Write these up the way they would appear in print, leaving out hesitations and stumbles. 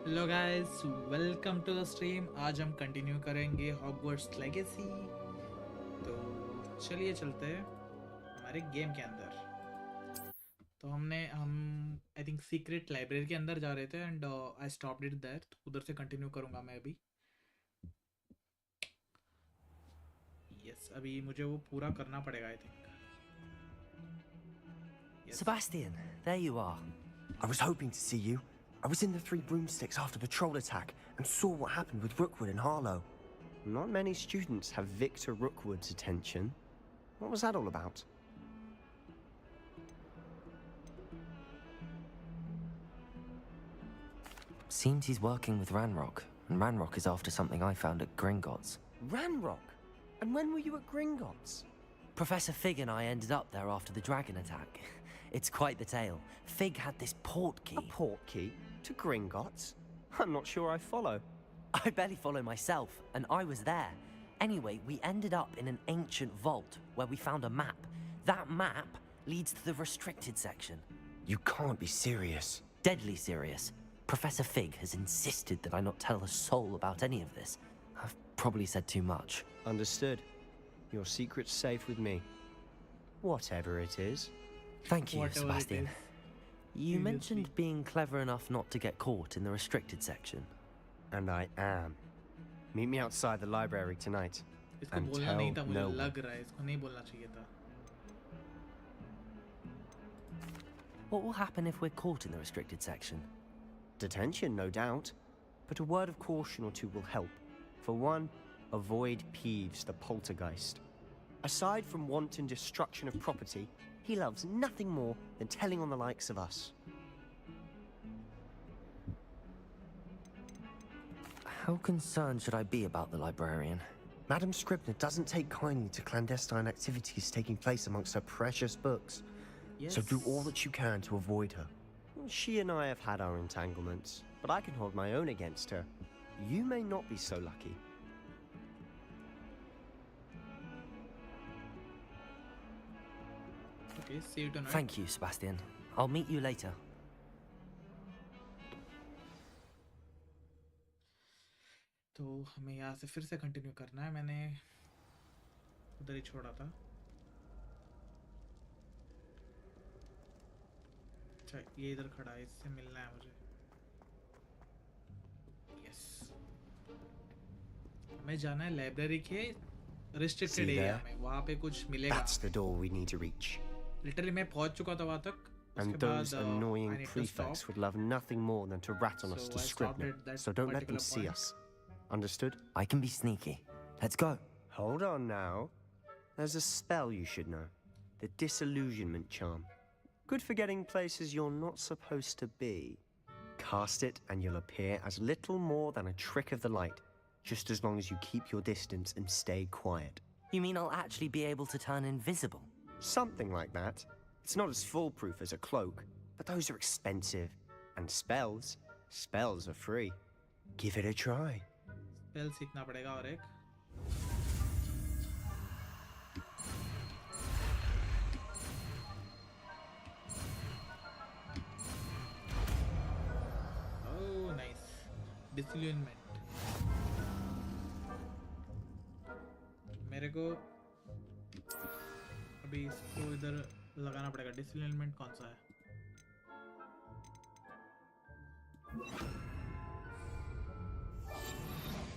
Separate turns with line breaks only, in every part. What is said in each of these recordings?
Hello guys, welcome to the stream. आज हम continue करेंगे हॉगवर्ट्स लेगेसी। तो चलिए चलते हैं हमारे गेम के अंदर। तो हम आई थिंक सीक्रेट लाइब्रेरी के अंदर जा रहे थे and I stopped it there. तो उधर से कंटिन्यू करूँगा मैं अभी। यस, अभी मुझे वो पूरा करना पड़ेगा I think.
Sebastian, there you are.
I was hoping to see you. I was in the Three Broomsticks after the troll attack and saw what happened with Rookwood and Harlow.
Not many students have Victor Rookwood's attention. What was that all about?
Seems he's working with Ranrock, and Ranrock is after something I found at Gringotts.
Ranrock? And when were you at Gringotts?
Professor Fig and I ended up there after the dragon attack. It's quite the tale. Fig had this port key.
A port key? To Gringotts? I'm not sure I follow.
I barely follow myself, and I was there. Anyway, we ended up in an ancient vault where we found a map. That map leads to the restricted section.
You can't be serious.
Deadly serious. Professor Fig has insisted that I not tell a soul about any of this. I've probably said too much.
Understood. Your secret's safe with me. Whatever it is.
Thank you,
Whatever it
Sebastian.
is.
You
Seriously.
mentioned being clever enough not to get caught in the restricted section.
And I am. Meet me outside the library tonight.
इसको
And
बोलना
tell
नहीं था, मुझे
no one.
लग रहा है इसको नहीं बोलना चाहिए था।
What will happen if we're caught in the restricted section?
Detention, no doubt. But a word of caution or two will help. For one, avoid Peeves the poltergeist. Aside from wanton destruction of property, he loves nothing more than telling on the likes of us.
How concerned should I be about the librarian?
Madam Scribner doesn't take kindly to clandestine activities taking place amongst her precious books. So do all that you can to avoid her.
She and I have had our entanglements, but I can hold my own against her. You may not be so lucky.
Okay, see you tonight.
Thank you, Sebastian. I'll meet you later.
तो हमें यहाँ से फिर से continue करना है। मैंने उधर ही छोड़ा था। अच्छा, ये इधर खड़ा है, इससे मिलना है मुझे। यस, हमें जाना है लाइब्रेरी के रिस्ट्रिक्टेड
See
एरिया
there?
में। वहाँ पे कुछ मिलेगा।
That's the door we need to reach.
Literally मैं पहुँच चुका था वहाँ तक।
And
उसके बाद
those
I
annoying
need to
prefects
stop.
would love nothing more than to rat on us
So
to
I stopped
Scribner.
at that
So don't let them
particular
see
point.
us. Understood?
I can be sneaky. Let's go.
Hold on now. There's a spell you should know. The disillusionment charm. Good for getting places you're not supposed to be. Cast it and you'll appear as little more than a trick of the light, just as long as you keep your distance and stay quiet.
You mean I'll actually be able to turn invisible?
Something like that. It's not as foolproof as a cloak, but those are expensive. And spells are free. Give it a try.
Spell सीखना पड़ेगा और एक। Oh nice, disillusionment. मेरे को अभी इसको इधर लगाना पड़ेगा। डिसिल्यूनमेंट कौन सा है?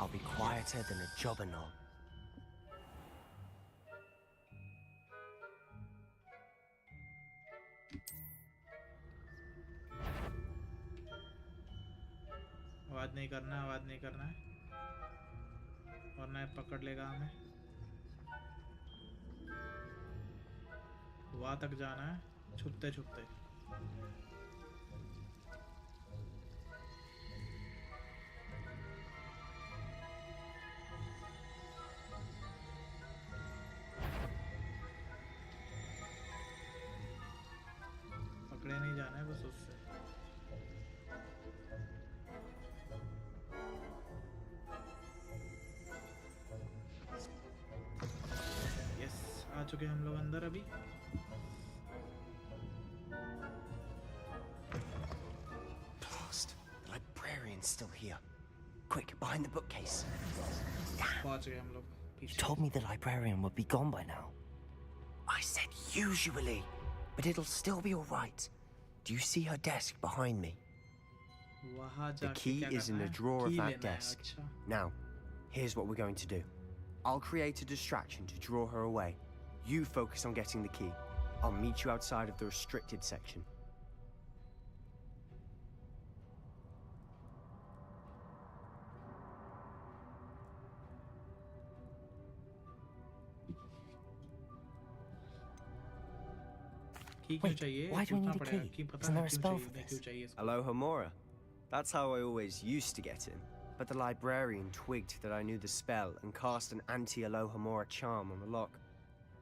I'll be quieter than a jobberknoll.
आवाज नहीं करना है, आवाज नहीं करना है, वरना ये पकड़ लेगा हमें। वहाँ तक जाना है छुपते छुपते। पकड़े नहीं जाना है बस उससे। आ चुके हम लोग अंदर अभी।
Blast! The librarian
librarian's still here. Quick, behind the bookcase.
पहुंच गए हम लोग
You
पीछे.
told me the librarian would be gone by now.
I said usually, but it'll still be all right. Do you see her desk behind me?
वहाँ
The
जाके
key
क्या
is in
करना
the
है?
drawer of
Key
that
लेना है,
desk.
अच्छा.
Now, here's what we're going to do. I'll create a distraction to draw her away. You focus on getting the key. I'll meet you outside of the restricted section.
की क्यों
Wait,
चाहिए?
why do we
पूछना
need a
पड़ेगा
key?
कि पता
Isn't there
नहीं
a
क्यों
spell
चाहिए,
for
नहीं
this?
क्यों चाहिए इसको.
Aloha Mora. That's how I always used to get in. But the librarian twigged that I knew the spell and cast an anti-Aloha Mora charm on the lock.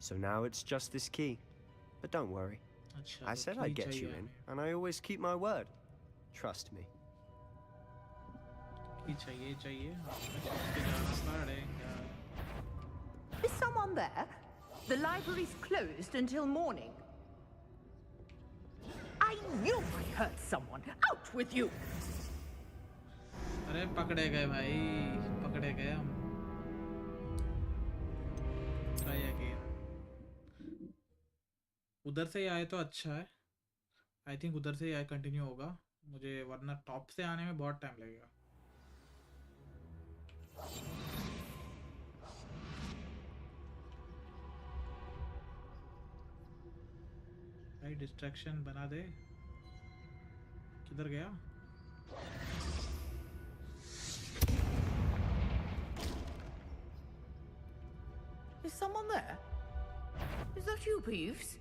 So now it's just this key. But don't worry.
अच्छा,
I
तो
said
key
I'd get you
चाहिए
in,
हमें.
and I always keep my word. Trust me.
की चाहिए हमें उसके जाना पड़ेगा.
Is someone there? The library's closed until morning. I knew I heard someone. Out with you!
अरे पकड़े गए भाई, पकड़े गए हम. Try again. उधर से ही आए तो अच्छा है. आई थिंक उधर से ही आए कंटिन्यू होगा. मुझे वरना टॉप से आने में बहुत टाइम लगेगा. भाई डिस्ट्रैक्शन बना दे. किधर गया?
Is someone there? Is that you, Peeves?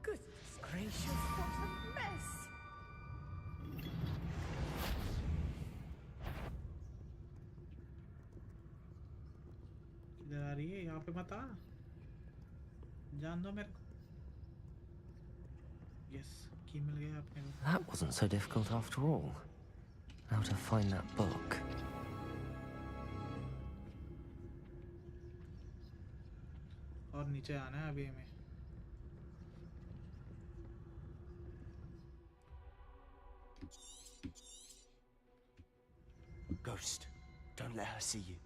Goodness gracious, what a mess!
किधर आ रही है? यहाँ पे मत आ. जान दो मेरे को. यस, की मिल गया अपने को.
That wasn't so difficult after all. How to find that book?
और नीचे आना है अभी हमें.
Ghost, don't let her see you.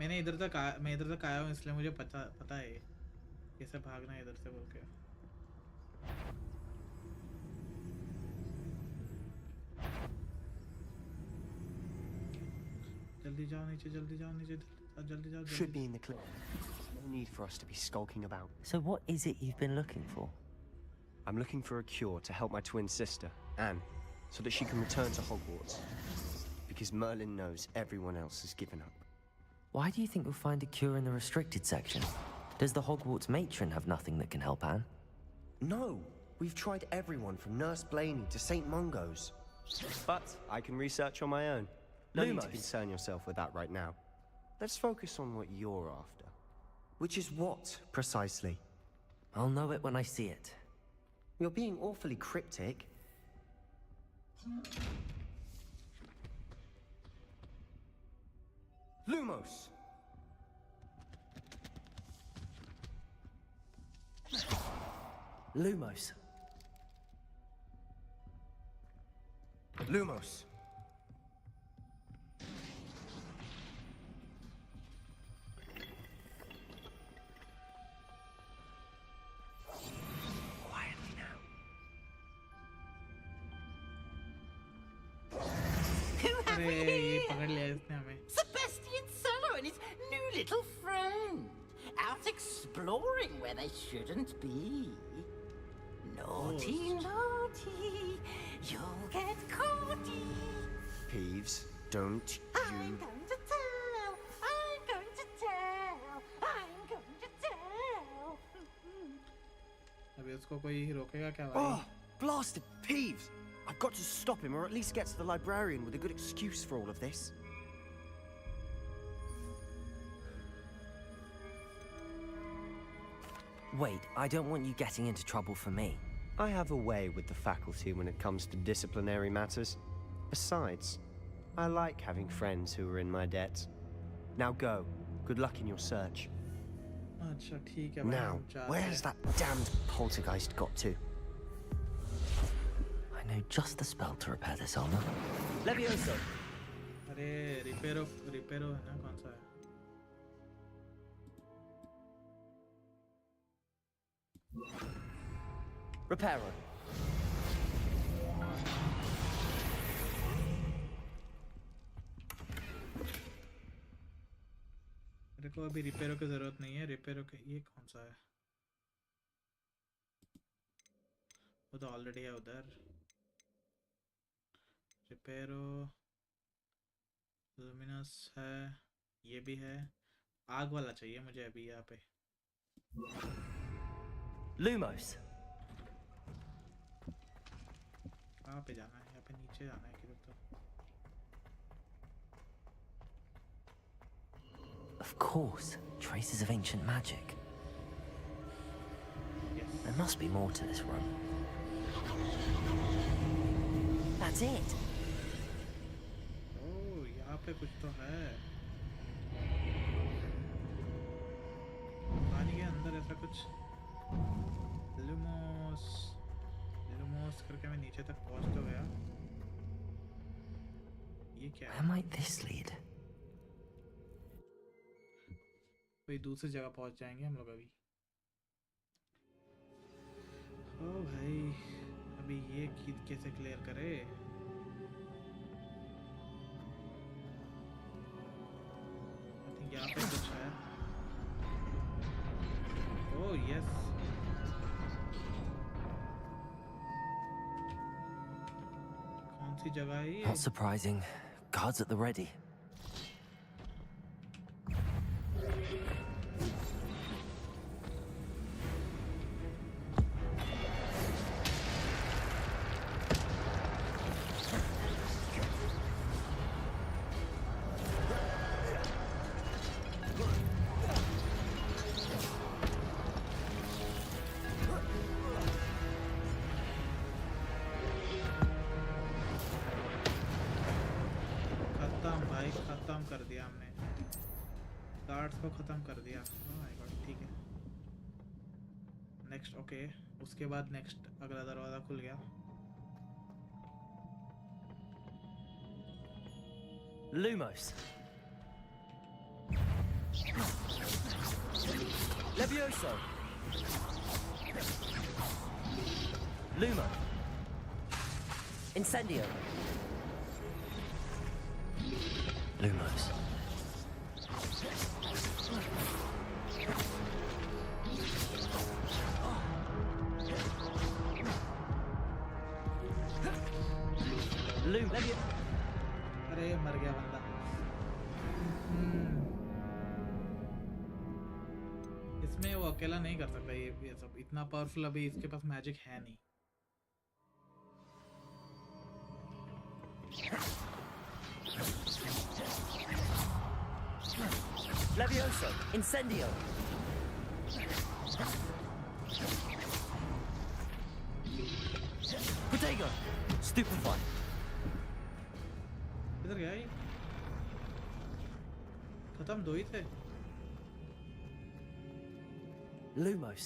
मैं इधर तक आया हूँ इसलिए मुझे पता है कैसे भागना है इधर से बोल के. जल्दी जाओ नीचे, जल्दी जाओ नीचे, जल्दी जाओ.
Should be in the clip. No need for us to be skulking about.
So what is it you've been looking for?
I'm looking for a cure to help my twin sister, Anne, so that she can return to Hogwarts. Because Merlin knows everyone else has given up.
Why do you think you'll find a cure in the restricted section? Does the Hogwarts matron have nothing that can help Anne?
No, we've tried everyone from Nurse Blaney to St. Mungo's.
But I can research on my own. No need to
Lumos.
concern yourself with that right now. Let's focus on what you're after.
Which is what, precisely?
I'll know it when I see it.
You're being awfully cryptic. Lumos!
Lumos.
Lumos! Quietly now.
Who have
अरे
we
ये
here?
पकड़ लिया इसने हमें.
Sebastian Cello and his new little friend. Out exploring where they shouldn't be. Naughty, naughty, you'll get caughty.
Peeves, don't
I'm
you...
going to tell, I'm going to tell, I'm going to tell.
अभी उसको कोई रोकेगा क्या भाई?
Oh, blasted Peeves! I've got to stop him, or at least get to the librarian with a good excuse for all of this.
Wait, I don't want you getting into trouble for me.
I have a way with the faculty when it comes to disciplinary matters. Besides, I like having friends who are in my debt. Now go. Good luck in your search.
अच्छा ठीक है भाई
Now,
हम जाते
where's
हैं.
that damned poltergeist got to?
I know just the spell to repair this armor. Levioso!
अरे रिपेरो है ना कौन सा है?
Reparo.
मेरे को अभी रिपेरो की जरूरत नहीं है. रिपेरो के ये कौन सा है? वो तो ऑलरेडी है उधर. रिपेरो लुमिनस है, ये भी है. आग वाला चाहिए मुझे अभी यहाँ पे.
Lumos.
कहाँ पे जाना है? यहाँ पे नीचे जाना है किधर तो.
Of course, traces of ancient magic.
Yes.
There must be more to this room. That's it.
ओह यहाँ पे कुछ तो है. पानी के अंदर ऐसा कुछ. लुमोस करके मैं नीचे तक पहुँच तो गया. ये क्या
Where
है?
might this lead?
कोई दूसरी जगह पहुँच जाएंगे हम लोग अभी. ओ भाई अभी ये कीद कैसे क्लियर करे? आई थिंक यहाँ पे कुछ है. Oh yes. कौन सी जगह है ये?
Not surprising. Guards at the ready.
खत्म कर दिया हमने. गार्ड्स को खत्म कर दिया. Oh my God. ठीक है. Next okay. उसके बाद नेक्स्ट अगला दरवाजा खुल गया.
Lumos. Levioso. Lumo. Incendio. Lumos.
अरे मर गया बंदा. इसमें वो अकेला नहीं कर सकता ये सब. इतना पावरफुल अभी इसके पास मैजिक है नहीं.
Levioso. Incendio. Protego. Stupefy.
किधर गया ये? खत्म दो ही थे.
Lumos.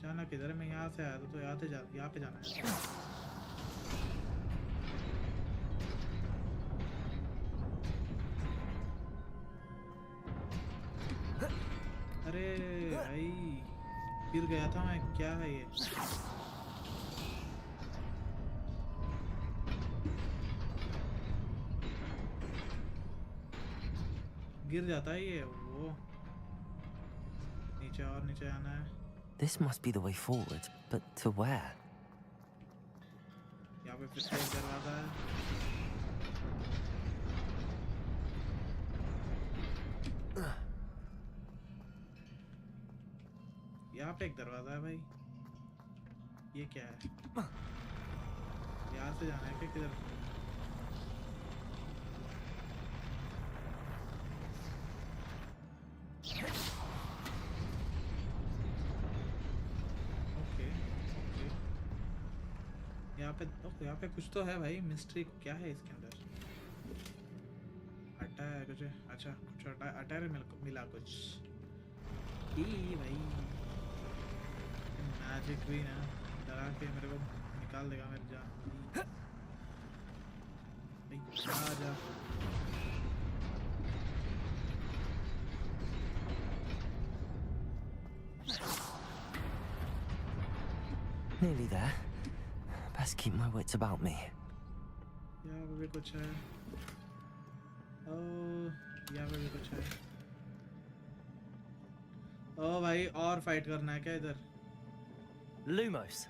जाना किधर है? मैं यहाँ से आया था तो यहाँ पे जाना है. अरे भाई गिर गया था मैं. क्या है ये? गिर जाता है ये. वो नीचे और नीचे आना है.
This must be the way forward, but to where?
यहाँ पे फिर से एक दरवाजा है. यहाँ पे एक दरवाजा है भाई. ये क्या है? यहाँ से जाना है क्या किधर? यहाँ पे कुछ तो है भाई, मिस्ट्री क्या है इसके अंदर? अटा है कुछ, अच्छा कुछ अटा मिला कुछ ही भाई। मैजिक भी ना डरा के मेरे को निकाल देगा मेरी जान। आ जा
Nearly there. Best keep my wits about me.
यहाँ पे भी कुछ है। यहाँ पे भी कुछ है। ओ भाई और फाइट करना है क्या इधर?
Lumos.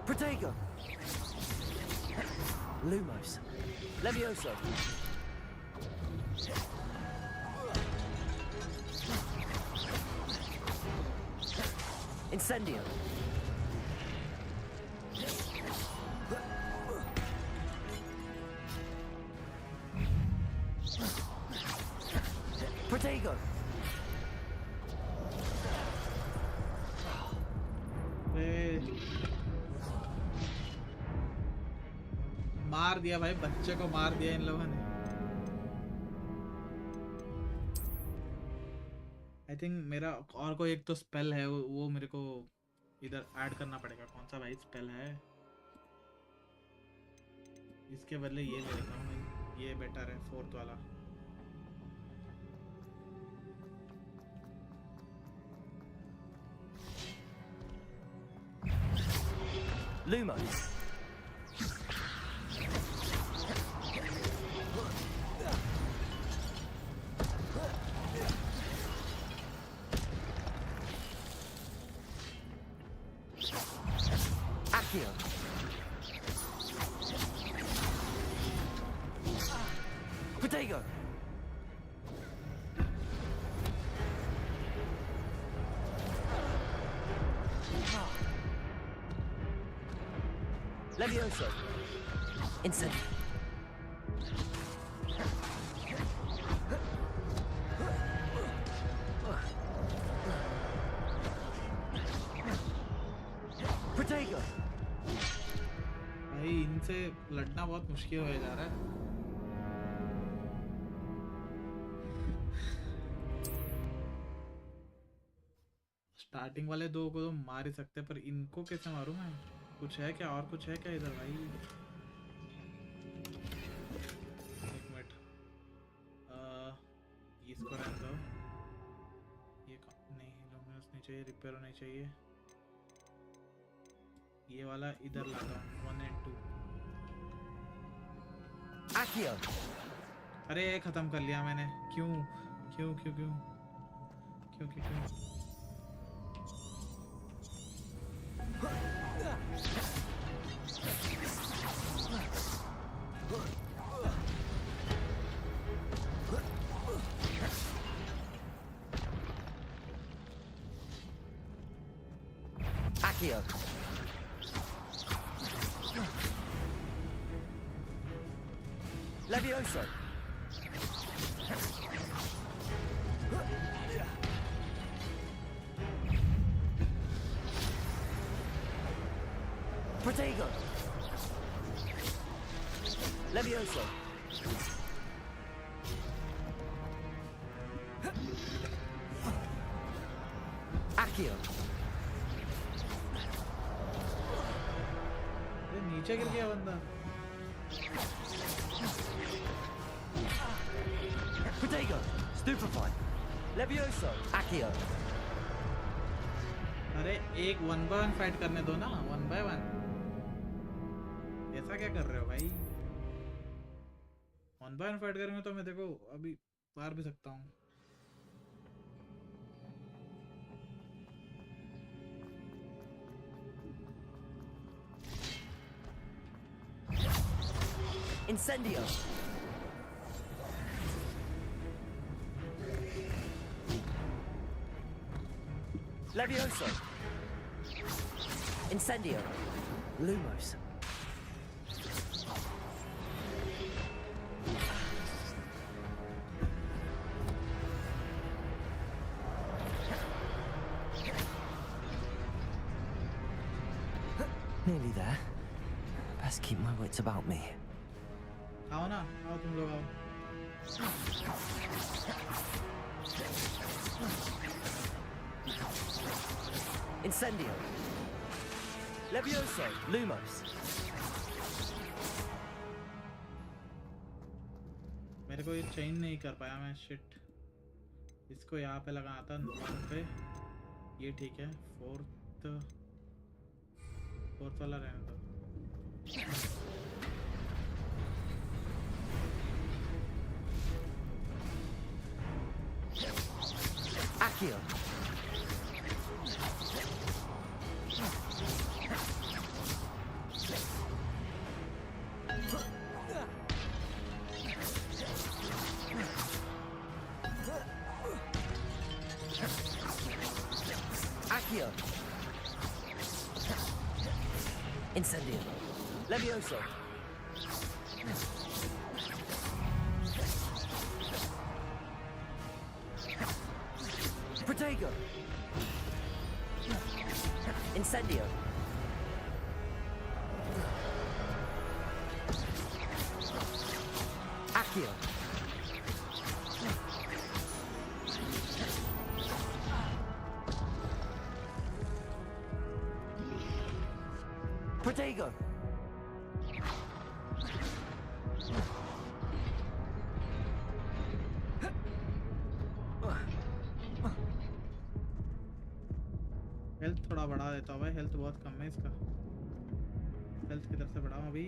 Protego. Lumos. Levioso. Incendio. Protego.
मार दिया भाई, बच्चे को मार दिया इन लोगों ने। आई थिंक मेरा और कोई एक तो स्पेल है, वो मेरे को इधर ऐड करना पड़ेगा। कौन सा भाई स्पेल है? इसके बदले ये ले लेता हूँ भाई, ये बेटर है, फोर्थ वाला।
Lumos. Accio. Protego. Levioso. Instant. Protego.
भाई इनसे लड़ना बहुत मुश्किल हो जा रहा है। स्टार्टिंग वाले दो को तो मार ही सकते, पर इनको कैसे मारूं मैं? कुछ है क्या? और कुछ है क्या इधर भाई? एक मिनट, इसको रहने दो। ये नहीं, लुमिनस नहीं चाहिए, रिपेयर नहीं चाहिए। ये वाला इधर लाता हूँ, 1 and 2।
Accio.
अरे खत्म कर लिया मैंने। क्यों क्यों क्यों क्यों क्यों क्यों क्यों?
Accio. Levioso. Protego. Levioso. Accio.
अरे नीचे गिर गया बंदा।
Protego. Stupefy. Levioso. Accio.
अरे एक 1 by 1 फाइट करने दो ना, 1 by 1। ऐसा क्या कर रहे हो भाई? 1 by 1 फाइट करेंगे तो मैं देखो अभी मार भी सकता हूँ।
Incendio. Levioso. Incendio. Lumos. Nearly there. Best keep my wits about me.
आओ ना, आओ तुम लोग आओ.
Incendio. Levioso. Lumos.
मेरे को ये चेंज नहीं कर पाया मैं. शिट. इसको यहाँ पे लगाना था 1 पे. ये ठीक है. फोर्थ वाला रहने दो.
Accio. Accio. Incendio. Levioso. Protego. Incendio. Accio. Protego.
Health थोड़ा बढ़ा देता हूँ भाई. हेल्थ बहुत कम है इसका. हेल्थ किधर से बढ़ाऊँ अभी.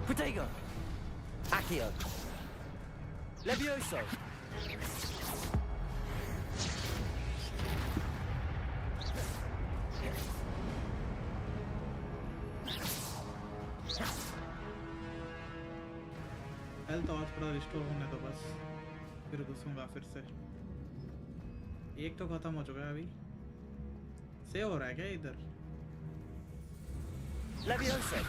Protego. Accio. Levioso.
हेल्थ और थोड़ा रिस्टोर होने दो बस. फिर घुसूंगा फिर से. एक तो खत्म हो चुका है अभी. सेव हो रहा है क्या इधर?
Levioso.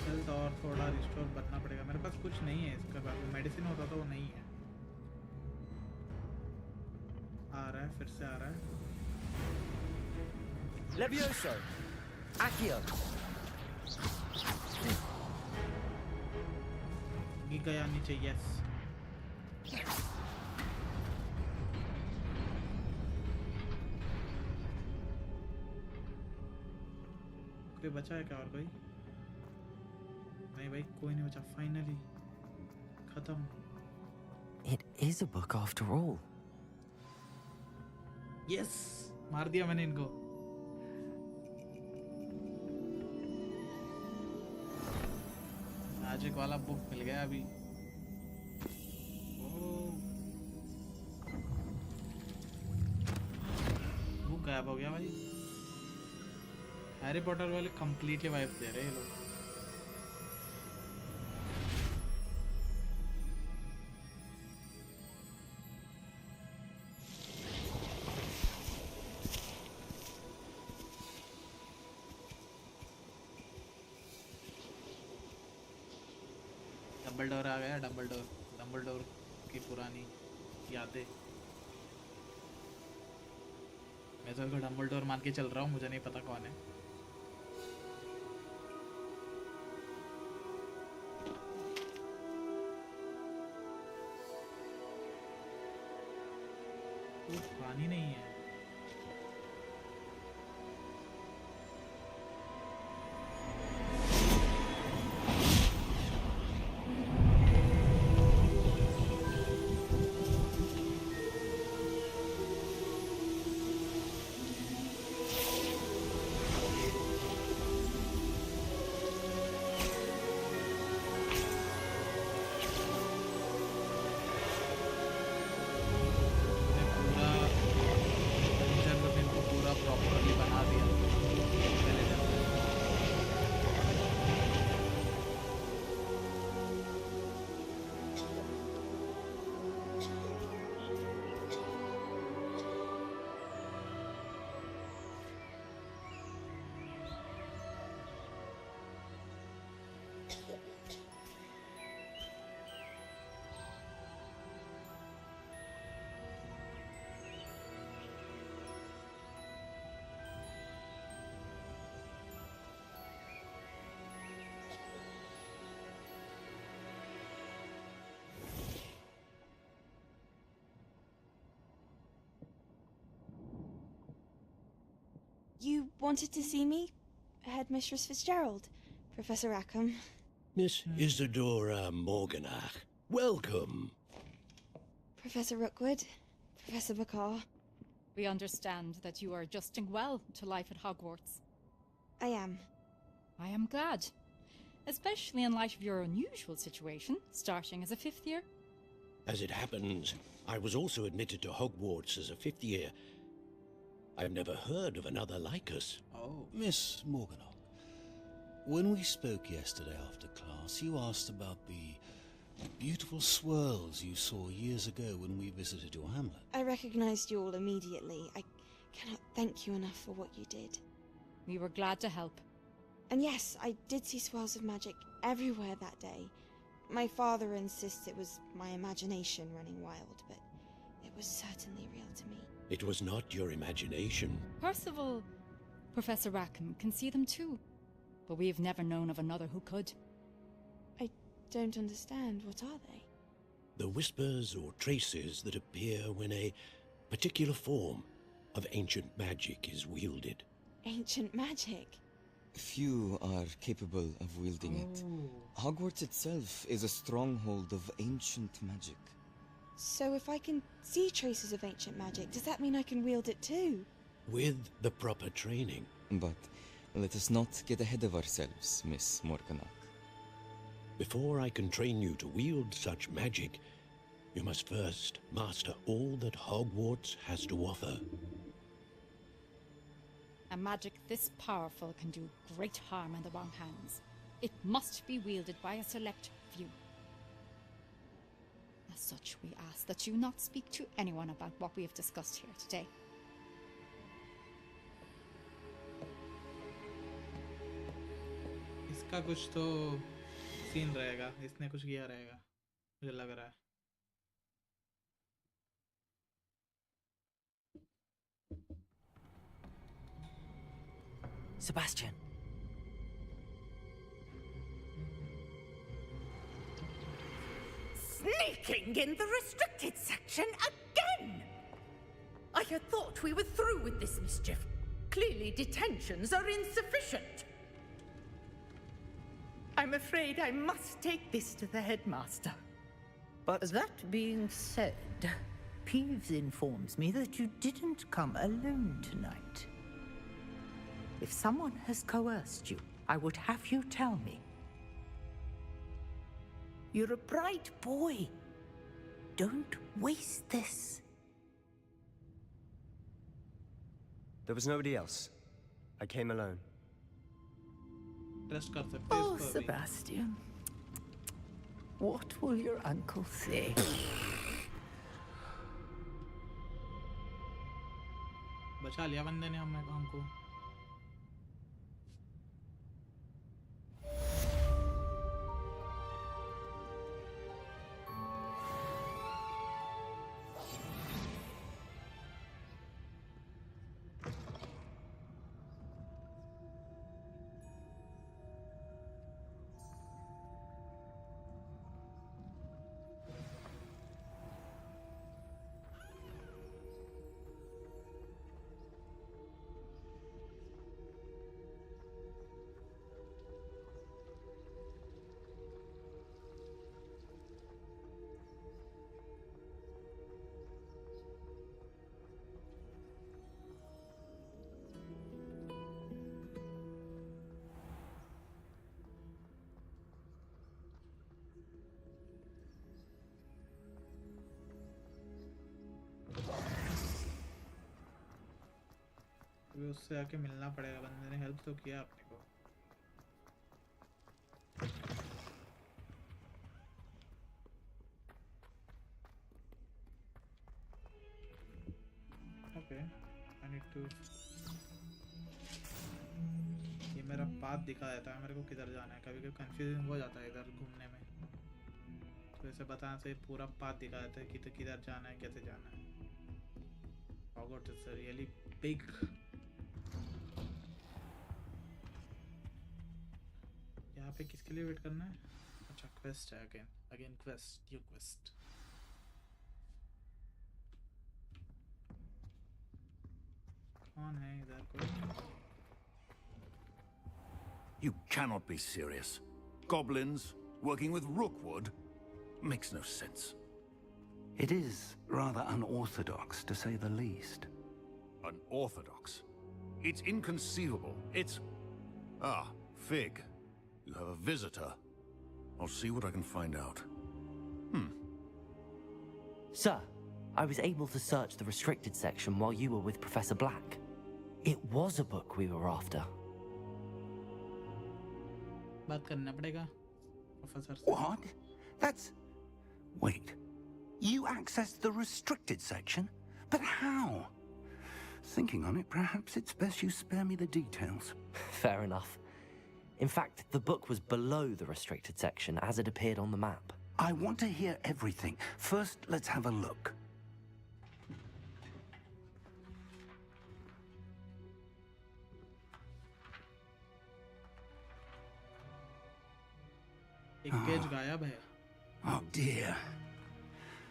हेल्थ और थोड़ा रिस्टोर बनना पड़ेगा. मेरे पास कुछ नहीं है इसका. बाकी मेडिसिन होता तो वो नहीं है. आ रहा है, फिर से आ रहा है.
Levioso. Accio.
गिर गया नीचे. यस. कोई बचा है क्या? और कोई नहीं भाई. कोई नहीं बचा. फाइनली खत्म.
It is a book after all.
Yes. मार दिया मैंने इनको. मैजिक वाला बुक मिल गया अभी. बुक गायब हो गया भाई. हैरी पॉटर वाले कंप्लीटली वाइब दे रहे हैं ये लोग. डंबलडोर आ गया. डंबलडोर की पुरानी यादें. मैं तो इसको डंबलडोर मान के चल रहा हूँ. मुझे नहीं पता कौन है. पानी नहीं है.
wanted to see me? Headmistress Fitzgerald, Professor Rackham.
Miss Isadora Morganach, welcome.
Professor Rookwood, Professor Bakar.
We understand that you are adjusting well to life at Hogwarts.
I am.
I am glad. Especially in light of your unusual situation, starting as a 5th year.
As it happens, I was also admitted to Hogwarts as a 5th year. I've never heard of another like us.
Oh.
Miss Morganach, when we spoke yesterday after class, you asked about the beautiful swirls you saw years ago when we visited your hamlet.
I recognized you all immediately. I cannot thank you enough for what you did.
We were glad to help.
And yes, I did see swirls of magic everywhere that day. My father insists it was my imagination running wild, but it was certainly real to me.
It was not your imagination.
Percival, Professor Rackham can see them too. But we have never known of another who could.
I don't understand. What are they?
The whispers or traces that appear when a particular form of ancient magic is wielded.
Ancient magic?
Few are capable of wielding it. Hogwarts itself is a stronghold of ancient magic.
So if I can see traces of ancient magic, does that mean I can wield it too?
With the proper training.
But let us not get ahead of ourselves, Miss Morganach.
Before I can train you to wield such magic, you must first master all that Hogwarts has to offer.
A magic this powerful can do great harm in the wrong hands. It must be wielded by a select few. As such, we ask that you not speak to anyone about what we have discussed here today.
इसका कुछ तो scene रहेगा, इसने कुछ किया रहेगा, मुझे लग रहा है.
Sebastian.
Sneaking in the restricted section again! I had thought we were through with this mischief. Clearly detentions are insufficient. I'm afraid I must take this to the headmaster.
But that being said, Peeves informs me that you didn't come alone tonight. If someone has coerced you, I would have you tell me. You're a bright boy. Don't waste this.
There was nobody else. I came alone.
Trust कर सकते हैं
Oh,
इसको अभी.
Sebastian. What will your uncle say?
बचा लिया बंदे ने हमको. अभी उससे आके मिलना पड़ेगा. बंदे ने हेल्प तो किया अपने को. Okay, I need to. ये मेरा पाथ दिखा देता है मेरे को किधर जाना है. कभी कभी कंफ्यूजिंग हो जाता है इधर घूमने में. तो इसे बताने से पूरा पाथ दिखा देता है कि तो किधर जाना है, कैसे जाना है. Hogwarts is really big. यहाँ पे किसके लिए वेट करना है? अच्छा क्वेस्ट है. Again quest, new quest. कौन है इधर कोई?
You cannot be serious. Goblins working with Rookwood? Makes no sense.
It is rather unorthodox, to say the least.
Unorthodox? It's inconceivable. It's... Ah, Fig. You have a visitor. I'll see what I can find out.
Sir, I was able to search the restricted section while you were with Professor Black. It was a book we were after.
बात करना पड़ेगा professor से.
What? That's... Wait. You accessed the restricted section? But how? Thinking on it, perhaps it's best you spare me the details.
Fair enough. In fact, the book was below the restricted section as it appeared on the map.
I want to hear everything. First, let's have a look.
एक page गायब है.
Oh dear.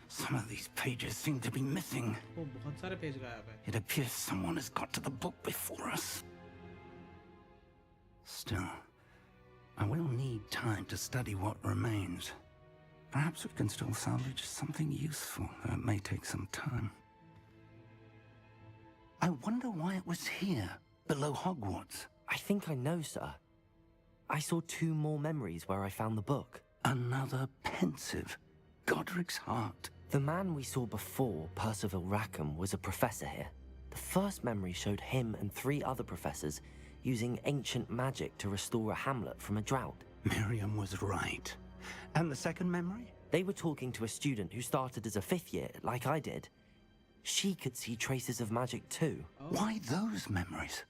Some of these pages seem to be missing.
वो बहुत सारे page गायब है.
It appears someone has got to the book before us. Still, I will need time to study what remains. Perhaps we can still salvage something useful, though it may take some time. I wonder why it was here, below Hogwarts.
I think I know, sir. I saw 2 more memories where I found the book.
Another pensive. Godric's heart.
The man we saw before, Percival Rackham, was a professor here. The first memory showed him and 3 other professors using ancient magic to restore a hamlet from a drought.
Miriam was right. And the second memory?
They were talking to a student who started as a 5th year, like I did. She could see traces of magic too.
Why those memories?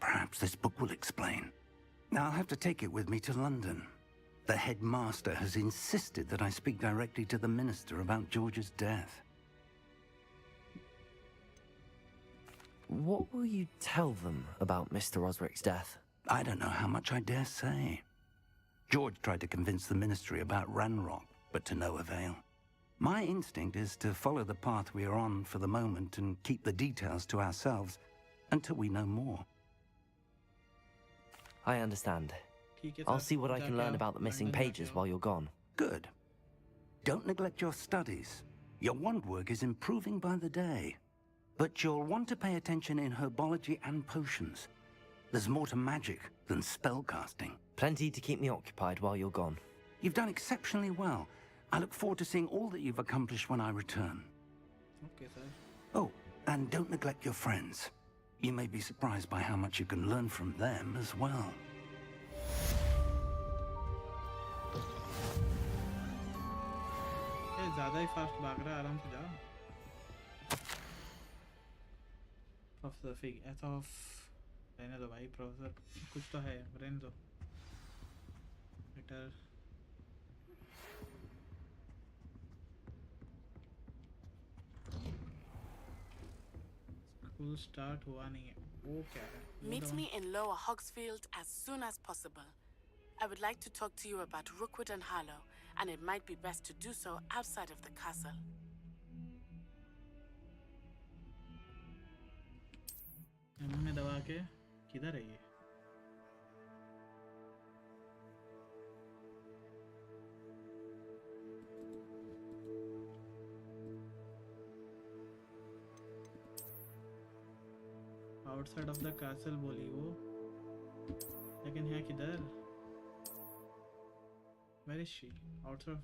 Perhaps this book will explain. Now I'll have to take it with me to London. The headmaster has insisted that I speak directly to the minister about George's death.
What will you tell them about Mr. Osric's death?
I don't know how much I dare say. George tried to convince the ministry about Ranrock, but to no avail. My instinct is to follow the path we are on for the moment and keep the details to ourselves until we know more.
I understand. I'll see what I can learn about the missing pages while you're gone.
Good. Don't neglect your studies. Your wand work is improving by the day. But you'll want to pay attention in herbology and potions. There's more to magic than spellcasting.
Plenty to keep me occupied while you're gone.
You've done exceptionally well. I look forward to seeing all that you've accomplished when I return.
Okay, sir.
Oh, and don't neglect your friends. You may be surprised by how much you can learn from them as well.
ज़्यादा ही fast भाग रहा है, आराम से जा. Professor fig ऐसा of रहने दो भाई. प्रोफेसर कुछ तो है, रहने दो. बेटर स्कूल स्टार्ट हुआ नहीं है. वो क्या है?
Meet me in Lower Hogsfield as soon as possible. I would like to talk to you about Rookwood and Harlow, and it might be best to do so outside of the castle.
में दबा के किधर है ये? Outside of the castle बोली वो, लेकिन है किधर? Where is she? Outside.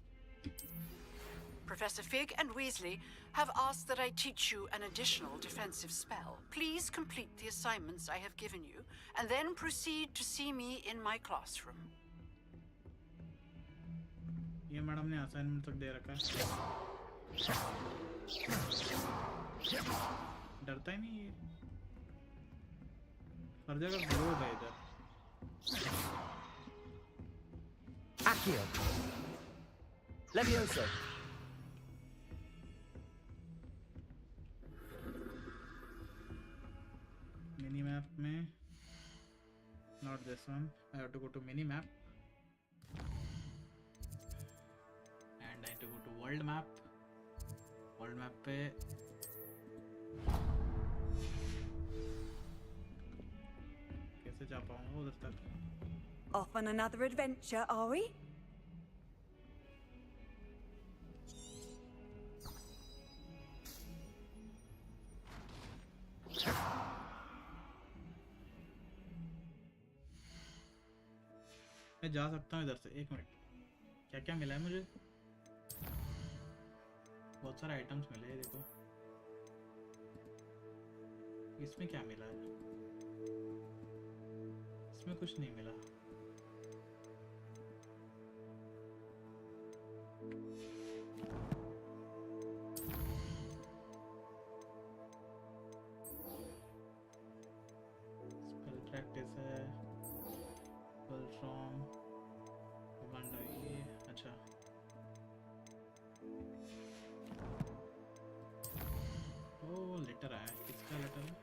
Professor Fig and Weasley have asked that I teach you an additional defensive spell. Please complete the assignments I have given you, and then proceed to see me in my classroom.
ये madam ने assignment तक दे रखा है. डरता ही नहीं ये. हर जगह glow है इधर.
Accio! Levioso!
Mini map में, not this one. I have to go to mini map, and I have to go to world map. World map पे कैसे जा पाऊंगा उधर तक?
Off on another adventure, are we?
मैं जा सकता हूँ इधर से। एक मिनट, क्या क्या मिला है मुझे? बहुत सारे आइटम्स मिले हैं, देखो। इसमें क्या मिला है? इसमें कुछ नहीं मिला। स्पेल प्रैक्टिस है, फ्रॉम उगांडा, ये अच्छा। ओ लेटर आया, किसका लेटर है?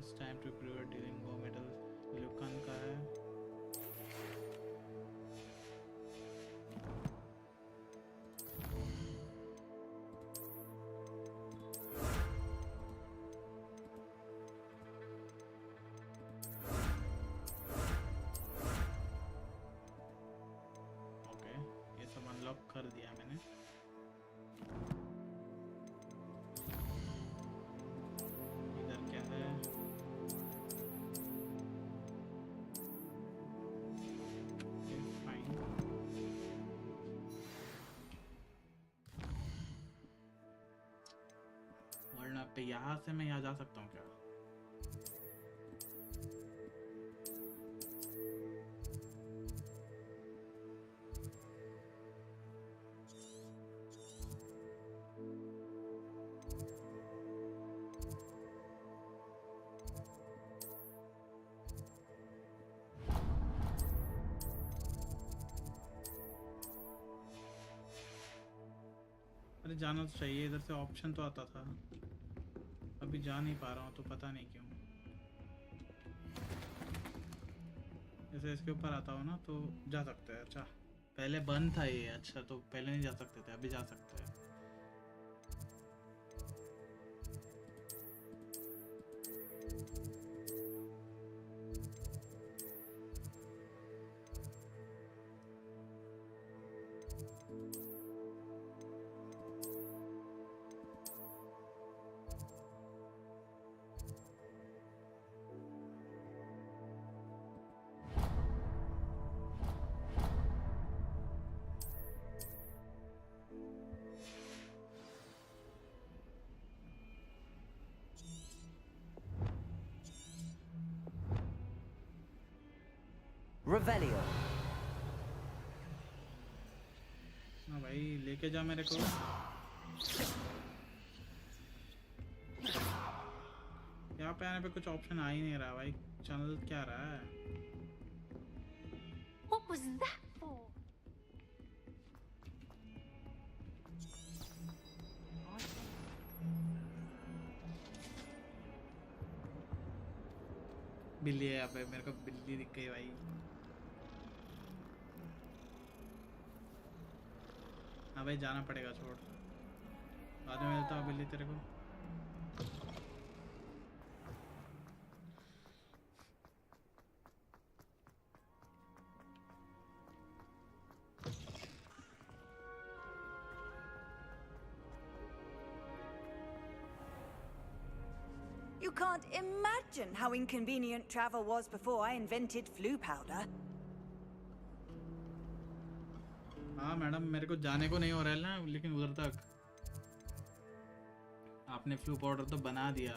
It's time to prepare dealing go metal लुकन का है। ओके, ये सब अनलॉक कर दिया मैंने। इधर क्या है? वर्ल्ड मैप पे यहाँ से मैं यहाँ जा सकता हूँ क्या? अरे जाना तो चाहिए, इधर से ऑप्शन तो आता था। अभी जा नहीं पा रहा हूँ तो पता नहीं क्यों। जैसे इसके ऊपर आता हो ना तो जा सकते हैं। अच्छा, पहले बंद था ये। अच्छा, तो पहले नहीं जा सकते थे, अभी जा सकते हैं।
Revelio.
ना भाई, लेके जा मेरे को। यहाँ पे आने पे कुछ ऑप्शन आ ही नहीं रहा भाई। चैनल क्या रहा है?
What was that for?
बिल्ली है यहाँ पे, मेरे को बिल्ली दिख गई भाई। हाँ भाई, जाना पड़ेगा, छोड़। बाद में मिलता हूँ बिल्ली तेरे को।
You can't imagine how inconvenient travel was before I invented flu powder.
हाँ मैडम, मेरे को जाने को नहीं हो रहा है ना, लेकिन उधर तक आपने फ्लू पाउडर तो बना दिया,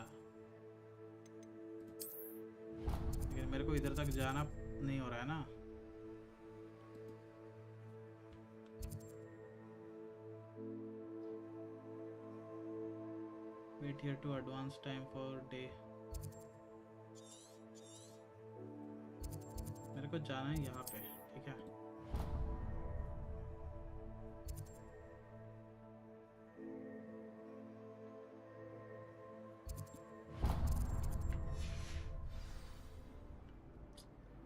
लेकिन मेरे को इधर तक जाना नहीं हो रहा है ना। Wait here to advance time for day. मेरे को जाना है यहाँ पे, ठीक है।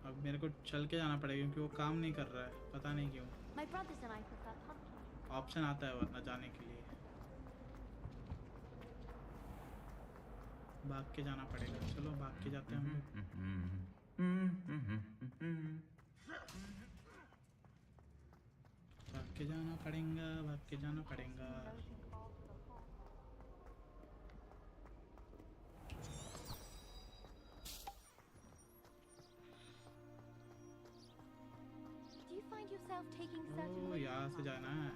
अब मेरे को चल के जाना पड़ेगा क्योंकि वो काम नहीं कर रहा है, पता नहीं क्यों।
My brothers and I prefer pumpkin.
Option आता है वरना जाने के लिए। भाग के जाना पड़ेगा। चलो भाग के जाते हैं हम लोग। भाग के जाना पड़ेगा, भाग के जाना पड़ेगा।
Do you find yourself taking certain
ओ यहाँ से जाना है।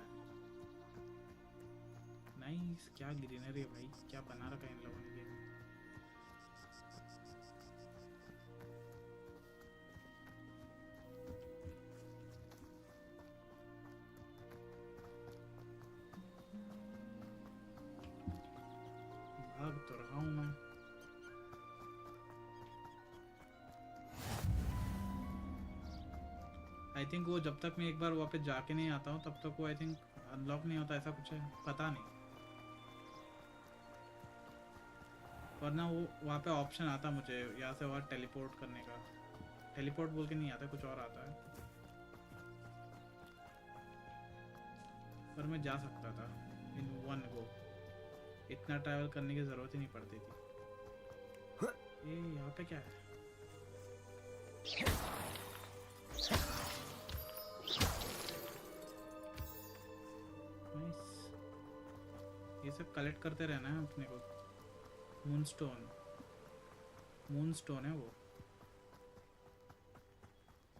नाइस, क्या ग्रीनरी है भाई, क्या बना रखा है इन लोगों ने गेम। भाग तो रहा हूँ मैं। आई थिंक वो जब तक मैं एक बार वहाँ पे जाके नहीं आता हूँ तब तक वो आई थिंक अनलॉक नहीं होता, ऐसा कुछ है, पता नहीं। वरना वो वहाँ पे ऑप्शन आता मुझे यहाँ से वहाँ टेलीपोर्ट करने का। टेलीपोर्ट बोल के नहीं आता, कुछ और आता है, पर मैं जा सकता था इन वन गो। इतना ट्रैवल करने की जरूरत ही नहीं पड़ती थी। ये यहाँ पे क्या है? नाइस, ये सब कलेक्ट करते रहना है अपने को। मूनस्टोन, मूनस्टोन है वो।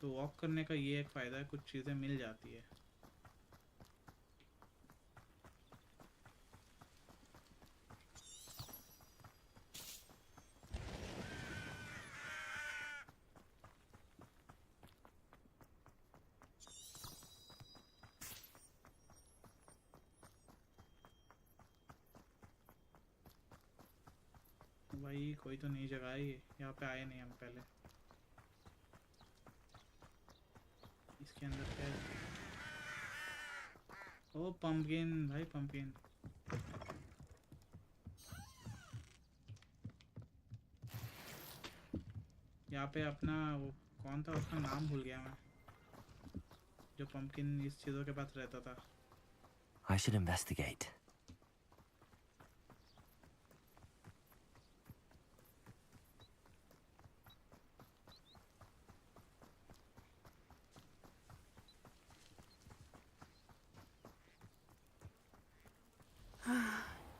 तो वॉक करने का ये एक फ़ायदा है, कुछ चीज़ें मिल जाती है। भाई कोई तो नई जगह है ये, यहाँ पे आए नहीं हम पहले। इसके अंदर क्या है? ओ पंपकिन भाई, पंपकिन। यहाँ पे अपना वो कौन था, उसका नाम भूल गया मैं, जो पंपकिन इस चीज़ों के पास रहता था।
I should investigate.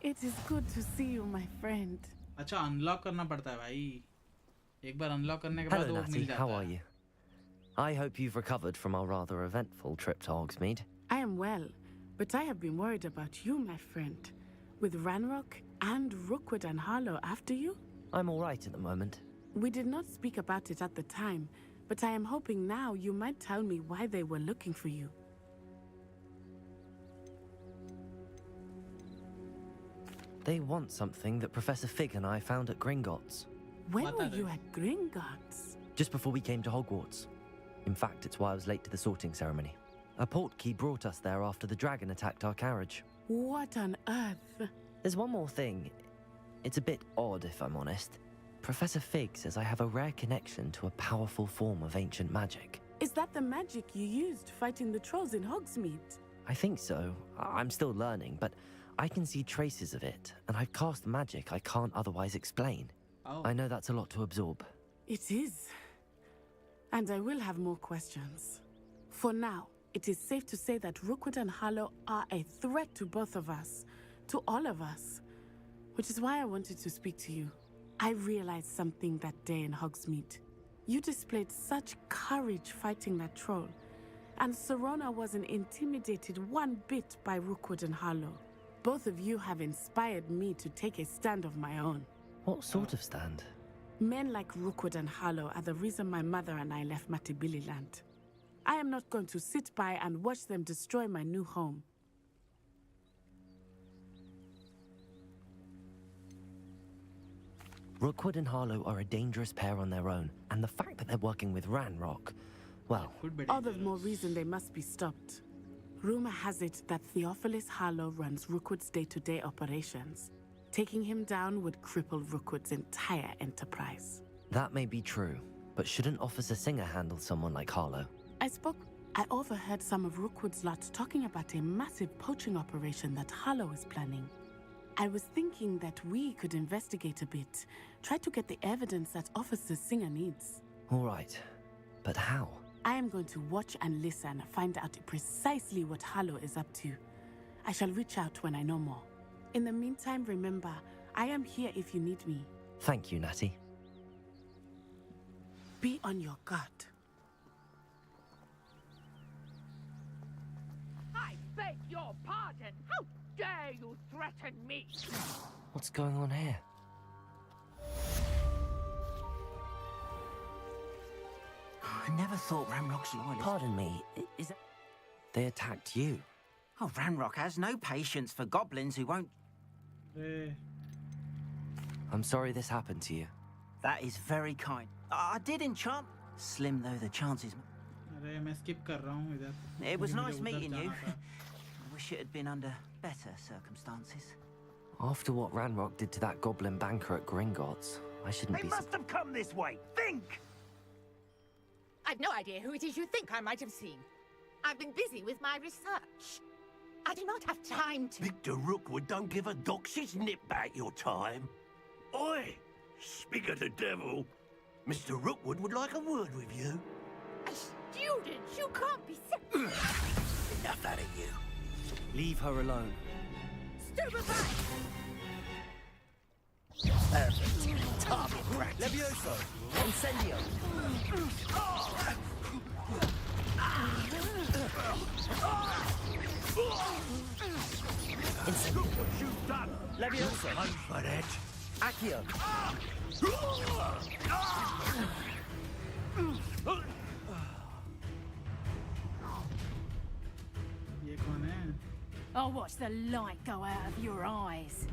It is good to see you, my friend.
अच्छा, अनलॉक करना पड़ता है भाई। एक बार अनलॉक करने के बाद
Hello,
वो
Natty.
मिल जाता
How
है।
are you? I hope you've recovered from our rather eventful trip to Hogsmeade.
I am well, but I have been worried about you, my friend. With Ranrock and Rookwood and Harlow after you?
I'm all right at the moment.
We did not speak about it at the time, but I am hoping now you might tell me why they were looking for you.
They want something that Professor Fig and I found at Gringotts.
When were you at Gringotts?
Just before we came to Hogwarts. In fact, it's why I was late to the sorting ceremony. A portkey brought us there after the dragon attacked our carriage.
What on earth?
There's one more thing. It's a bit odd, if I'm honest. Professor Fig says I have a rare connection to a powerful form of ancient magic.
Is that the magic you used fighting the trolls in Hogsmeade?
I think so. I'm still learning, but I can see traces of it, and I've cast magic I can't otherwise explain.
Oh.
I know that's a lot to absorb.
It is. And I will have more questions. For now, it is safe to say that Rookwood and Harlow are a threat to both of us, to all of us. Which is why I wanted to speak to you. I realized something that day in Hogsmeade. You displayed such courage fighting that troll, and Serona wasn't intimidated one bit by Rookwood and Harlow. Both of you have inspired me to take a stand of my own.
What sort of stand?
Men like Rookwood and Harlow are the reason my mother and I left Matabeleland. I am not going to sit by and watch them destroy my new home.
Rookwood and Harlow are a dangerous pair on their own, and the fact that they're working with Ranrock, well...
All the more reason they must be stopped. Rumor has it that Theophilus Harlow runs Rookwood's day-to-day operations. Taking him down would cripple Rookwood's entire enterprise.
That may be true, but shouldn't Officer Singer handle someone like Harlow?
I overheard some of Rookwood's lot talking about a massive poaching operation that Harlow is planning. I was thinking that we could investigate a bit. Try to get the evidence that Officer Singer needs.
All right. But how?
I am going to watch and listen, find out precisely what Harlow is up to. I shall reach out when I know more. In the meantime, remember, I am here if you need me.
Thank you, Natty.
Be on your guard.
I beg your pardon. How dare you threaten me?
What's going on here?
I never thought Ranrock's loyalists...
Pardon me, is that... They attacked you?
Oh, Ranrock has no patience for goblins who won't...
I'm sorry this happened to you.
That is very kind. I did enchant... Slim though the chances...
अरे मैं skip कर रहा हूँ इधर.
It was
मुझे
nice
उधर
meeting you.
जाना था.
I wish it had been under better circumstances.
After what Ranrock did to that goblin banker at Gringotts, I shouldn't
They
be...
must have come this way. Think!
I've no idea who it is you think I might have seen. I've been busy with my research. I do not have time to...
Victor Rookwood don't give a doxy's nip back your time. Oi! Speak of the devil. Mr. Rookwood would like a word with you.
A student? You can't be...
Enough out of you.
Leave her alone.
Stupefy!
Perfect. Target practice.
Levioso! Incendio!
Look what you've done.
Levioso!
Close for that.
Accio!
ये कौन है?
I'll watch the light go out of your eyes.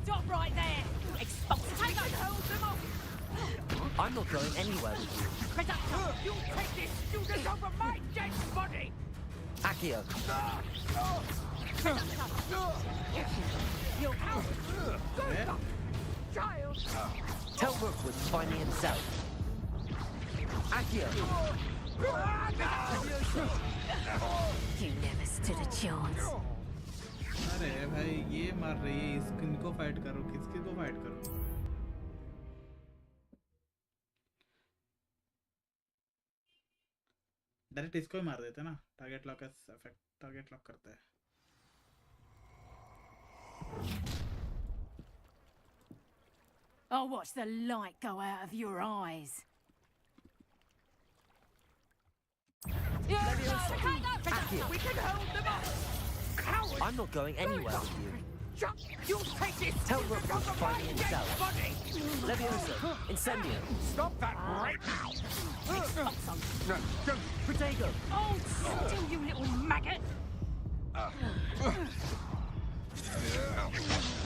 Stop right there! Expulsive! Take those hurls them off!
I'm not going anywhere with you.
Reducto, you take this student over my dead body!
Accio!
You coward! Good child!
Tell Rookwood to find me himself. Accio!
You never stood a chance.
अरे भाई ये मार रही है इनको fight करो किसके को फाइट करो डायरेक्ट इसको ही मार देते ना target lock effect target lock करता है
I'll watch the light go out of your eyes.
We can hold them off! Coward!
I'm not going anywhere with you.
You take this!
Tell Rookwood to find me himself. Levioso! Incendio!
Stop that right now!
Protego!
Oh, still, you little maggot!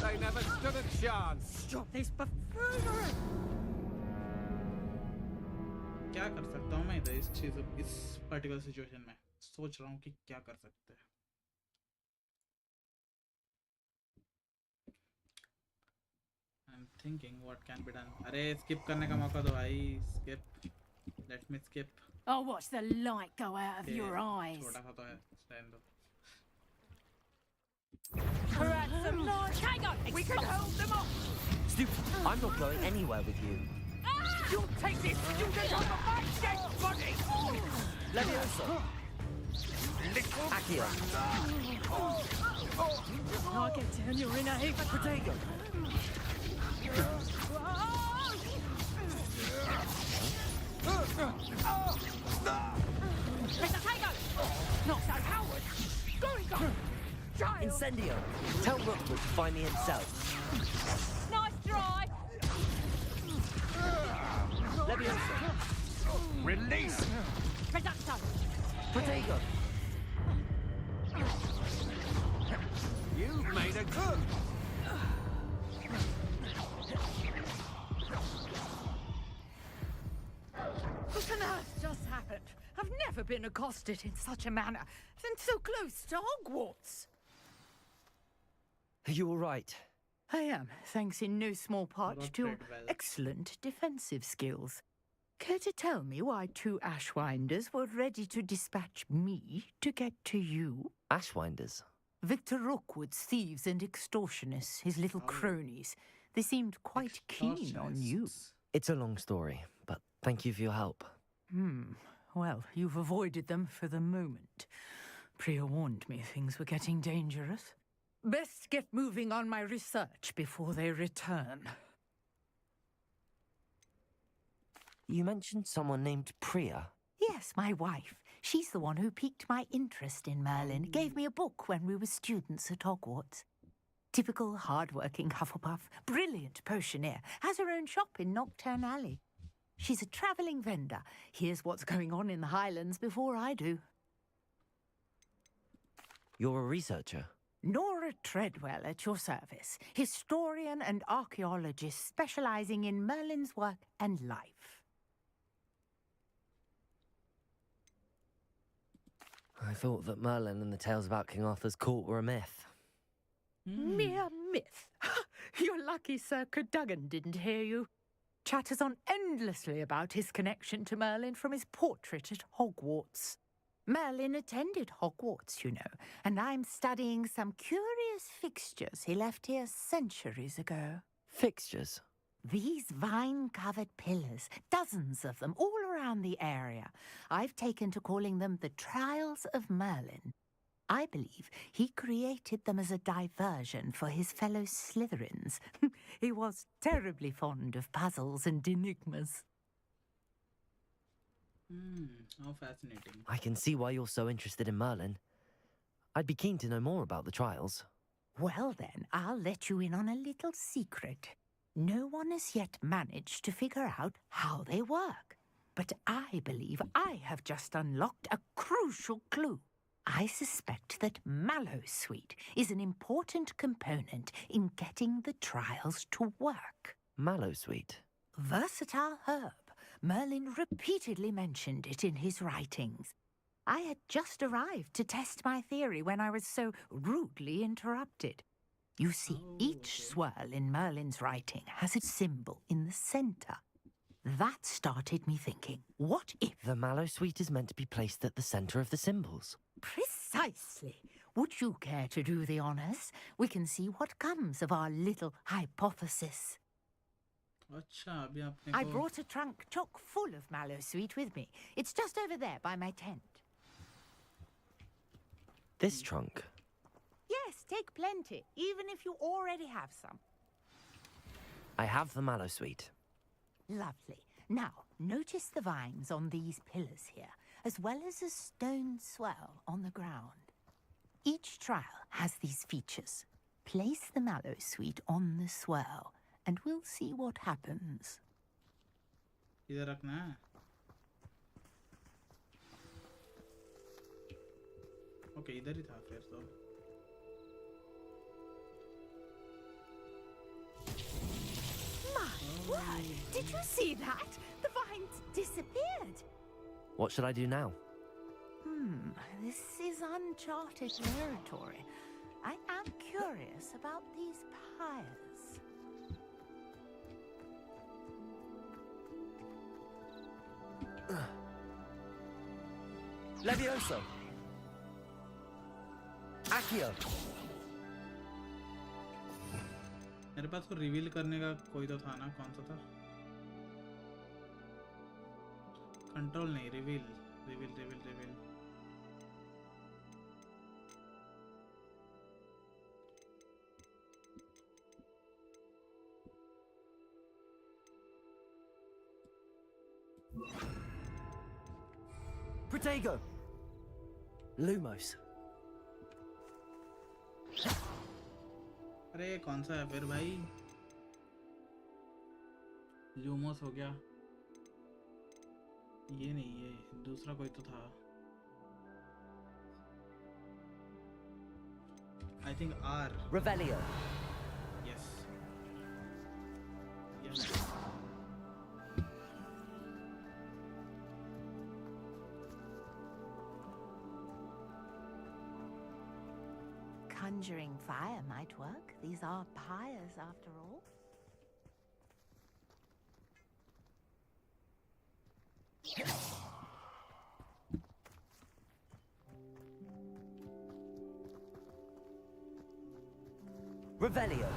They never stood a chance.
Stop this buffoonery!
क्या कर सकता हूँ मैं इधर इस चीज इस particular situation में सोच रहा हूँ कि क्या कर सकते हैं I'm thinking what can be done. अरे skip करने का मौका दो भाई skip. Let me skip.
I'll watch the light go out of your eyes.
छोटा सा तो है stand दो.
Ransom Lord! Hang on! We can hold them off!
Stupid! I'm not going anywhere with you.
You take this student over my dead body!
Levioso! Accio!
I'll get down, you're in a heap.
Protego!
Mr. Tago! Not so Howard! Going go! Child!
Incendio! Tell Rookwood to find me himself.
Nice try!
Levioso!
Release!
Reducto!
Protego!
You've made a good.
What on earth just happened? I've never been accosted in such a manner, and so close to Hogwarts.
Are you all right?
I am, thanks in no small part
Not
to your
very well.
excellent defensive skills. Care to tell me why 2 Ashwinders were ready to dispatch me to get to you?
Ashwinders?
Victor Rookwood's thieves and extortionists, his little cronies. They seemed quite keen on you.
It's a long story, but thank you for your help.
Well, you've avoided them for the moment. Priya warned me things were getting dangerous. Best get moving on my research before they return.
You mentioned someone named Priya.
Yes, my wife. She's the one who piqued my interest in Merlin. Gave me a book when we were students at Hogwarts. Typical hard-working Hufflepuff, brilliant potioneer, has her own shop in Nocturne Alley. She's a travelling vendor. Hears what's going on in the Highlands before I do.
You're a researcher?
Nora Treadwell at your service. Historian and archaeologist specialising in Merlin's work and life.
I thought that Merlin and the tales about King Arthur's court were a myth.
Mere myth. You're lucky Sir Cadogan didn't hear you. Chatters on endlessly about his connection to Merlin from his portrait at Hogwarts. Merlin attended Hogwarts, you know, and I'm studying some curious fixtures he left here centuries ago.
Fixtures?
These vine-covered pillars, dozens of them, all around the area. I've taken to calling them the Trials of Merlin. I believe he created them as a diversion for his fellow Slytherins. He was terribly fond of puzzles and enigmas.
How fascinating.
I can see why you're so interested in Merlin. I'd be keen to know more about the trials.
Well then, I'll let you in on a little secret. No one has yet managed to figure out how they work. But I believe I have just unlocked a crucial clue. I suspect that Mallowsweet is an important component in getting the trials to work.
Mallowsweet?
Versatile herb. Merlin repeatedly mentioned it in his writings. I had just arrived to test my theory when I was so rudely interrupted. You see, each swirl in Merlin's writing has a symbol in the centre. That started me thinking, what if...
The Mallowsweet is meant to be placed at the centre of the symbols.
Precisely. Would you care to do the honours? We can see what comes of our little hypothesis. I brought a trunk chock full of Mallowsweet with me. It's just over there by my tent.
This trunk?
Yes, take plenty, even if you already have some.
I have the Mallowsweet.
Lovely. Now, notice the vines on these pillars here, as well as a stone swell on the ground. Each trial has these features. Place the Mallowsweet on the swell, and we'll see what happens.
इधर रखना है. Okay, इधर ही था फिर तो.
My word! Did you see that? The vines disappeared.
What should I do now?
This is uncharted territory. I am curious about these pyres.
Levioso! Accio!
मेरे पास को reveal करने का कोई तो था ना, कौन सा था? कंट्रोल नहीं, रिवील.
Protego! Lumos.
अरे कौन सा है फिर भाई? लूमोस हो गया. ये नहीं, ये दूसरा कोई तो था. I think R.
Revelio.
Yes.
Conjuring fire might work. These are pyres after all.
Revelio.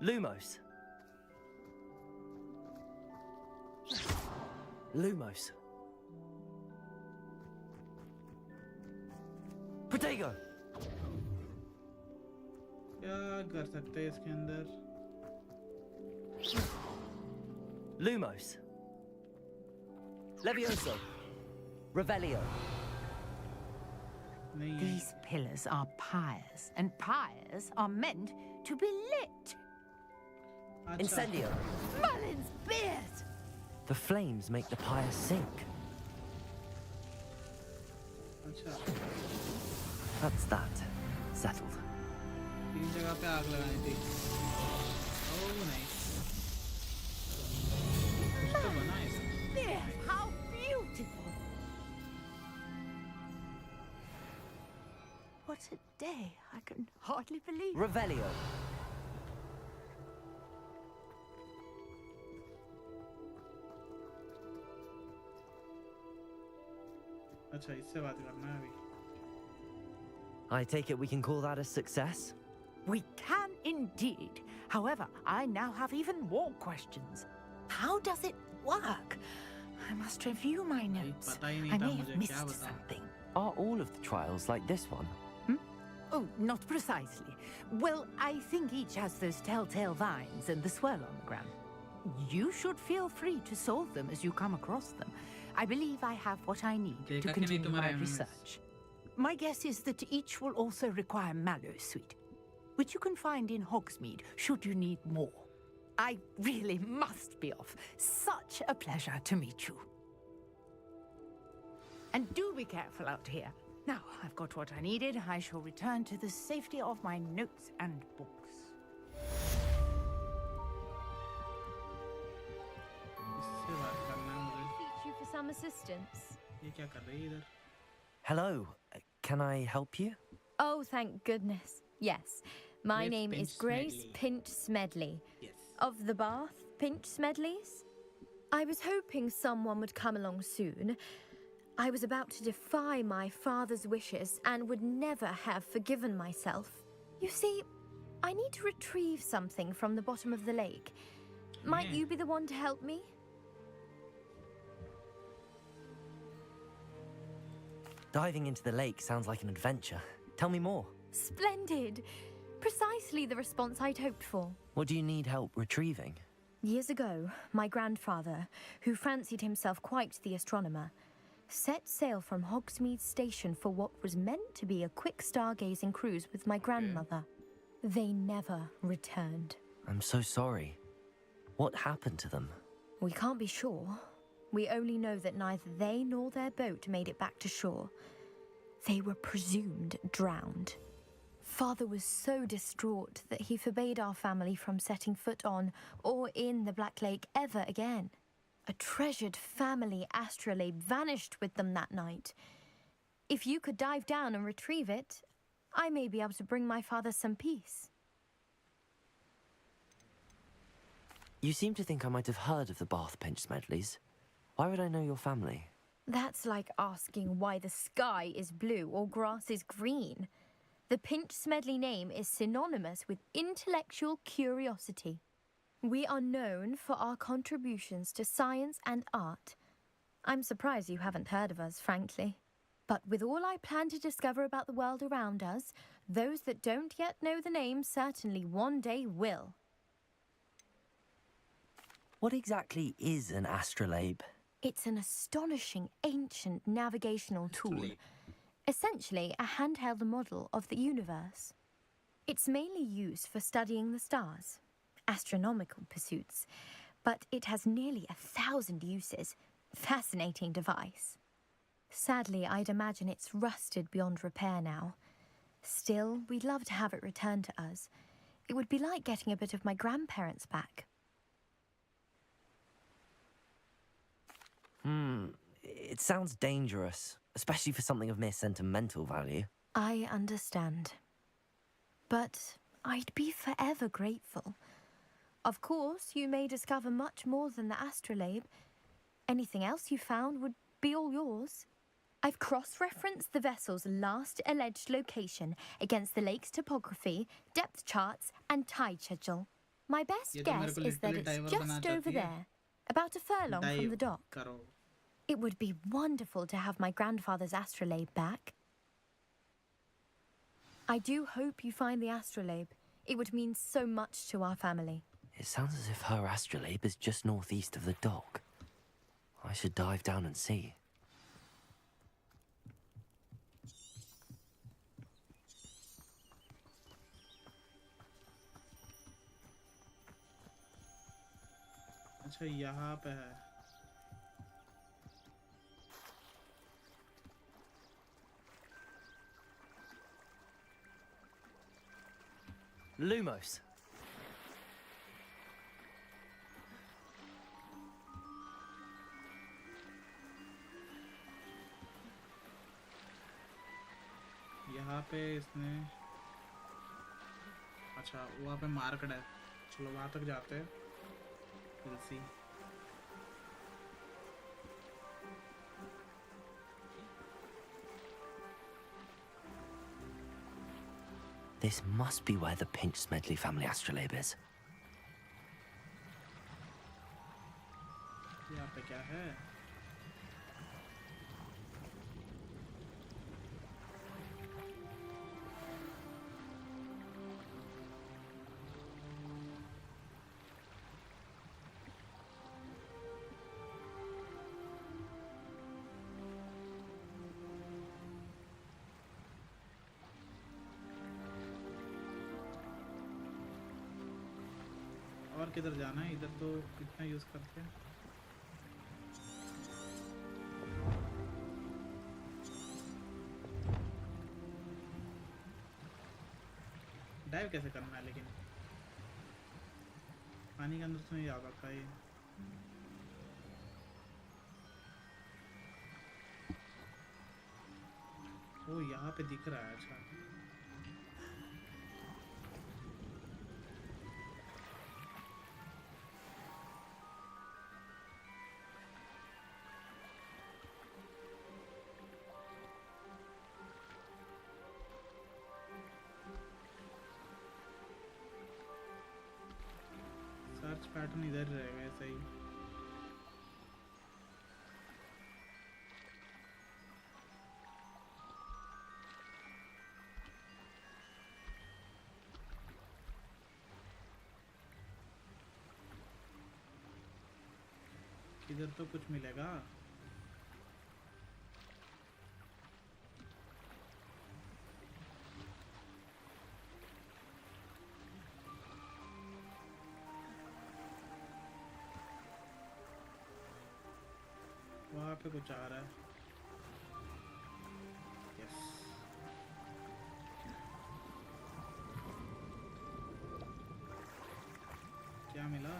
Lumos. Lumos. Protego.
क्या कर सकते हैं इसके अंदर?
Lumos. Levioso. Revelio.
These pillars are pyres, and pyres are meant to be lit.
Incendio.
Mullins' beard!
The flames make the pyre sink.
अच्छा
That's that. Settled.
तीन जगह पे आग लगानी थी। Oh nice. कुछ तो बना है इसमें।
There, how beautiful! What a day! I can hardly believe it.
Revelio.
अच्छा इससे बात करना है अभी।
I take it we can call that a success?
We can indeed. However, I now have even more questions. How does it work? I must review my notes.
पता ही नहीं
I
था
may
मुझे
have
क्या
missed
बताऊं।
something.
Are all of the trials like this one?
Oh, not precisely. Well, I think each has those telltale vines and the swirl on the ground. You should feel free to solve them as you come across them. I believe I have what I need
देखा
to
कि नहीं
continue my
तुम्हारे MMS?
research. My guess is that each will also require Mallowsweet, which you can find in Hogsmeade should you need more. I really must be off. Such a pleasure to meet you. And do be careful out here. Now I've got what I needed. I shall return to the safety of my notes and books.
इससे बात करना है मुझे।
Teach you for some assistance.
ये क्या कर रही है इधर?
Hello. Can I help you?
Oh, thank goodness. Yes. My
Grace
name is
Pinch
Grace
Smedley.
Pinch Smedley.
Yes.
Of the Bath Pinch Smedleys. I was hoping someone would come along soon. I was about to defy my father's wishes and would never have forgiven myself. You see, I need to retrieve something from the bottom of the lake. Might you be the one to help me?
Diving into the lake sounds like an adventure. Tell me more.
Splendid. Precisely the response I'd hoped for.
What do you need help retrieving?
Years ago, my grandfather, who fancied himself quite the astronomer, set sail from Hogsmeade Station for what was meant to be a quick stargazing cruise with my grandmother. They never returned.
I'm so sorry. What happened to them?
We can't be sure. We only know that neither they nor their boat made it back to shore. They were presumed drowned. Father was so distraught that he forbade our family from setting foot on or in the Black Lake ever again. A treasured family astrolabe vanished with them that night. If you could dive down and retrieve it, I may be able to bring my father some peace.
You seem to think I might have heard of the Bath Pinch Smedleys. Why would I know your family?
That's like asking why the sky is blue or grass is green. The Pinch Smedley name is synonymous with intellectual curiosity. We are known for our contributions to science and art. I'm surprised you haven't heard of us, frankly. But with all I plan to discover about the world around us, those that don't yet know the name certainly one day will.
What exactly is an astrolabe?
It's an astonishing ancient navigational tool. Essentially a handheld model of the universe. It's mainly used for studying the stars, astronomical pursuits, but it has nearly 1,000 uses. Fascinating device. Sadly, I'd imagine it's rusted beyond repair now. Still, we'd love to have it returned to us. It would be like getting a bit of my grandparents back.
It sounds dangerous, especially for something of mere sentimental value.
I understand. But I'd be forever grateful. Of course, you may discover much more than the astrolabe. Anything else you found would be all yours. I've cross-referenced the vessel's last alleged location against the lake's topography, depth charts, and tide schedule. My best
ये तो मेरे
guess
को
is that
literally
it's
diver
just
banana
over
चाहती है।
there, about a furlong from
Dive
the dock.
करो।
It would be wonderful to have my grandfather's astrolabe back. I do hope you find the astrolabe. It would mean so much to our family.
It sounds as if her astrolabe is just northeast of the dock. I should dive down and see.
अच्छा यहाँ पे है।
Lumos.
यहाँ पे इसने अच्छा वहाँ पे मार्केट है। चलो वहाँ तक जाते हैं। We'll see.
This must be where the Pinch Smedley family astrolabe is.
यहाँ पे क्या है? और किधर जाना है? इधर तो कितना यूज करते हैं। डाइव कैसे करना है लेकिन पानी के अंदर तो नहीं आ सकता ये। ओ यहाँ पे दिख रहा है। अच्छा सर्च पैटर्न इधर रहेगा ऐसा ही। इधर तो कुछ मिलेगा। वहाँ पे कुछ आ रहा है। यस क्या मिला?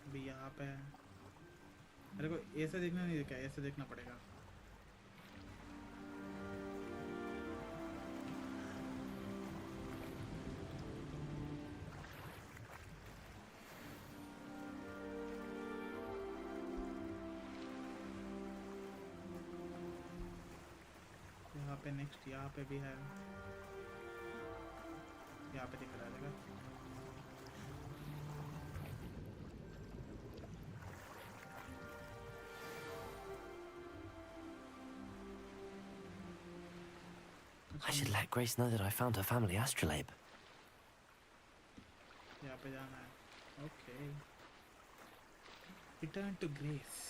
अभी यहाँ पे है। मेरे को ऐसे देखना नहीं दिखा, ऐसे देखना पड़ेगा। यहाँ पे नेक्स्ट यहाँ पे भी है। यहाँ पे दिख रहा है।
I should let Grace know that I found her family astrolabe.
यहाँ पे जाना है। Okay return to grace.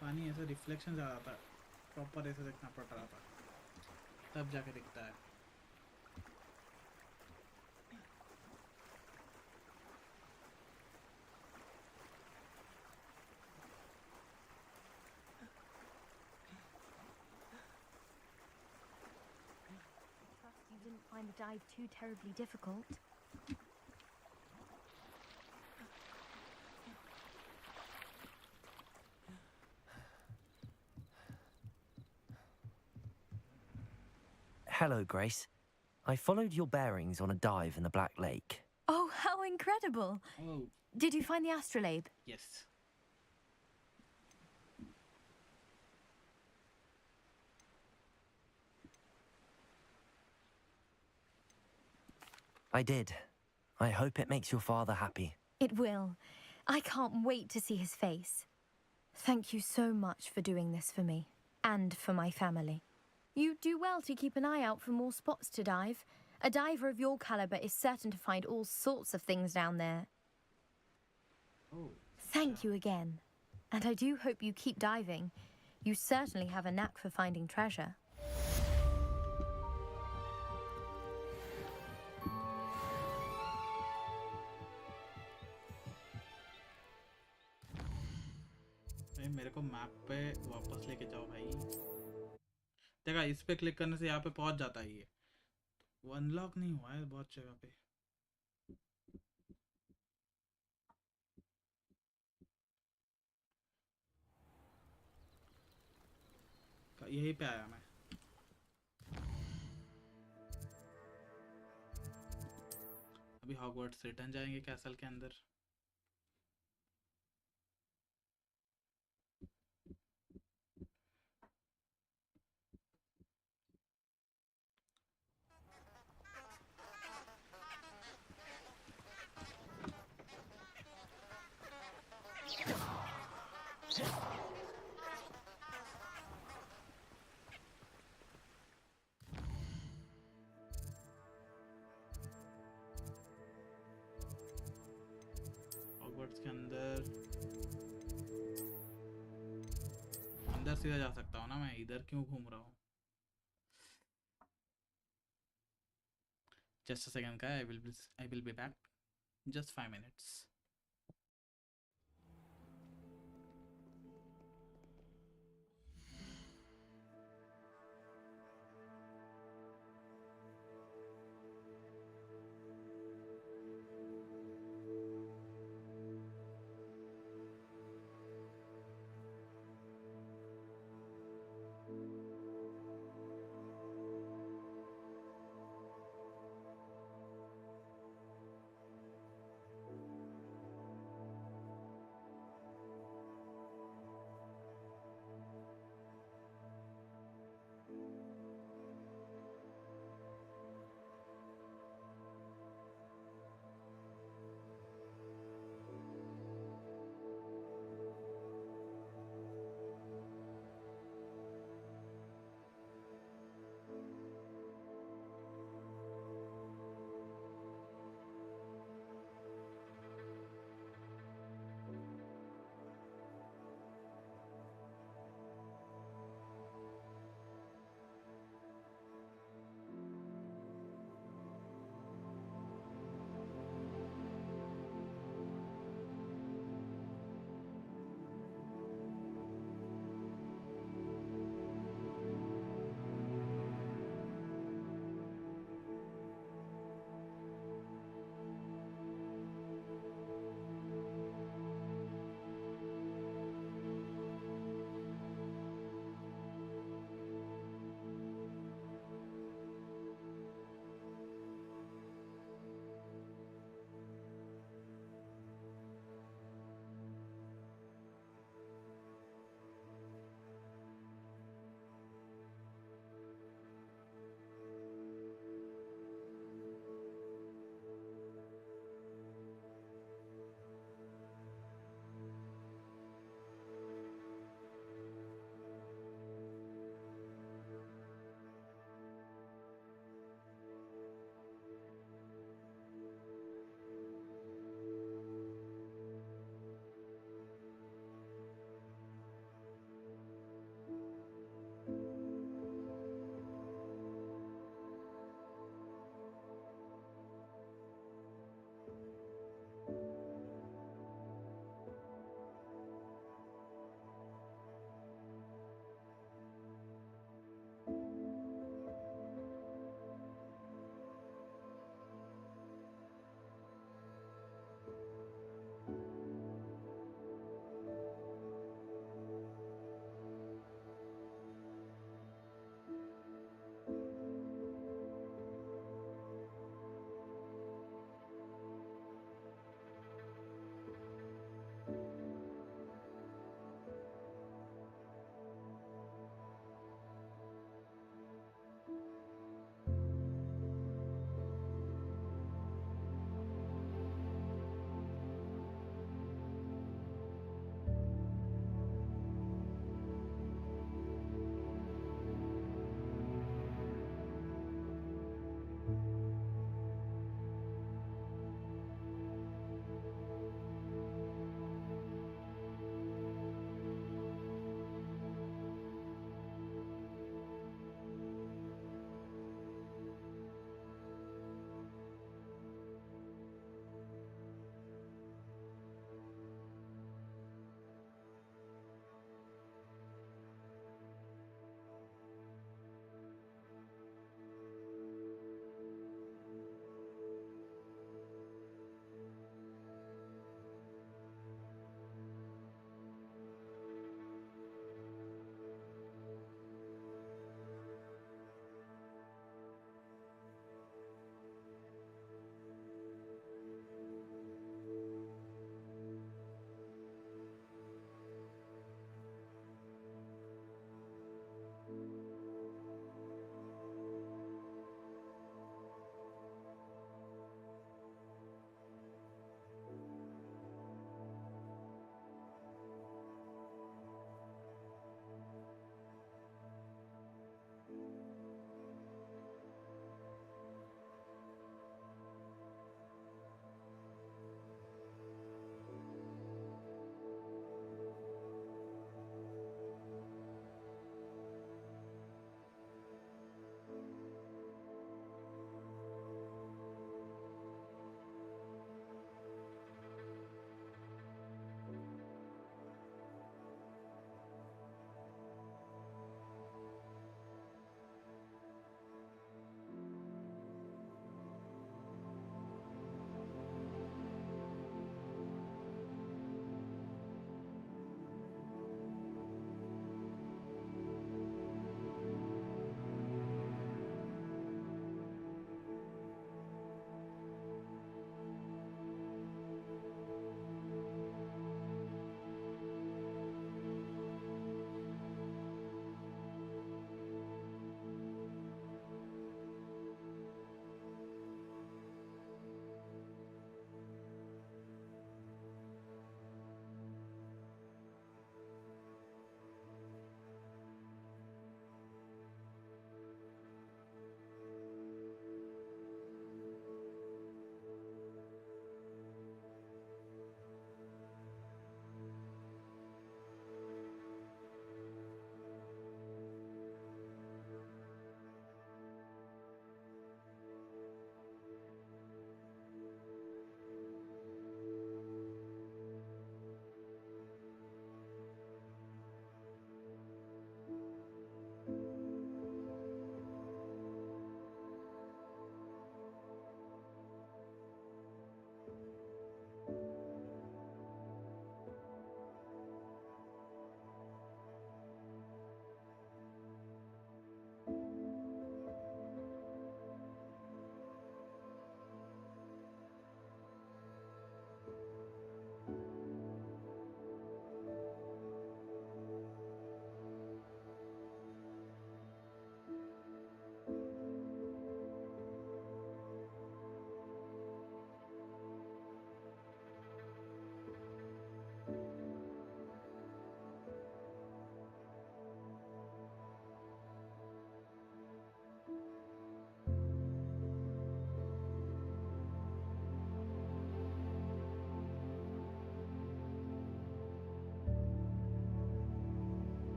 पानी ऐसा रिफ्लेक्शन आ रहा था, प्रॉपर ऐसे देखना पड़ रहा था, तब जाके दिखता है।
Trust you didn't find the dive too terribly difficult.
Hello, Grace. I followed your bearings on a dive in the Black Lake.
incredible.
Oh.
Did you find the astrolabe?
Yes.
I did. I hope it makes your father happy.
It will. I can't wait to see his face. Thank you so much for doing this for me, and for my family. You do well to keep an eye out for more spots to dive. A diver of your caliber is certain to find all sorts of things down there.
Oh.
Thank you again. And I do hope you keep diving. You certainly have a knack for finding treasure.
मेरे को map पे वापस लेके जाओ भाई। देखा, इस पे क्लिक करने से यहाँ पे पहुंच जाता है ये। वो अनलॉक नहीं हुआ है बहुत जगह पे। यहीं पे आया मैं। अभी हॉगवर्ट्स रिटर्न जाएंगे कैसल के अंदर। हॉगवर्ट्स के अंदर सीधा जा सकता हूँ ना मैं, इधर क्यों घूम रहा हूँ? Just a second, guy. I will be back. Just 5 minutes.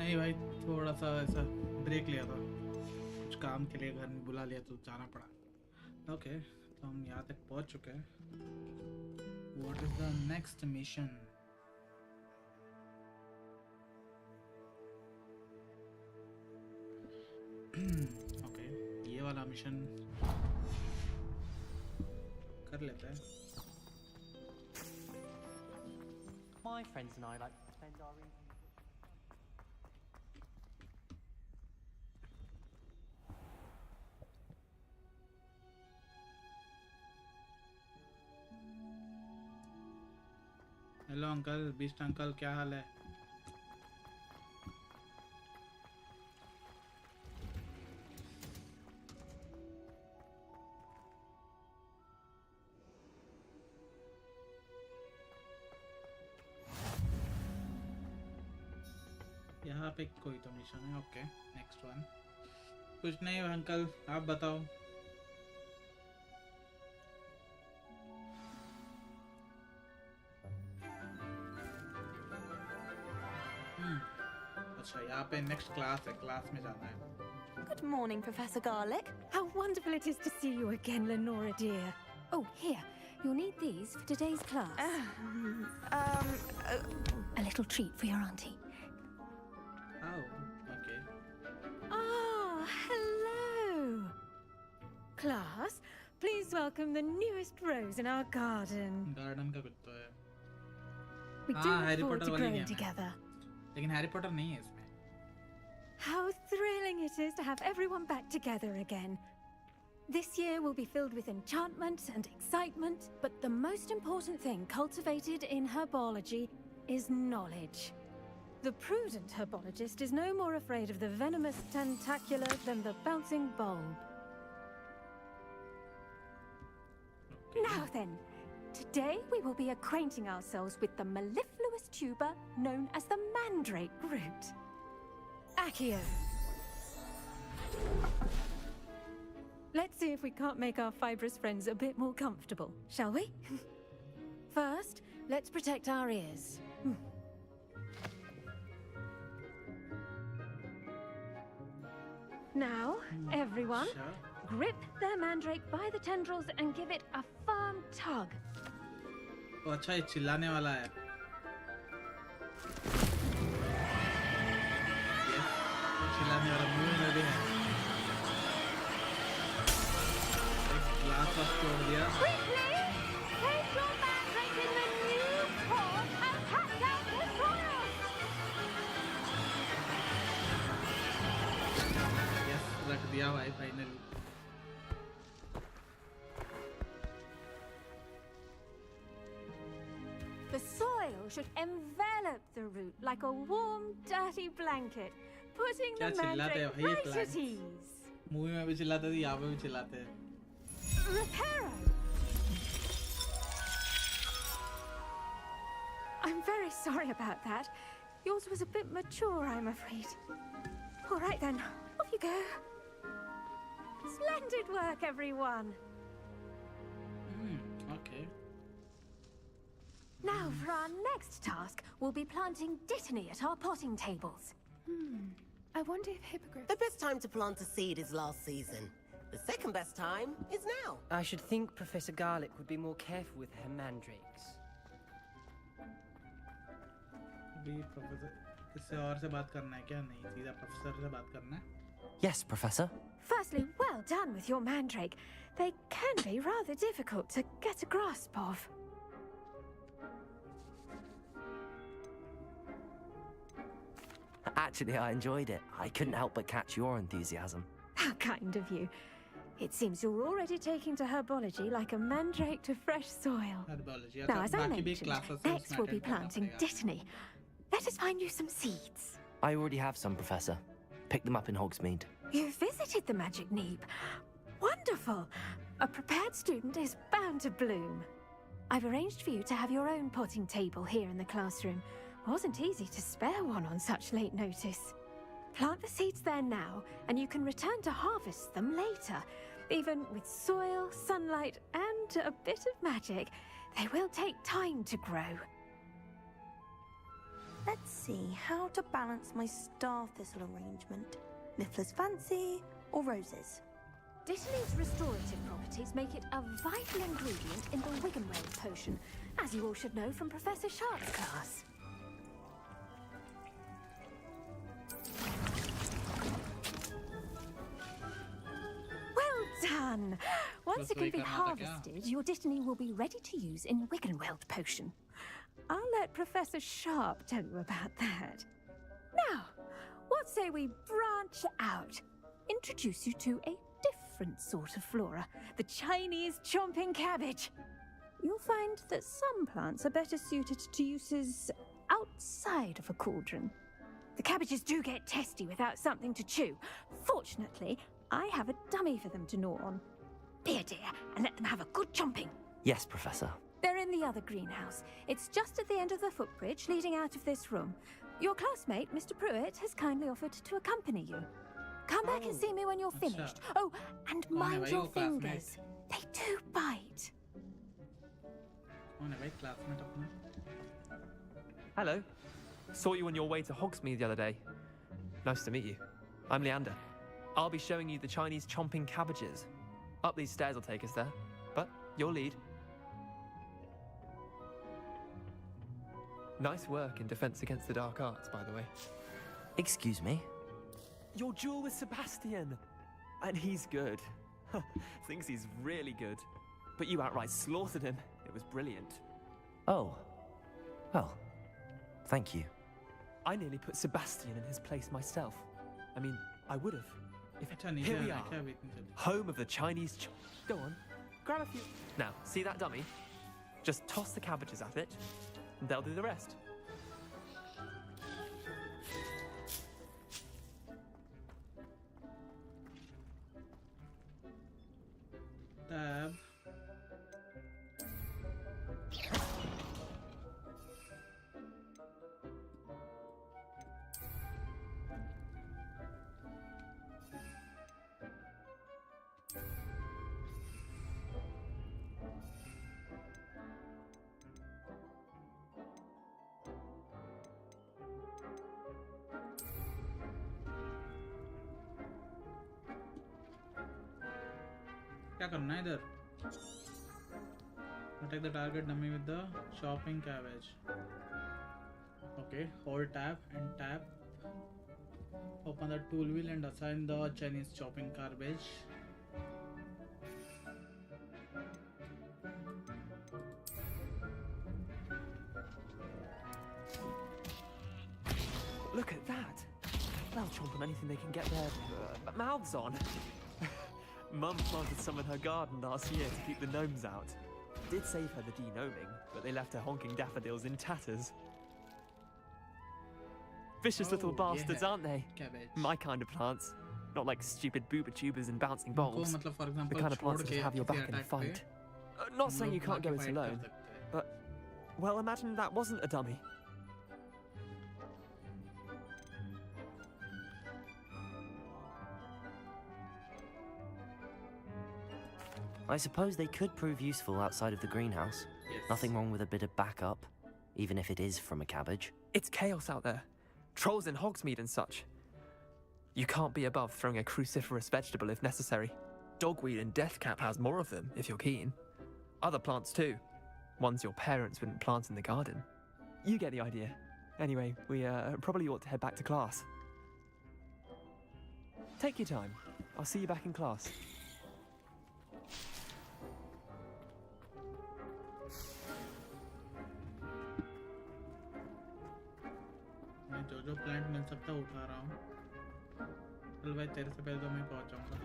नहीं भाई, थोड़ा सा ऐसा ब्रेक लिया था, कुछ काम के लिए घर में बुला लिया तो जाना पड़ा। ओके, तो हम यहाँ तक पहुँच चुके हैं। What is the next mission? Okay, ये वाला मिशन कर लेते हैं।
My friends and I like to spend our evenings.
Hello uncle, beast uncle, क्या हाल है? यहाँ पे कोई तो मिशन है। Okay, next one. कुछ नहीं अंकल, आप बताओ। अच्छा, यहाँ पे नेक्स्ट क्लास है, क्लास में जाना है।
Good morning, Professor Garlick.
How wonderful it is to see you again, Lenora dear. Oh, here. You'll need these for today's class. A little treat for your auntie.
Oh, okay.
Ah, hello. Class, please welcome the newest rose in our garden.
Garden का कुछ तो है।
We do look forward to growing together.
लेकिन Harry Potter नहीं है इसमें।
How thrilling it is to have everyone back together again. This year will be filled with enchantment and excitement, but the most important thing cultivated in herbology is knowledge. The prudent herbologist is no more afraid of the venomous tentacular than the bouncing bulb. Now then, today we will be acquainting ourselves with the mellifluous tuber known as the mandrake root. Accio. Let's see if we can't make our fibrous friends a bit more comfortable, shall we? First, let's protect our ears. Now, everyone, grip their mandrake by the tendrils and give it a firm tug.
तो अच्छा, ये चिल्लाने वाला है। चिल्लाने वाला मुंह में भी है। एक ग्लास ऑफ तोड़ दिया।
Take your mandrake in the new pot and cut down the soil.
Yes, रख दिया भाई finally.
The soil should envelop the root like a warm, dirty blanket, putting the mandrake right at ease.
Movie में भी चिल्लाते थे, यहाँ पे भी चिल्लाते हैं।
Reparo! I'm very sorry about that. Yours was a bit mature, I'm afraid. All right then, off you go. Splendid work, everyone.
Okay.
Now, for our next task, we'll be planting dittany at our potting tables.
I wonder if hippogriffs... The best time to plant a seed is last season. The second best time is now.
I should think Professor Garlick would be more careful with her mandrakes.
भी professor इससे और से बात करना है क्या? नहीं, सीधा प्रोफेसर से बात करना है।
Yes, Professor.
Firstly, well done with your mandrake. They can be rather difficult to get a grasp of.
Actually, I enjoyed it. I couldn't help but catch your enthusiasm.
How kind of you. It seems you're already taking to herbology like a mandrake to fresh soil.
Herbology.
Now, as I mentioned, next we'll be planting dittany. Let us find you some seeds.
I already have some, Professor. Picked them up in Hogsmeade.
You visited the Magic Neep. Wonderful! A prepared student is bound to bloom. I've arranged for you to have your own potting table here in the classroom. Wasn't easy to spare one on such late notice. Plant the seeds there now, and you can return to harvest them later. Even with soil, sunlight, and a bit of magic, they will take time to grow.
Let's see how to balance my star thistle arrangement. Niffler's fancy or roses?
Dittany's restorative properties make it a vital ingredient in the Wiggenweld potion, as you all should know from Professor Sharp's class. Well done! Once it can be harvested, your Dittany will be ready to use in Wiggenweld potion. I'll let Professor Sharp tell you about that. Now, what say we branch out? Introduce you to a different sort of flora, the Chinese chomping cabbage. You'll find that some plants are better suited to uses outside of a cauldron. The cabbages do get testy without something to chew. Fortunately, I have a dummy for them to gnaw on. Be a dear and let them have a good chomping.
Yes, Professor.
They're in the other greenhouse. It's just at the end of the footbridge leading out of this room. Your classmate, Mr. Pruitt, has kindly offered to accompany you. Come back and see me when you're finished. Oh, and mind your fingers. They do bite.
Hello. Saw you on your way to Hogsmeade the other day. Nice to meet you. I'm Leander. I'll be showing you the Chinese chomping cabbages. Up these stairs will take us there, but you'll lead. Nice work in Defense Against the Dark Arts, by the way.
Excuse me?
Your duel with Sebastian! And he's good. Thinks he's really good. But you outright slaughtered him. It was brilliant.
Oh. Well, thank you.
I nearly put Sebastian in his place myself. I mean, I would have. Here we are. Home of the Chinese Go on. Grab a few. Now, see that dummy? Just toss the cabbages at it, and they'll do the rest.
Tab. क्या करना है इधर? Attack the target dummy with the chopping cabbage. Okay, hold tab and tap. Open the tool wheel and assign the Chinese chopping cabbage.
Look at that! They'll chomp on anything they can get their mouths on. Mum planted some in her garden last year to keep the gnomes out. Did save her the de-gnoming, but they left her honking daffodils in tatters. Vicious little bastards, aren't they?
Cabbage.
My kind of plants. Not like stupid booba tubers and bouncing balls.
For example,
The kind of plants that just have your back in a fight. Not saying you can't go it alone, but... Well, imagine that wasn't a dummy.
I suppose they could prove useful outside of the greenhouse.
Yes.
Nothing wrong with a bit of backup, even if it is from a cabbage.
It's chaos out there. Trolls in Hogsmeade and such. You can't be above throwing a cruciferous vegetable if necessary. Dogweed and Deathcap has more of them, if you're keen. Other plants too. Ones your parents wouldn't plant in the garden. You get the idea. Anyway, we probably ought to head back to class. Take your time. I'll see you back in class.
मैं जो plant मिल सकता है उठा रहा हूँ। चल भाई तेरे से पहले तो मैं पहुँचाऊँगा।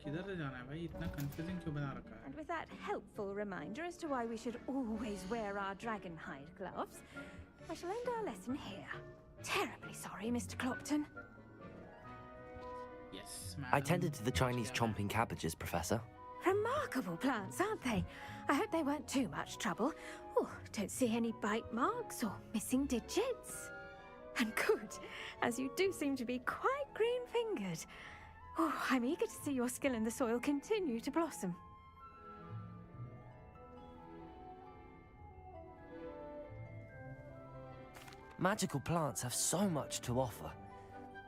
किधर से जाना है भाई? इतना कंफ्यूजिंग क्यों बना रखा है?
And with that helpful reminder as to why we should always wear our dragon hide gloves, I shall end our lesson here. Terribly sorry, Mr. Clopton.
Yes, madam.
I tended to the Chinese chomping cabbages, Professor.
Remarkable plants, aren't they? I hope they weren't too much trouble. Oh, don't see any bite marks or missing digits. And good, as you do seem to be quite green-fingered. Oh, I'm eager to see your skill in the soil continue to blossom.
Magical plants have so much to offer.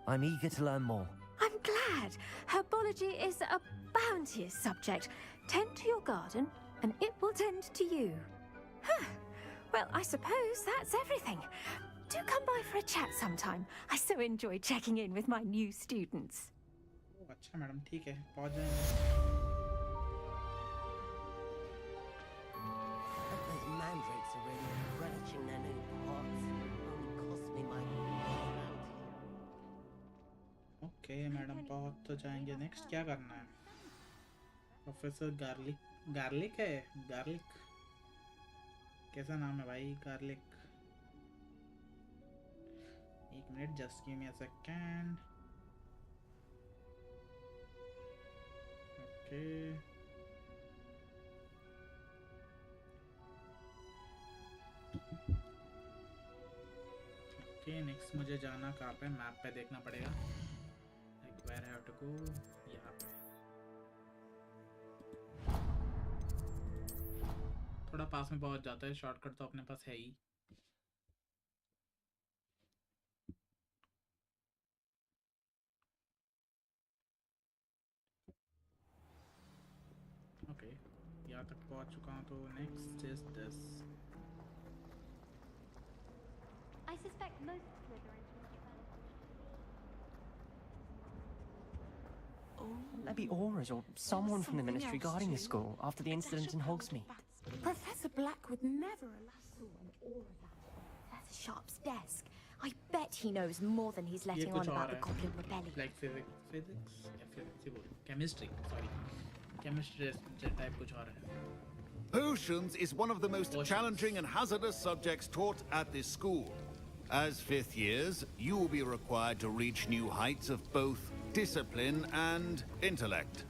I'm eager to learn more.
I'm glad. Herbology is a bounteous subject. Tend to your garden, and it will tend to you. Huh. Well, I suppose that's everything. Do come by for a chat sometime. I so enjoy checking in with my new students.
अच्छा madam ठीक है पहुंच जाएंगे.
Those mandrakes are really relishing their new pots. Only cost me my
okay madam पहुंच तो जाएंगे. Next क्या करना है? प्रोफेसर गार्लिक है. गार्लिक कैसा नाम है भाई? गार्लिक. एक minute, just give me a second. Okay okay next मुझे जाना कहाँ पे? मैप पे देखना पड़ेगा. Like where have to go. यहाँ पे थोड़ा पास में पहुंच जाता है. शॉर्टकट तो अपने पास है ही. ओके यहाँ तक पहुंच चुका हूँ. तो next is this.
I suspect most Slytherins will
Maybe Auras or someone from the Ministry guarding the school after the incident in Hogsmeade.
Professor Black would never allow.
Professor Sharp's desk. I bet he knows more than he's
ये
letting
कुछ
on
और
about the
है.
Goblin Rebellion.
Like physics या physics ही बोल. Chemistry sorry. Chemistry type कुछ और है.
Potions is one of the most challenging and hazardous subjects taught at this school. As fifth years, you will be required to reach new heights of both discipline and intellect.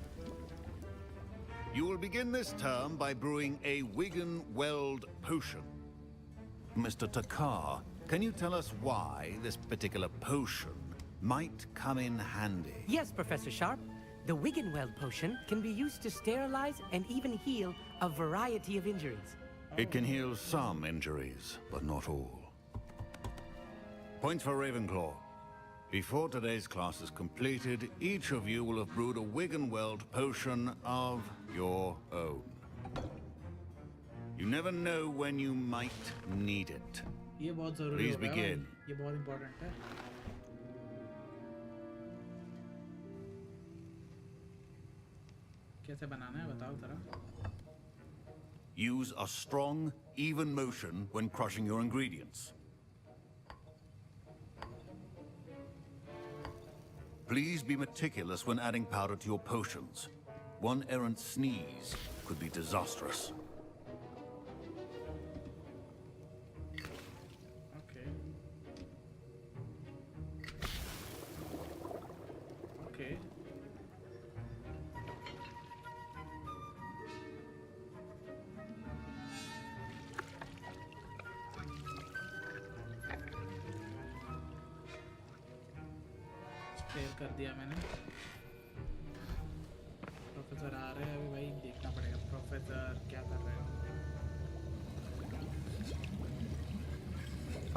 You will begin this term by brewing a Wigan-Weld potion. Mr. Takar, can you tell us why this particular potion might come in handy?
Yes, Professor Sharp. The Wigan-Weld potion can be used to sterilize and even heal a variety of injuries.
It can heal some injuries, but not all. Points for Ravenclaw. Before today's class is completed, each of you will have brewed a Wigan-Weld potion of your own. You never know when you might need it.
ये बहुत ज़रूरी
Please
होगा.
begin.
ये बहुत important है. कैसे बनाना है बताओ जरा.
Use a strong, even motion when crushing your ingredients. Please be meticulous when adding powder to your potions. One errant sneeze could be disastrous.
Okay. Okay. कर दिया मैंने. प्रोफेसर आ रहे हैं अभी भाई. देखना पड़ेगा प्रोफेसर क्या कर रहे हो.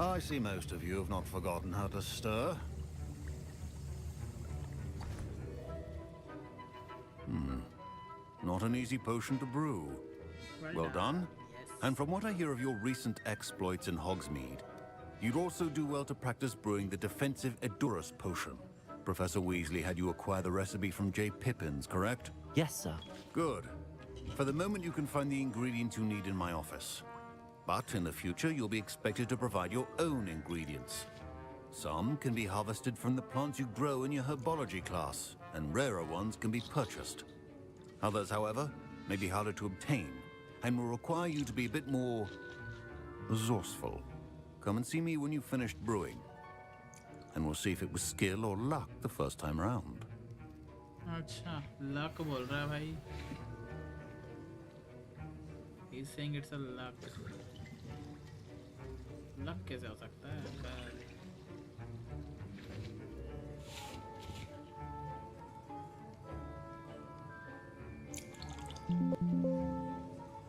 I see most of you have not forgotten how to stir. Not an easy potion to brew. Well done. And from what I hear of your recent exploits in Hogsmeade, you'd also do well to practice brewing the defensive Edurus potion. Professor Weasley had you acquire the recipe from J. Pippin's, correct?
Yes, sir.
Good. For the moment, you can find the ingredients you need in my office. But in the future, you'll be expected to provide your own ingredients. Some can be harvested from the plants you grow in your herbology class, and rarer ones can be purchased. Others, however, may be harder to obtain, and will require you to be a bit more resourceful. Come and see me when you've finished brewing, and we'll see if it was skill or luck the first time round.
अच्छा luck बोल रहा है भाई. He's saying it's a luck. Luck कैसे हो सकता है?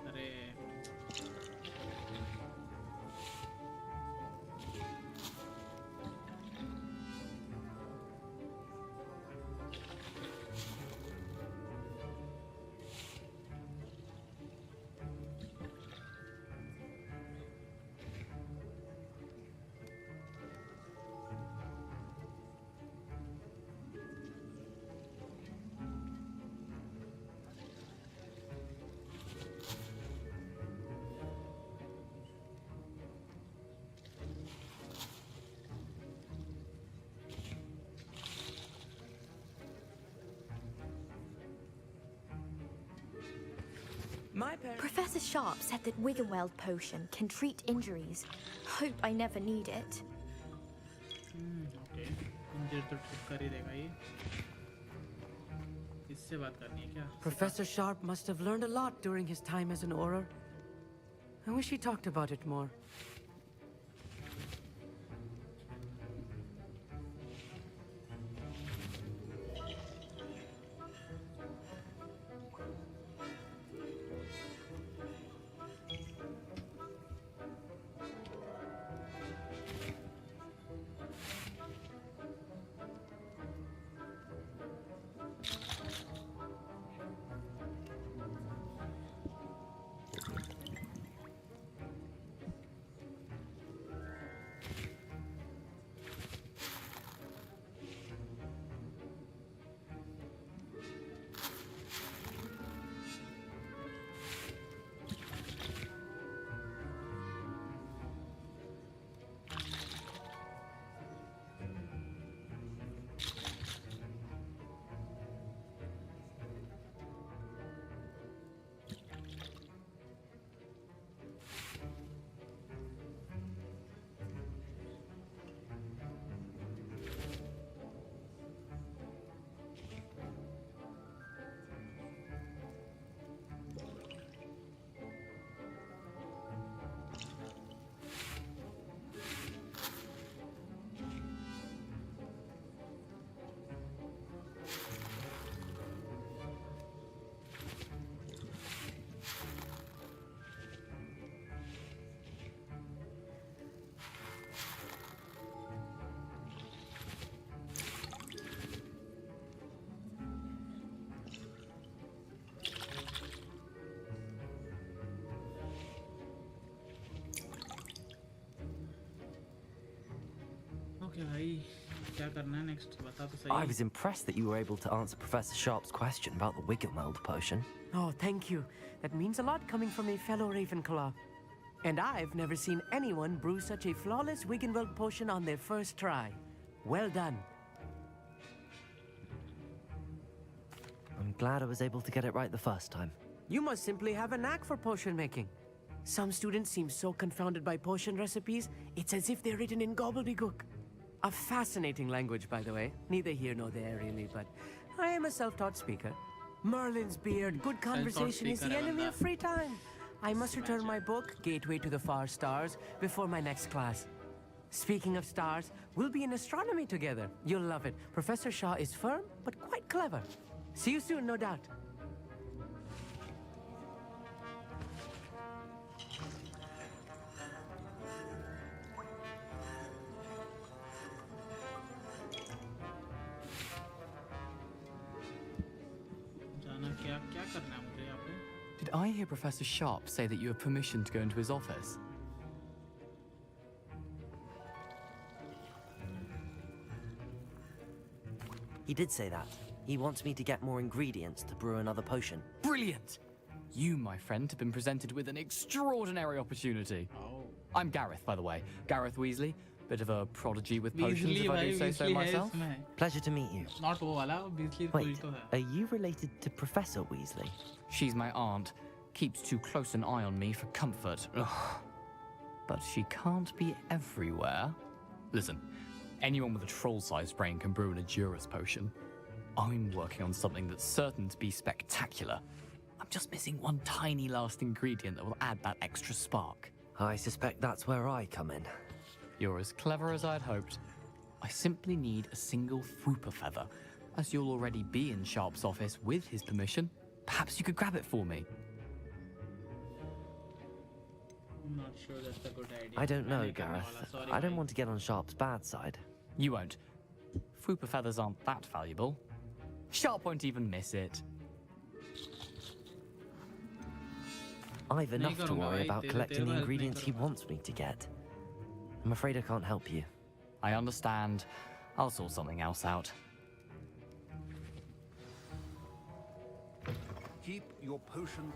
अरे
Professor Sharp said that Wiggenweld potion can treat injuries. Hope I never need it.
Okay. इंजर तो ठीक कर ही देगा ये. इससे बात करनी है क्या?
Professor Sharp must have learned a lot during his time as an Auror. I wish he talked about it more.
I was impressed that you were able to answer Professor Sharp's question about the Wiggenweld potion.
Oh, thank you. That means a lot coming from a fellow Ravenclaw. And I've never seen anyone brew such a flawless Wiggenweld potion on their first try. Well done.
I'm glad I was able to get it right the first time.
You must simply have a knack for potion making. Some students seem so confounded by potion recipes, it's as if they're written in gobbledygook. A fascinating language, by the way. Neither here nor there, really, but I am a self-taught speaker. Merlin's beard, good conversation is the enemy of free time. I must return my book, Gateway to the Far Stars, before my next class. Speaking of stars, we'll be in astronomy together. You'll love it. Professor Shaw is firm, but quite clever. See you soon, no doubt.
Did I hear Professor Sharp say that you have permission to go into his office?
He did say that. He wants me to get more ingredients to brew another potion.
Brilliant! You, my friend, have been presented with an extraordinary opportunity.
Oh.
I'm Gareth, by the way. Gareth Weasley. Bit of a prodigy with potions, if I do say so myself.
Pleasure to meet you.
Not वो वाला, Weasley
Wait,
तो है.
are you related to Professor Weasley?
She's my aunt. Keeps too close an eye on me for comfort. Ugh. But she can't be everywhere. Listen, anyone with a troll-sized brain can brew an Adurus potion. I'm working on something that's certain to be spectacular. I'm just missing one tiny last ingredient that will add that extra spark.
I suspect that's where I come in.
You're as clever as I'd hoped. I simply need a single Fwooper feather. As you'll already be in Sharp's office with his permission, perhaps you could grab it for me.
I'm not sure that's a good idea.
I don't know, Gareth. I don't want to get on Sharp's bad side.
You won't. Fwooper feathers aren't that valuable. Sharp won't even miss it.
I've enough to worry about collecting the ingredients he wants me to get. I'm afraid I can't help you.
I understand. I'll sort something else out.
Keep your potion.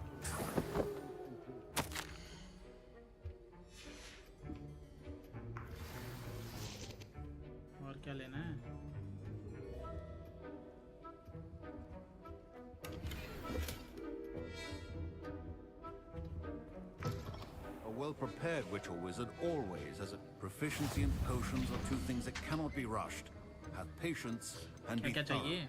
और क्या लेना है?
well-prepared witch or wizard always has a proficiency in potions are two things that cannot be rushed. Have patience and be
क्या
thorough.
चाहिए?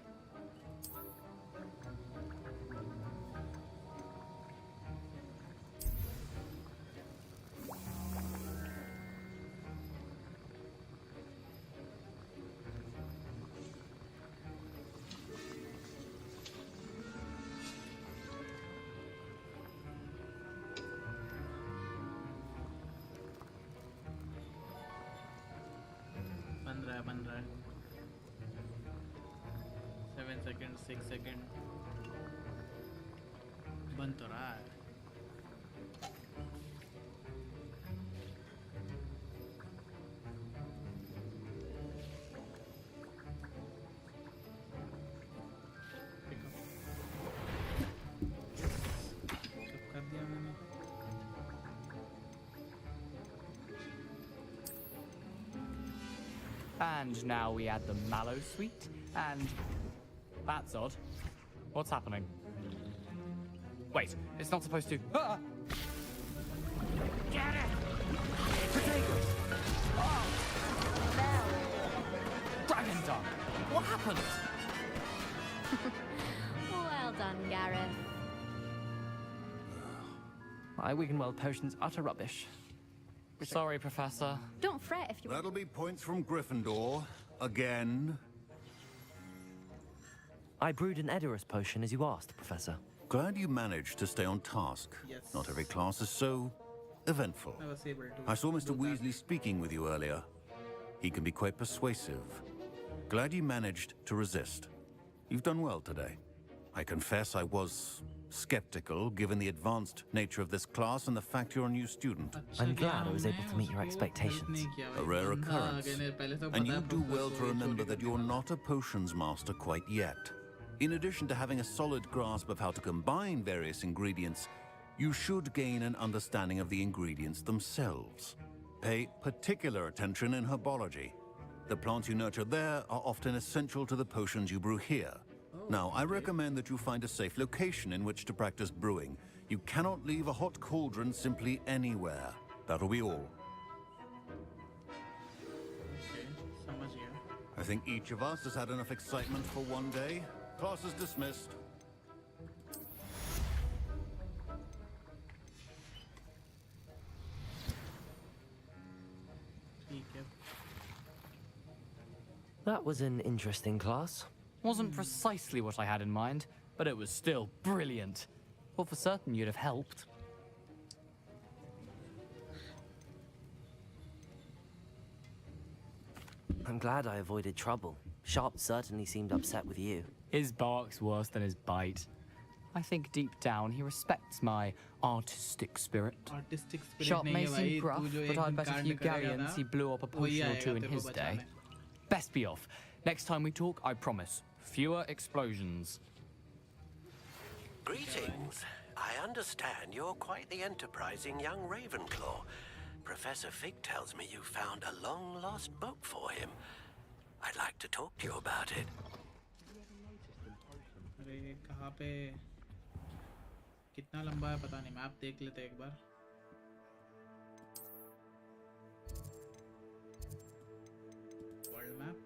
बन रहा है 7 second 6 second बन तो रहा है सब कर दिया मैंने
And now we add the mallow sweet, and that's odd. What's happening? Wait, it's not supposed to. Ah!
Get it!
Potatoes! Oh! Dragon dung! What happened?
Well done, Gareth.
My Wiggenweld potion's utter rubbish.
Sorry, Professor.
Don't fret if you...
That'll be points from Gryffindor. Again.
I brewed an Edorus potion as you asked, Professor.
Glad you managed to stay on task.
Yes.
Not every class is so eventful.
I was able to
I saw Mr.
do that.
Weasley speaking with you earlier. He can be quite persuasive. Glad you managed to resist. You've done well today. I confess I was skeptical, given the advanced nature of this class and the fact you're a new student.
I'm glad I was able to meet your expectations.
A rare occurrence. And you do well to remember that you're not a potions master quite yet. In addition to having a solid grasp of how to combine various ingredients, you should gain an understanding of the ingredients themselves. Pay particular attention in herbology. The plants you nurture there are often essential to the potions you brew here. Now, I recommend that you find a safe location in which to practice brewing. You cannot leave a hot cauldron simply anywhere. That'll be all.
Okay, समझ गया.
I think each of us has had enough excitement for one day. Class is dismissed.
ठीक है.
That was an interesting class.
Wasn't precisely what I had in mind, but it was still brilliant. Thought for certain you'd have helped.
I'm glad I avoided trouble. Sharp certainly seemed upset with you.
His bark's worse than his bite. I think deep down he respects my artistic spirit.
Artistic spirit
Sharp
नहीं
may
है भाई.
seem gruff,
तू जो
but
एक
I
दिन
bet a
कांड
few
करेगा
galleons
ना,
he blew up a
वही
potion or
आएगा
two in
तेरे को
his day.
बचाने.
Best be off. Next time we talk, I promise. Fewer explosions.
Greetings. I understand you're quite the enterprising young Ravenclaw. Professor Fig tells me you found a long-lost book for him. I'd like to talk to you about it.
अरे कहाँ पे कितना लंबा है पता नहीं. Map देख लेते एक बार. वर्ल्ड मैप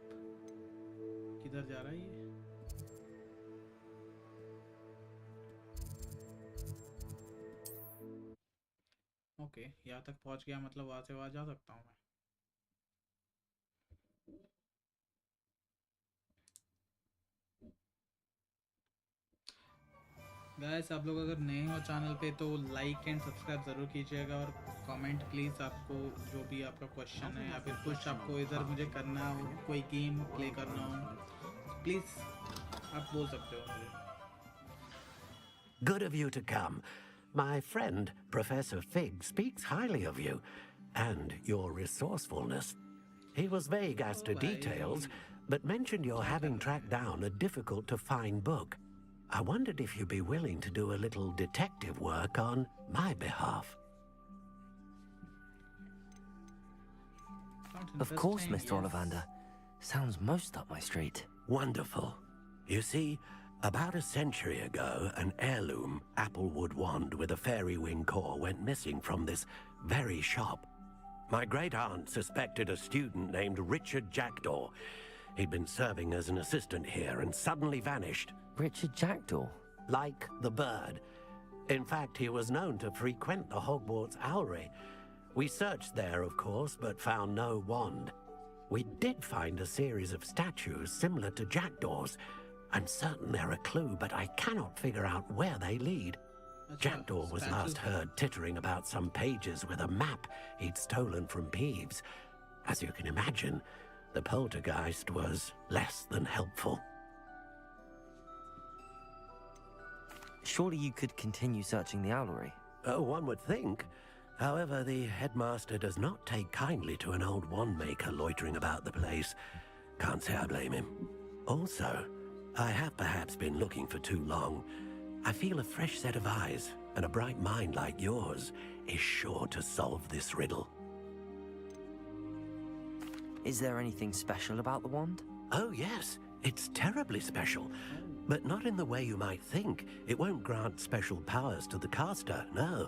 किधर जा रहा है ये? ओके, यहाँ तक पहुँच गया, मतलब वहाँ से वहाँ जा सकता हूँ मैं. गाइस, आप लोग अगर नए हो चैनल पे तो लाइक एंड सब्सक्राइब ज़रूर कीजिएगा और कमेंट प्लीज़. आपको जो भी आपका क्वेश्चन है या फिर कुछ आपको इधर मुझे करना हो, कोई गेम प्ले करना हो, प्लीज़ आप बोल सकते हो मुझे.
Good of you to come. My friend, Professor Fig, speaks highly of you and your resourcefulness. He was vague as to details, but mentioned your having tracked down a difficult-to-find book. I wondered if you'd be willing to do a little detective work on my behalf.
Of course, Mr. Ollivander. Sounds most up my street.
Wonderful. You see,
About a century ago, an heirloom applewood wand with a fairy wing core went missing from this very shop. My great-aunt suspected a student named Richard Jackdaw. He'd been serving as an assistant here and suddenly vanished.
Richard Jackdaw?
Like the bird. In fact, he was known to frequent the Hogwarts Owlery. We searched there, of course, but found no wand. We did find a series of statues similar to Jackdaw's. I'm certain they're a clue, but I cannot figure out where they lead. Jackdaw was last heard tittering about some pages with a map he'd stolen from Peeves. As you can imagine, the poltergeist was less than helpful.
Surely you could continue searching the Owlery.
Oh, one would think. However, the headmaster does not take kindly to an old wand maker loitering about the place. Can't say I blame him. Also, I have perhaps been looking for too long. I feel a fresh set of eyes, and a bright mind like yours is sure to solve this riddle.
Is there anything special about the wand?
Oh, yes. It's terribly special. But not in the way you might think. It won't grant special powers to the caster, no.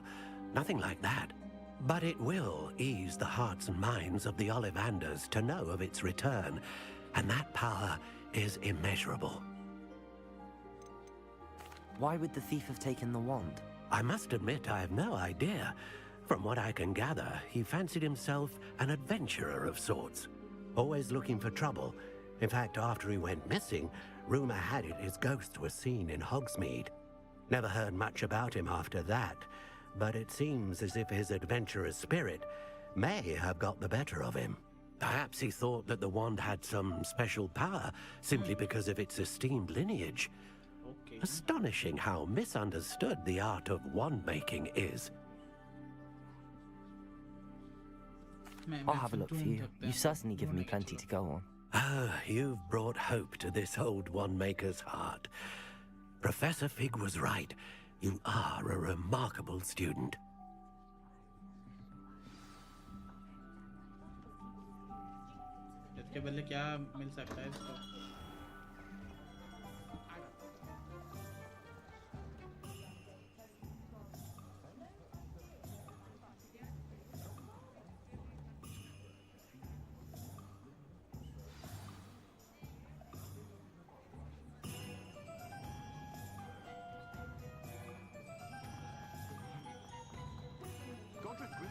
Nothing like that. But it will ease the hearts and minds of the Ollivanders to know of its return. And that power is immeasurable.
Why would the thief have taken the wand?
I must admit I have no idea. From what I can gather, he fancied himself an adventurer of sorts. Always looking for trouble. In fact, after he went missing, rumor had it his ghost was seen in Hogsmeade. Never heard much about him after that, but it seems as if his adventurous spirit may have got the better of him. Perhaps he thought that the wand had some special power simply because of its esteemed lineage. Astonishing how misunderstood the art of wand-making is.
I'll have a look for you. You've certainly given me plenty to go on.
Ah, you've brought hope to this old wand-maker's heart. Professor Fig was right. You are a remarkable student.
इसके बदले क्या मिल सकता है इसको?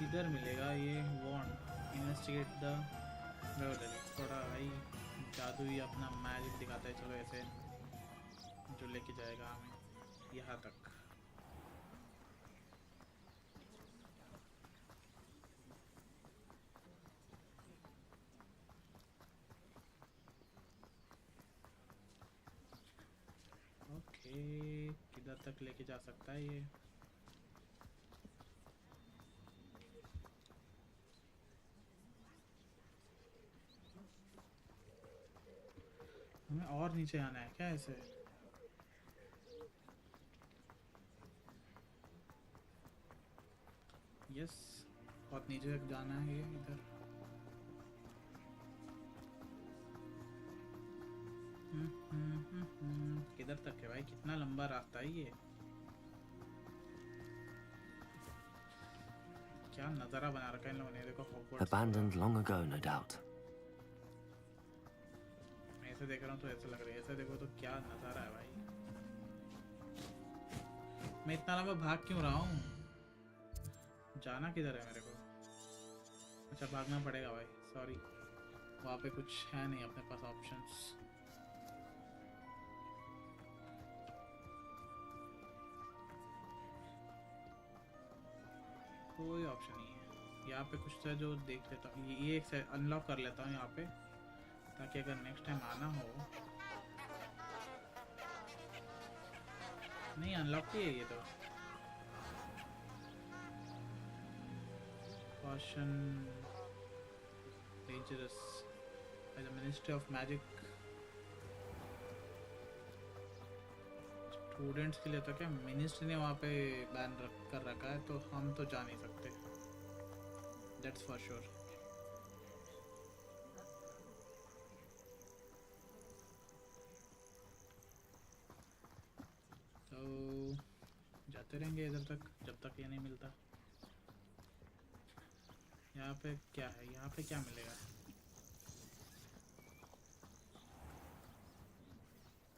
इधर मिलेगा ये वॉन्ड investigate the थोड़ा भाई जादू ही अपना मैजिक दिखाता है। चलो ऐसे जो लेके जाएगा हमें यहाँ तक। ओके, किधर तक लेके जा सकता है ये? हमें और नीचे आना है क्या ऐसे? यस, बहुत नीचे तक जाना है ये इधर। किधर तक है भाई? कितना लंबा रास्ता है ये? क्या नज़ारा बना रखा है इन लोगों ने, देखो Hogwarts.
Abandoned long ago, no doubt.
ऐसे देख रहा हूँ तो ऐसा लग रहा है, ऐसे देखो तो क्या नज़ारा है भाई। मैं इतना लंबा भाग क्यों रहा हूँ? जाना किधर है मेरे को? अच्छा, भागना पड़ेगा भाई, सॉरी। वहाँ पे कुछ है नहीं अपने पास ऑप्शंस। कोई ऑप्शन नहीं है यहाँ पे। कुछ तो जो देख लेता हूँ, ये एक अनलॉक कर लेता हूँ यहाँ पे, ताकि अगर नेक्स्ट टाइम आना हो। नहीं, अनलॉक ही है ये तो। Caution dangerous by the ministry of magic. Students के लिए तो क्या मिनिस्ट्री ने वहाँ पे बैन कर रखा है, तो हम तो जा नहीं सकते, दैट्स फॉर श्योर। जाते रहेंगे इधर तक जब तक ये नहीं मिलता। यहाँ पे क्या है? यहाँ पे क्या मिलेगा?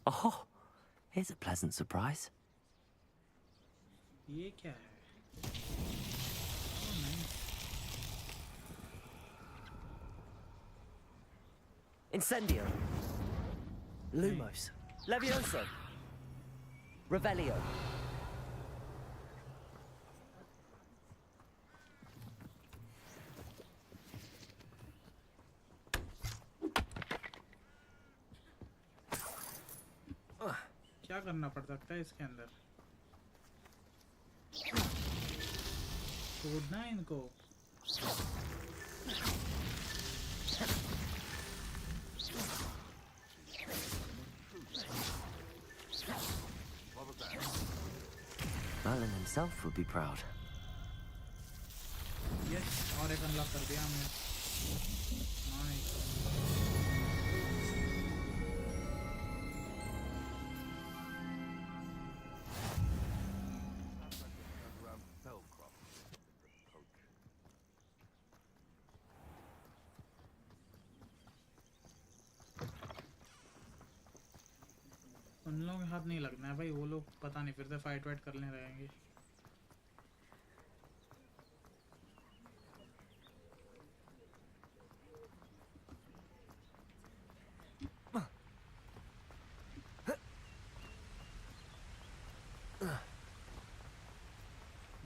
Oh, here's a pleasant surprise.
ये क्या है? Oh, nice.
Incendio. Lumos. Levioso. Revelio.
क्या करना पड़ सकता है इसके अंदर? तोड़ना है इनको।
Merlin himself would be proud.
Yes, और एक अनलॉक कर दिया हमने। Nice. उन लोगों के हाथ नहीं लगना है भाई, वो लोग पता नहीं फिर से फाइट वाइट करने रहेंगे।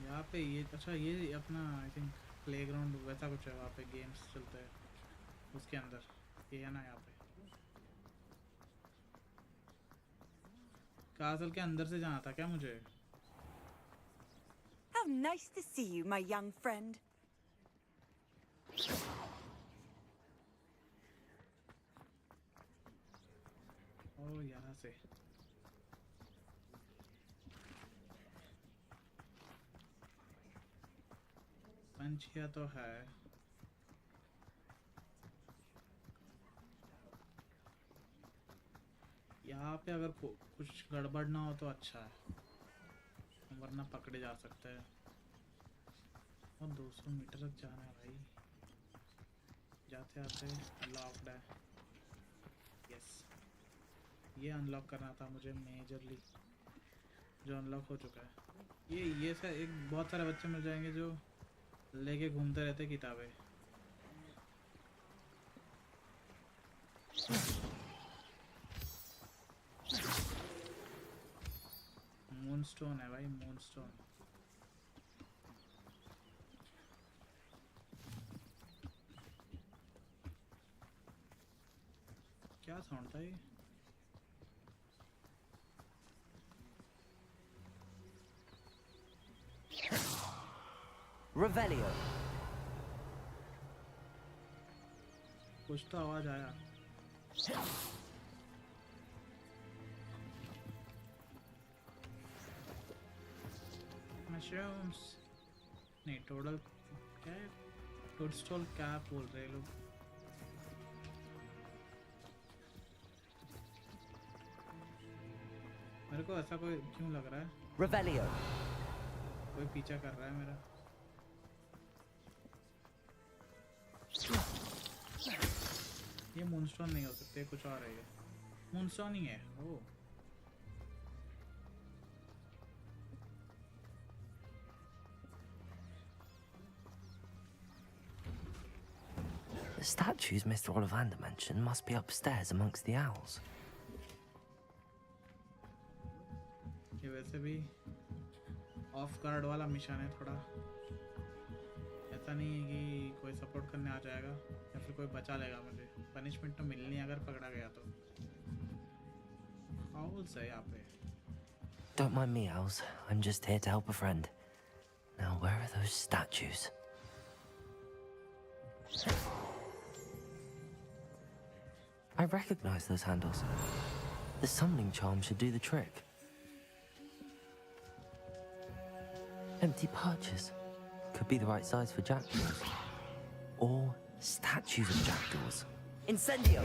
यहाँ पे ये अच्छा, ये अपना आई थिंक प्लेग्राउंड वैसा कुछ है, वहाँ पे गेम्स चलते हैं उसके अंदर, ये है ना यहाँ पे। कासल के अंदर से जाना था क्या मुझे?
How nice to see you, my young friend.
ओ यहाँ से पंछिया तो है। यहाँ पे अगर कुछ गड़बड़ ना हो तो अच्छा है, वरना पकड़े जा सकते हैं। और 200 मीटर तक जाना है भाई, जाते आते लॉक्ड है। यस, ये अनलॉक करना था मुझे मेजरली, जो अनलॉक हो चुका है। ये सर एक बहुत सारे बच्चे मिल जाएंगे जो लेके घूमते रहते किताबें। मूनस्टोन है भाई, मूनस्टोन। क्या साउंड था ये?
Revelio.
कुछ तो आवाज आया। मशरूम्स नहीं, टोटल क्या है, टोडस्टॉल क्या बोल रहे लोग। मेरे को ऐसा कोई क्यों लग रहा है?
Revelio.
कोई पीछा कर रहा है मेरा। ये मूनस्टोन नहीं हो सकते, कुछ और है ये। मूनस्टोन ही है। ओ
The statues Mr. Ollivander mentioned must be upstairs amongst the owls.
ये वैसे भी ऑफ गार्ड वाला मिशन है थोड़ा। ऐसा नहीं है कि कोई सपोर्ट करने आ जाएगा या फिर कोई बचा लेगा मुझे। पनिशमेंट तो मिलनी है अगर पकड़ा गया तो। आउल्स है यहाँ पे।
Don't mind me, owls. I'm just here to help a friend. Now, where are those statues? I recognize those handles. The summoning charm should do the trick. Empty perches. Could be the right size for jackdaws. Or statues of jackdaws. Incendio!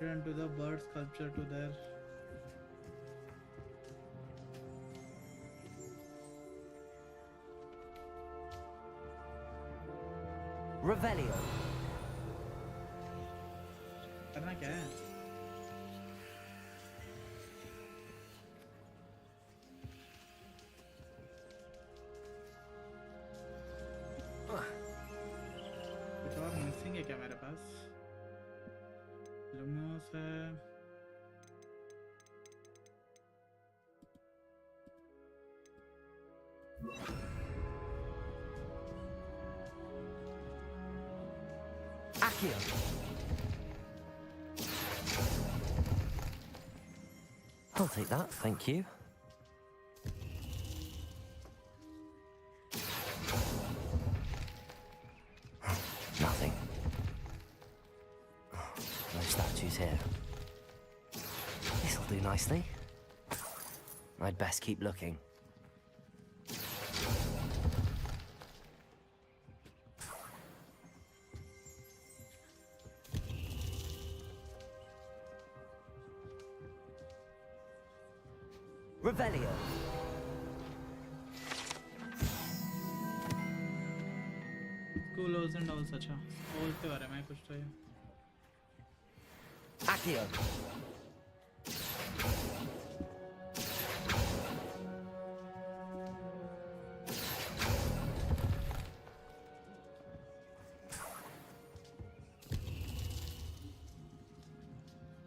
Return to the bird sculpture to their.
Revelio.
करना क्या है? कुछ और missing है क्या मेरे पास? लुमिनोस है।
Accio. I'll take that, thank you. Nothing. No statues here. This'll do nicely. I'd best keep looking. Revelio.
Coolers and all such. All के बारे में कुछ तो है.
Accio.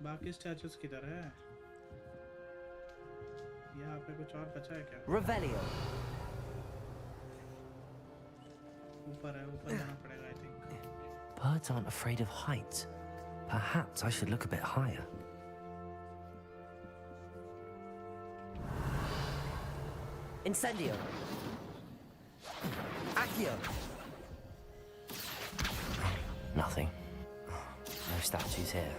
बाकी स्टैचूज किधर है? यहाँ पे कुछ और बचा है क्या?
Revelio.
ऊपर है, ऊपर जाना पड़ेगा I think.
Birds aren't afraid of heights. Perhaps I should look a bit higher. Incendio. Accio. Nothing. No statues here.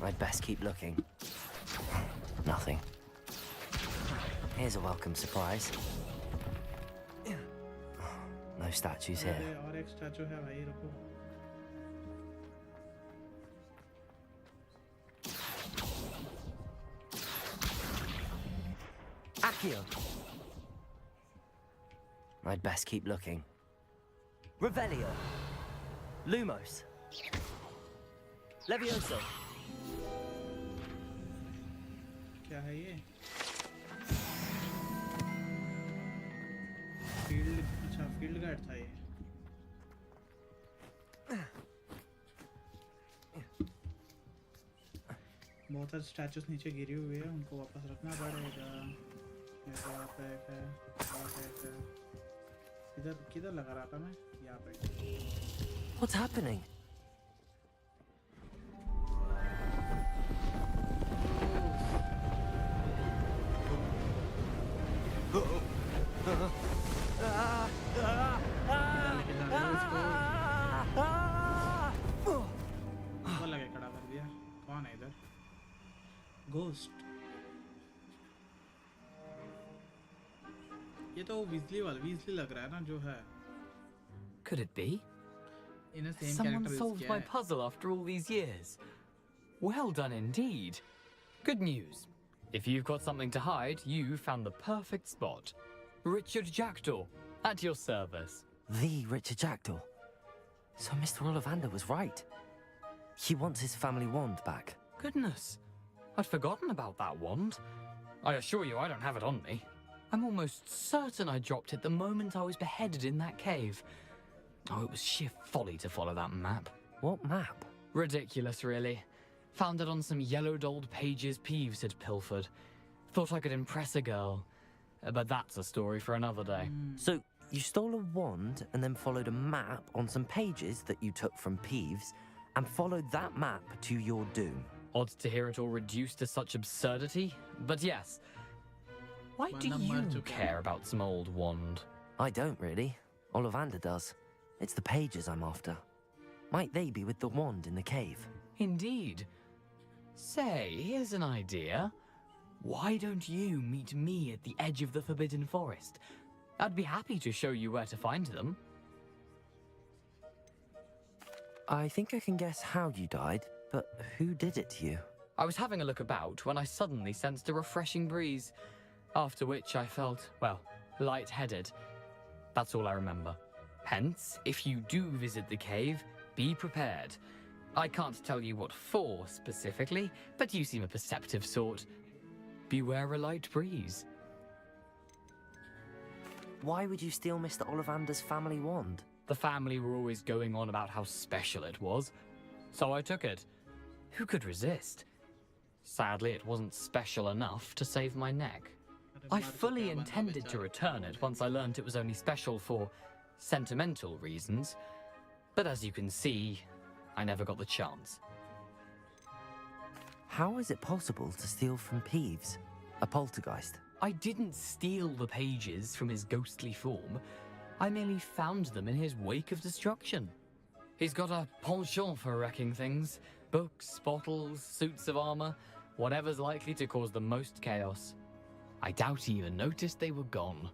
I'd best keep looking. Nothing. Here's a welcome surprise. No statues here.
और एक statue है भाई रुको.
Accio. I'd best keep looking. Revelio. Lumos. Levioso.
क्या है ये? Field अच्छा field guard था ये. बहुत सारे स्टैचूज नीचे गिरे हुए हैं उनको वापस रखना पड़ेगा. ये तो यहाँ पे एक है, वहाँ पे एक है. किधर किधर लगा रहा था मैं? यहाँ पे.
What's happening?
लगे खड़ा कर दिया. कौन है इधर? घोस्ट. ये तो वीजली लग रहा है ना जो है.
Could it be?
In the same
Someone
character
solved my puzzle after all these years. Well done indeed. Good news. If you've got something to hide, you found the perfect spot. Richard Jackdaw, at your service.
The Richard Jackdaw. So Mr. Ollivander was right. He wants his family wand back.
Goodness, I'd forgotten about that wand. I assure you I don't have it on me. I'm almost certain I dropped it the moment I was beheaded in that cave. Oh, it was sheer folly to follow that map.
What map?
Ridiculous, really. Found it on some yellowed old pages Peeves had pilfered. Thought I could impress a girl. But that's a story for another day.
So, you stole a wand and then followed a map on some pages that you took from Peeves and followed that map to your doom.
Odd to hear it all reduced to such absurdity, but yes. Why do you care about some old wand?
I don't really. Ollivander does. It's the pages I'm after. Might they be with the wand in the cave?
Indeed. Say, here's an idea. Why don't you meet me at the edge of the Forbidden Forest? I'd be happy to show you where to find them.
I think I can guess how you died, but who did it to you?
I was having a look about when I suddenly sensed a refreshing breeze, after which I felt, well, lightheaded. That's all I remember. Hence, if you do visit the cave, be prepared. I can't tell you what for specifically, but you seem a perceptive sort. Beware a light breeze.
Why would you steal Mr. Ollivander's family wand?
The family were always going on about how special it was, so I took it. Who could resist? Sadly, it wasn't special enough to save my neck. I fully intended to return it once I learned it was only special for sentimental reasons, but as you can see, I never got the chance.
How is it possible to steal from Peeves, a poltergeist?
I didn't steal the pages from his ghostly form. I merely found them in his wake of destruction. He's got a penchant for wrecking things. Books, bottles, suits of armor, whatever's likely to cause the most chaos. I doubt he even noticed they were gone.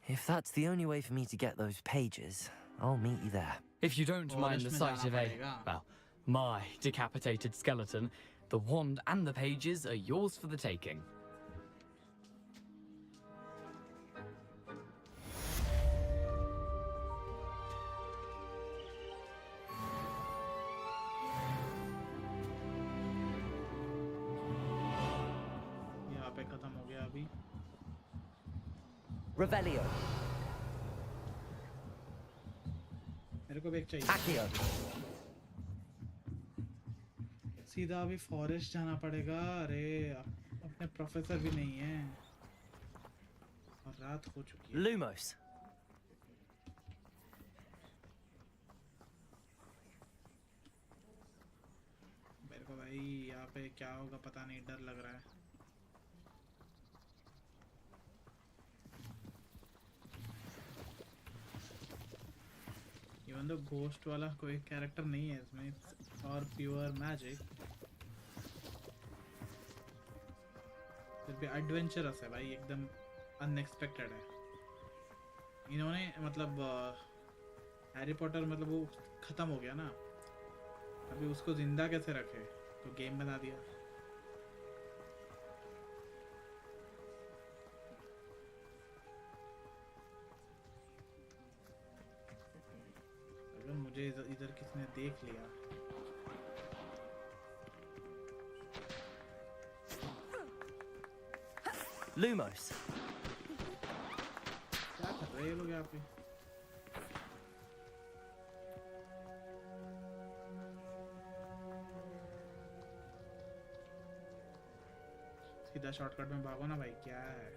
If that's the only way for me to get those pages, I'll meet you there.
If you don't mind the sight of well, my decapitated skeleton, the wand and the pages are yours for the taking.
यहाँ पे खत्म हो गया अभी.
Revelio.
मेरे को भी एक चाहिए.
Accio.
सीधा अभी फॉरेस्ट जाना पड़ेगा. अरे अपने प्रोफेसर भी नहीं है और रात हो चुकी है.
Lumos.
मेरे को भाई यहाँ पे क्या होगा पता नहीं, डर लग रहा है. इवन दो घोस्ट वाला कोई कैरेक्टर नहीं है इसमें, और प्योर मैजिक. फिर भी एडवेंचरस है भाई, एकदम अनएक्सपेक्टेड है. इन्होंने मतलब हैरी पॉटर मतलब वो ख़त्म हो गया ना, अभी उसको जिंदा कैसे रखे, तो गेम बना दिया. अगर मुझे इधर किसी ने देख लिया.
Lumos.
क्या कर रहे हैं लोग यहाँ पे? सीधा शॉर्टकट में भागो ना भाई, क्या है,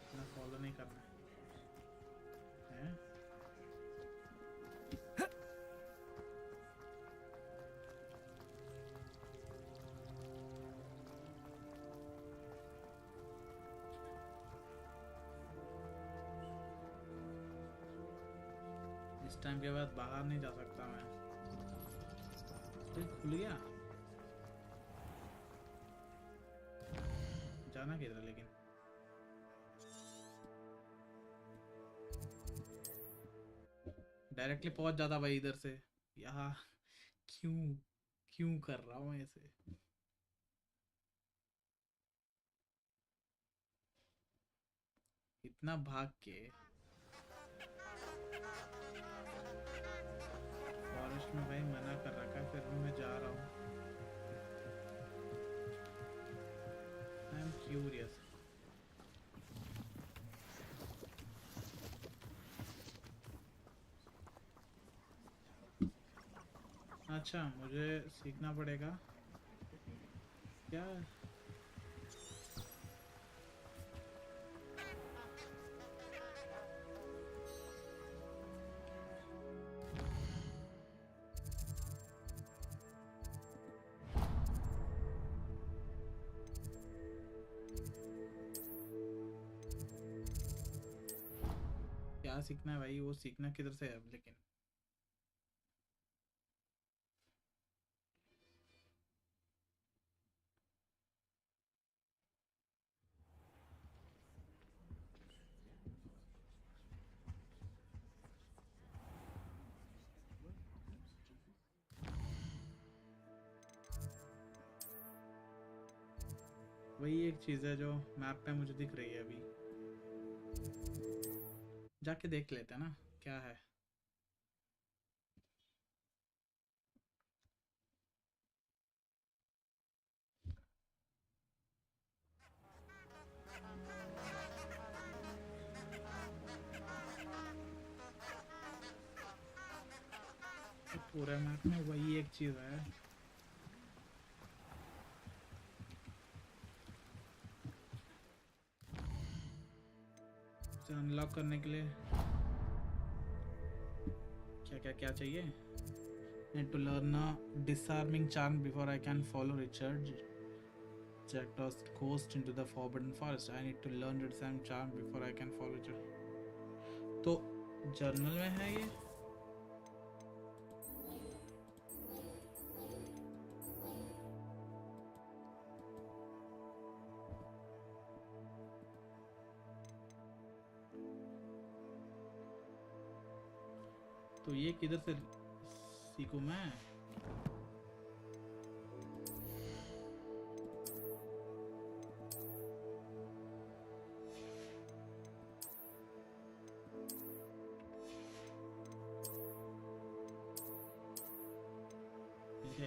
इतना फॉलो नहीं करना है. इस टाइम के बाद बाहर नहीं जा सकता मैं. खुल गया, जाना किधर लेकिन. डायरेक्टली पहुंच जाता भाई इधर से. यहाँ क्यों क्यों कर रहा हूँ ऐसे. इतना भाग के फॉरेस्ट में भाई मना कर रखा है, फिर भी मैं जा रहा हूँ. I am curious. अच्छा मुझे सीखना पड़ेगा क्या. क्या सीखना है भाई, वो सीखना किधर से है अब लेकिन. वही एक चीज़ है जो मैप पे मुझे दिख रही है अभी। जाके देख लेते हैं ना क्या है। पूरे मैप में वही एक चीज़ है। अनलॉक करने के लिए क्या चाहिए? Need to learn a disarming charm before I can follow Richard Jackdaw's ghost into the Forbidden Forest. I need to learn the disarming charm before I can follow Richard. तो जर्नल में है ये? तो ये किधर से सीखूं मैं?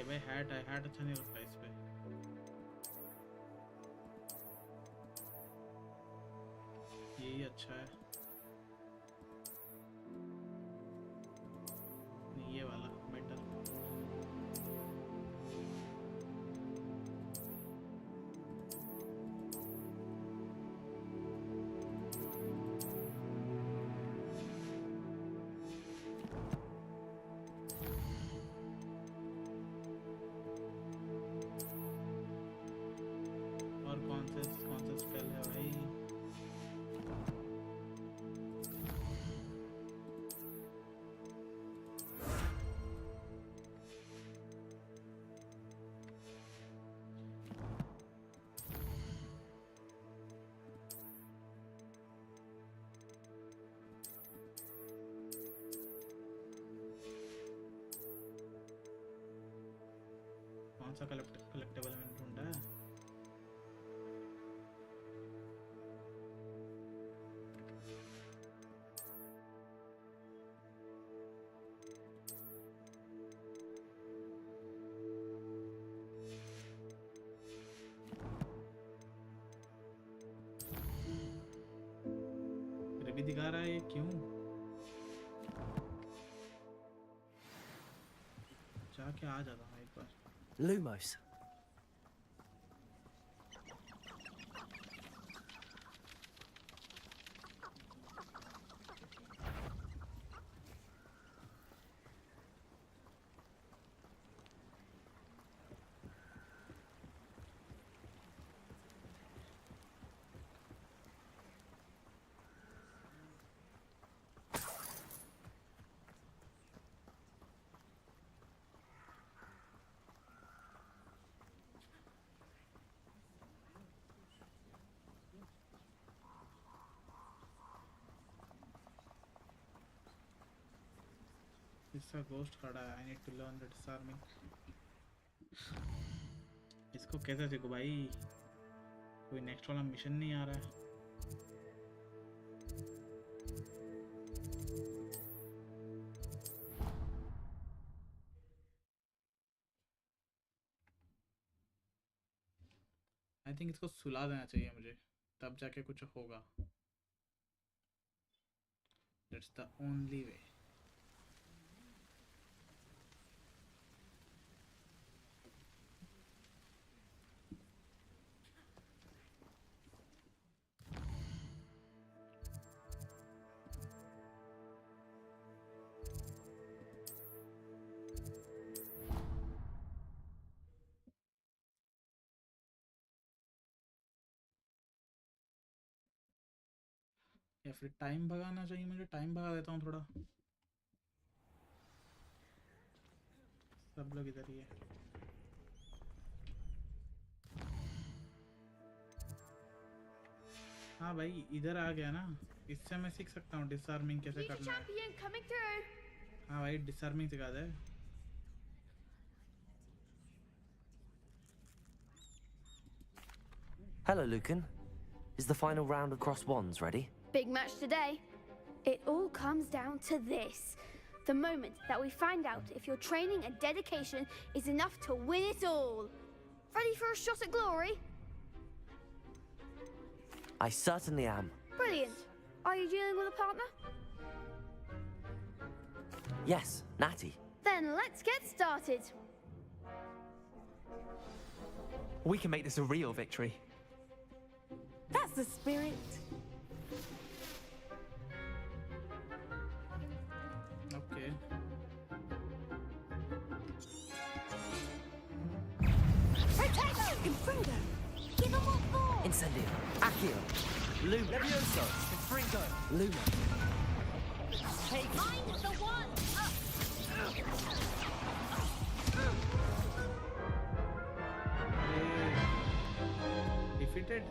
भाई हैट अच्छा नहीं लगता इस पे। यही अच्छा है। नहीं, ये वाला बेटर। और कौन सा स्पेल है भाई? कौन सा कलेक्टेबल मैंने ढूंढा है? भी दिखा रहा है ये क्यों? जाके आ जाता हूँ एक बार।
Lumos.
इसका गोस्ट खड़ा है। I need to learn the disarming. इसको कैसे सीखूं भाई? कोई नेक्स्ट वाला मिशन नहीं आ रहा है। आई थिंक इसको सुला देना चाहिए मुझे, तब जाके कुछ होगा। That's the only way. या फिर टाइम भगाना चाहिए मुझे। टाइम भगा देता हूँ थोड़ा। सब लोग इधर ही है। हाँ भाई इधर आ गया ना, इससे मैं सीख सकता हूँ डिसआर्मिंग कैसे करना है। हाँ भाई डिसआर्मिंग सिखा दे।
Hello, Lucan. Is the final round of cross wands ready?
Big match today. It all comes down to this. The moment that we find out if your training and dedication is enough to win it all. Ready for a shot at glory?
I certainly am.
Brilliant. Are you dealing with a partner?
Yes, Natty.
Then let's get started.
We can make this a real victory.
That's the spirit.
Okay.
Confringo! Give him what for!
Incendio. Accio. Luma.
Levioso. Confringo.
Luma.
Take
Mind the one!
Defeated.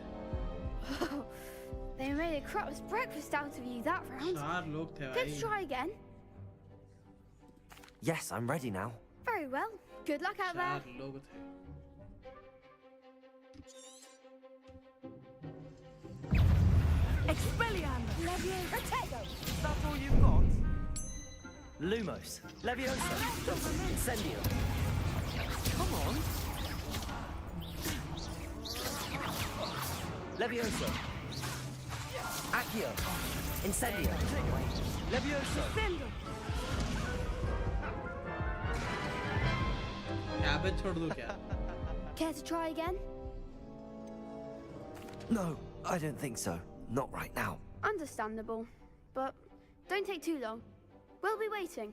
They made a crap's breakfast out of you that round.
4 लोग थे
Let's
भाई.
try again.
Yes, I'm ready now.
Very well. Good luck out there.
4 लोग थे.
Expelliarmus!
Levio Protego!
That's all you've got? Lumos. Levioso. Incendio.
Come on.
Levioso.
Accio. Incendio.
Levioso.
Sendo.
Cabbage छोड़ दूँ क्या?
Care to try again?
No, I don't think so. Not right now.
Understandable. But don't take too long. We'll be waiting.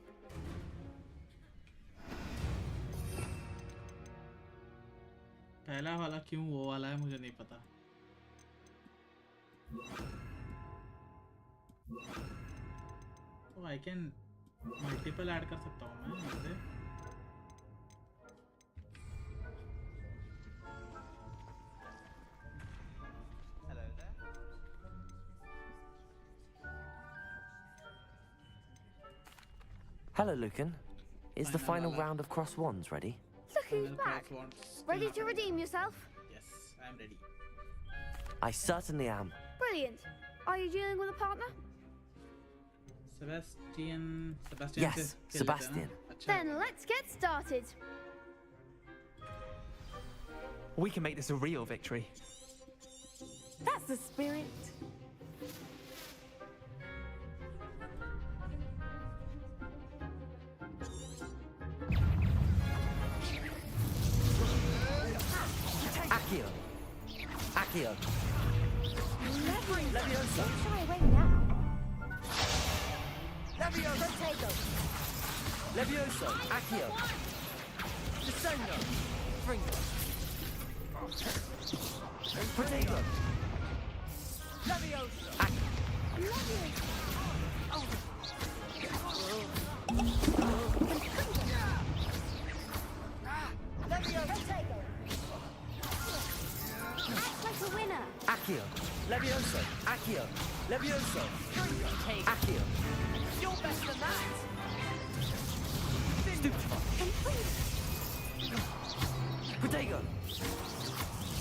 पहला वाला क्यों वो वाला है मुझे नहीं पता. तो I can multiple ऐड कर सकता हूँ मैं इससे.
Hello, Lucan. Is the final round of cross wands ready?
Look who's back. Ready to redeem yourself?
Yes, I'm ready.
I certainly am.
Brilliant. Are you dealing with a partner?
Sebastian
Yes,
से खेल लेते हैं
Sebastian.
ना? अच्छा.
Then let's get started.
We can make this a real victory.
That's the spirit.
Accio. Accio.
Levioso. Don't shy away now.
Levioso.
Protego.
Levioso.
Accio.
Descendo. Fringo.
Protego.
Levioso.
Protego. Act like a winner.
Accio.
Levioso.
Accio.
Levioso.
Accio.
You're better than that.
Protego.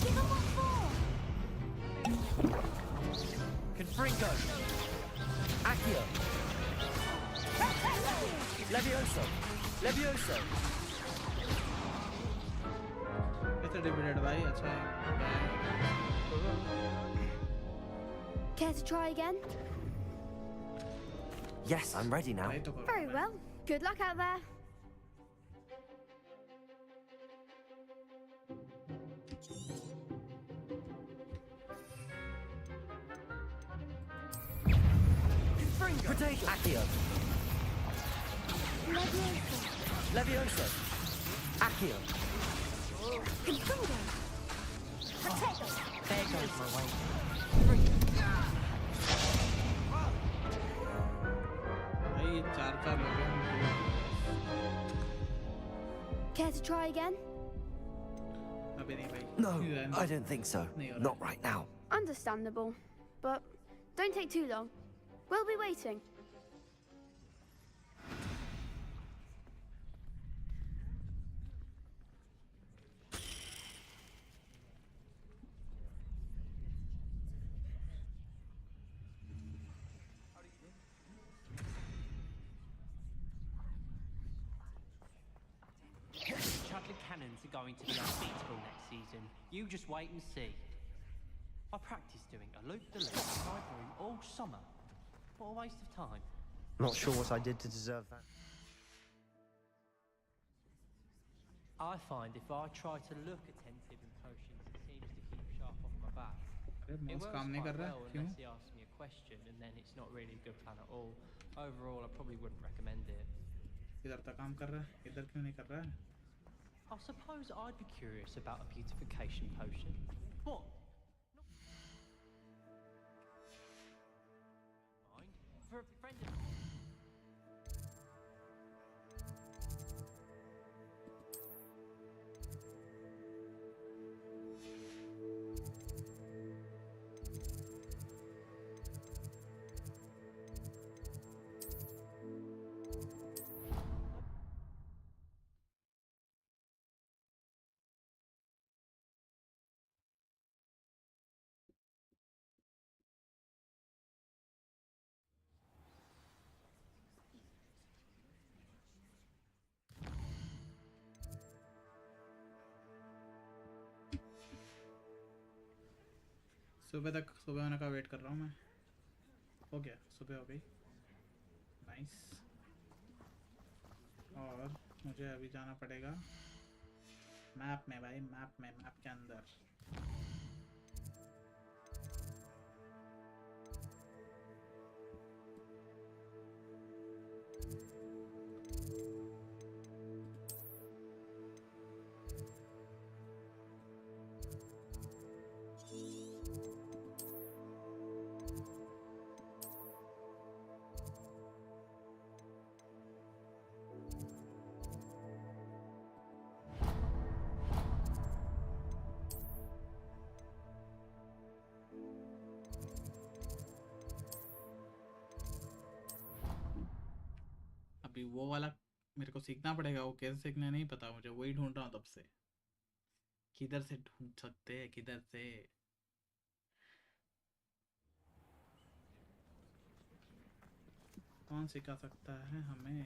Give him what for.
Confringo.
Accio.
Levioso. Levioso.
कैसे defeated भाई? अच्छा है.
Care to try again?
Yes, I'm ready now.
Very well. Good luck out there.
Protego. Accio. Levioso. Accio.
Confringo. Protego.
There goes my way.
भाई ये 4 लोग हैं.
Care to try again?
अबे नहीं भाई.
No, I don't think so. Not right now.
Understandable. But don't take too long. We'll be waiting.
are going to be unbeatable next season. You just wait and see. I practiced doing a loop-the-loop in my room all summer. What a waste of time.
Not sure what I did to deserve that.
I find if I try to look attentive in potions, it seems to keep sharp off my back. It
mouse
works
काम नहीं
quite
कर रहा है,
well
क्यों?
unless he asks me a question, and then it's not really a good plan at all. Overall, I probably wouldn't recommend it.
इधर तक काम कर रहा है, इधर क्यों नहीं कर रहा है?
I suppose I'd be curious about a beautification potion. What? Mind? For a friend of
सुबह होने का वेट कर रहा हूँ मैं। हो गया, सुबह हो गई। नाइस। और मुझे अभी जाना पड़ेगा मैप में भाई, मैप के अंदर। अभी वो वाला मेरे को सीखना पड़ेगा, वो कैसे सीखना नहीं पता मुझे, वही ढूंढ रहा हूँ तब से। किधर से ढूंढ सकते हैं, किधर से? कौन सिखा सकता है हमें?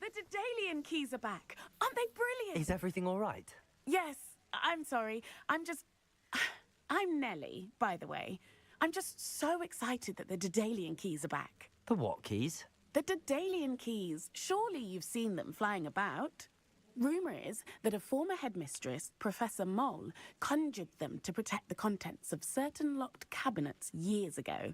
The Daedalian keys are back. Aren't they brilliant?
Is everything all right?
Yes, I'm sorry. I'm Nellie, by the way. I'm just so excited that the Daedalian keys are back.
The what keys?
The Daedalian keys. Surely you've seen them flying about. Rumour is that a former headmistress, Professor Mole, conjured them to protect the contents of certain locked cabinets years ago.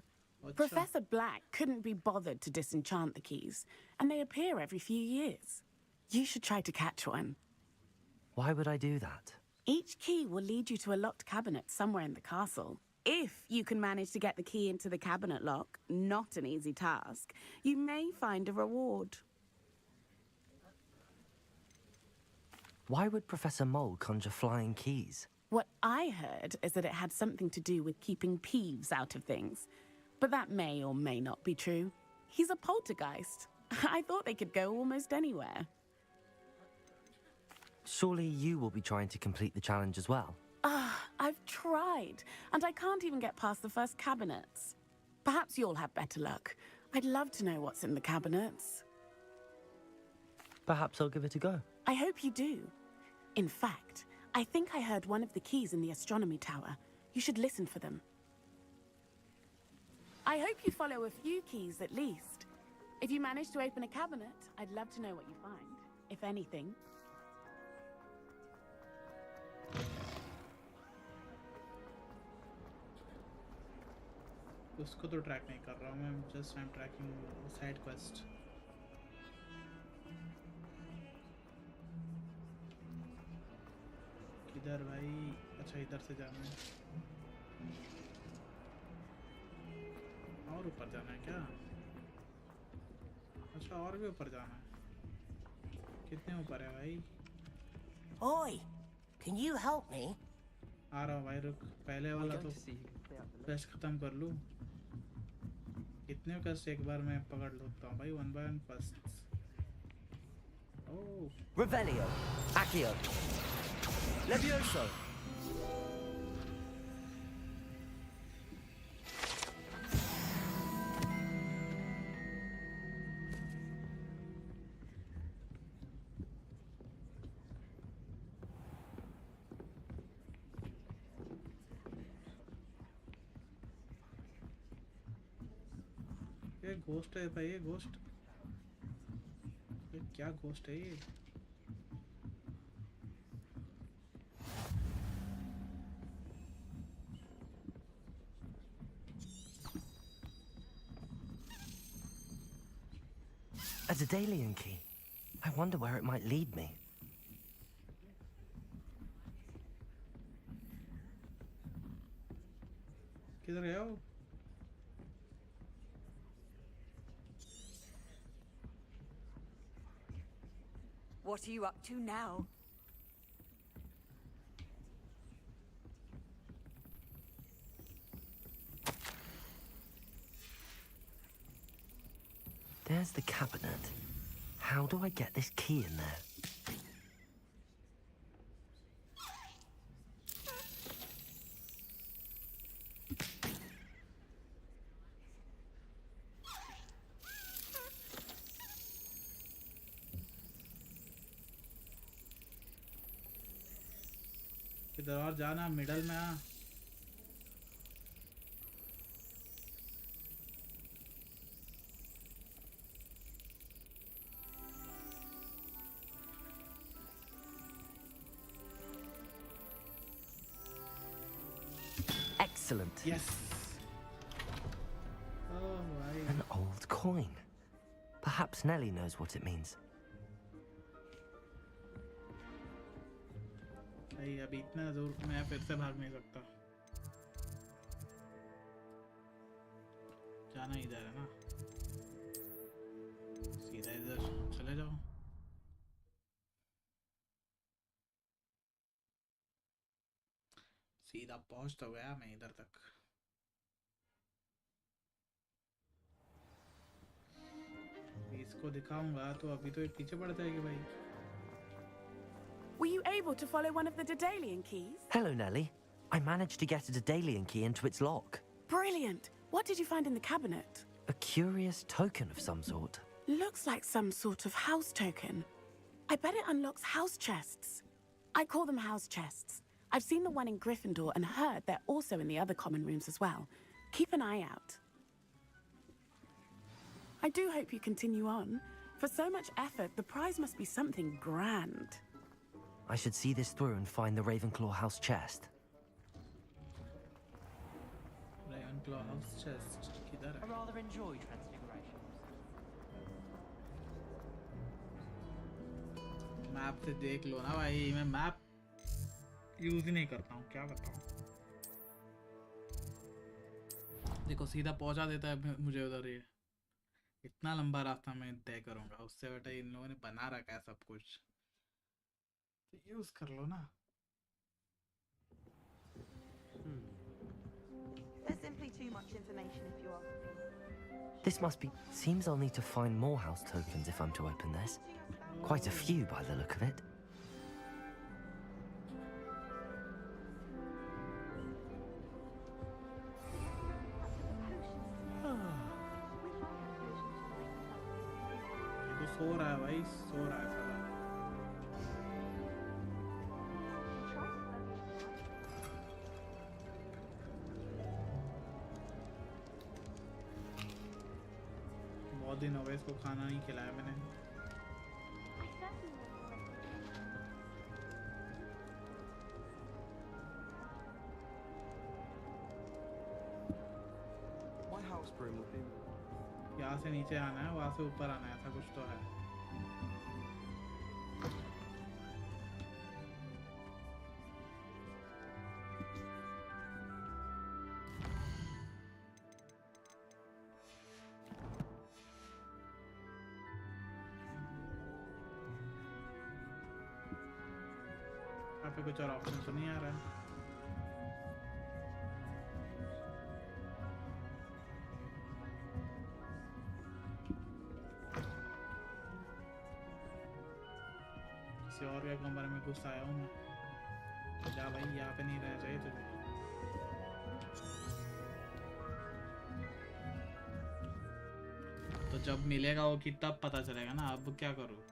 Professor Black couldn't be bothered to disenchant the keys, and they appear every few years. You should try to catch one.
Why would I do that?
Each key will lead you to a locked cabinet somewhere in the castle. If you can manage to get the key into the cabinet lock, not an easy task, you may find a reward.
Why would Professor Mole conjure flying keys?
What I heard is that it had something to do with keeping Peeves out of things. But that may or may not be true. He's a poltergeist. I thought they could go almost anywhere.
Surely you will be trying to complete the challenge as well.
I've tried, and I can't even get past the first cabinets. Perhaps you'll have better luck. I'd love to know what's in the cabinets.
Perhaps I'll give it a go.
I hope you do. In fact, I think I heard one of the keys in the astronomy tower. You should listen for them. I hope you follow a few keys at least. If you manage to open a cabinet, I'd love to know what you find, if anything.
उसको तो track नहीं कर रहा हूँ मैं, just I am tracking side quest. किधर भाई? अच्छा इधर से जाना है और ऊपर जाना है क्या? अच्छा और भी ऊपर जाना है। कितने ऊपर है भाई?
Oi, can you help me?
आ रहा हूँ भाई, रुक। पहले वाला तो क्वेस्ट खत्म कर लूँ। कितने क्वेस्ट एक बार मैं पकड़ लेता हूँ भाई, 1 by 1 quests। Oh
Revelio, Accio, Levioso.
ये घोस्ट है भाई, ये घोस्ट, ये क्या घोस्ट है ये?
A Daedalian key. I wonder where it might lead me.
किधर गया वो?
What are you up to now?
There's the cabinet. How do I get this key in there?
किधर और जाना, मिडल में आ।
Excellent.
Yes. Oh, भाई।
An old coin. Perhaps Nellie knows what it means.
भाई अभी इतना दूर मैं फिर से भाग नहीं सकता। जाना इधर है ना, सीधा इधर चले जाओ। सीधा पहुंच तो गया मैं इधर तक। इसको दिखाऊंगा तो अभी तो ये पीछे पड़ जाएगी भाई।
Were you able to follow one of the Daedalian keys?
Hello, Nellie. I managed to get a Daedalian key into its lock.
Brilliant! What did you find in the cabinet?
A curious token of some sort.
Looks like some sort of house token. I bet it unlocks house chests. I call them house chests. I've seen the one in Gryffindor and heard they're also in the other common rooms as well. Keep an eye out. I do hope you continue on. For so much effort, the prize must be something grand.
I should see this through and find the Ravenclaw house chest.
Ravenclaw house chest किधर है?
I rather enjoy transfiguration.
Map से देख लो ना भाई, मैं map use ही नहीं करता हूँ, क्या बताऊँ। देखो सीधा पहुंचा देता है मुझे उधर। ये इतना लंबा रास्ता मैं तय करूंगा, उससे बेटा इन लोगों ने बना रखा है सब कुछ, तो यूज कर लो ना।
There's simply too much information if you ask me.
This must be... Seems I'll need to find more house tokens if I'm to open this. Quite a few by the look of it.
ये तो सो रहा है भाई, सो रहा है साला। बहुत दिन हो गए इसको खाना नहीं खिलाया मैंने। यहाँ से नीचे आना है, वहाँ से ऊपर आना है, ऐसा कुछ तो है। यहाँ पे कुछ और ऑप्शन तो नहीं आ रहा है। किसी और के कमरे में घुस आया हूँ मैं। जा भाई, यहाँ पे नहीं रहना चाहिए तुझे। तो जब मिलेगा वो कि तब पता चलेगा ना, अब क्या करूँ।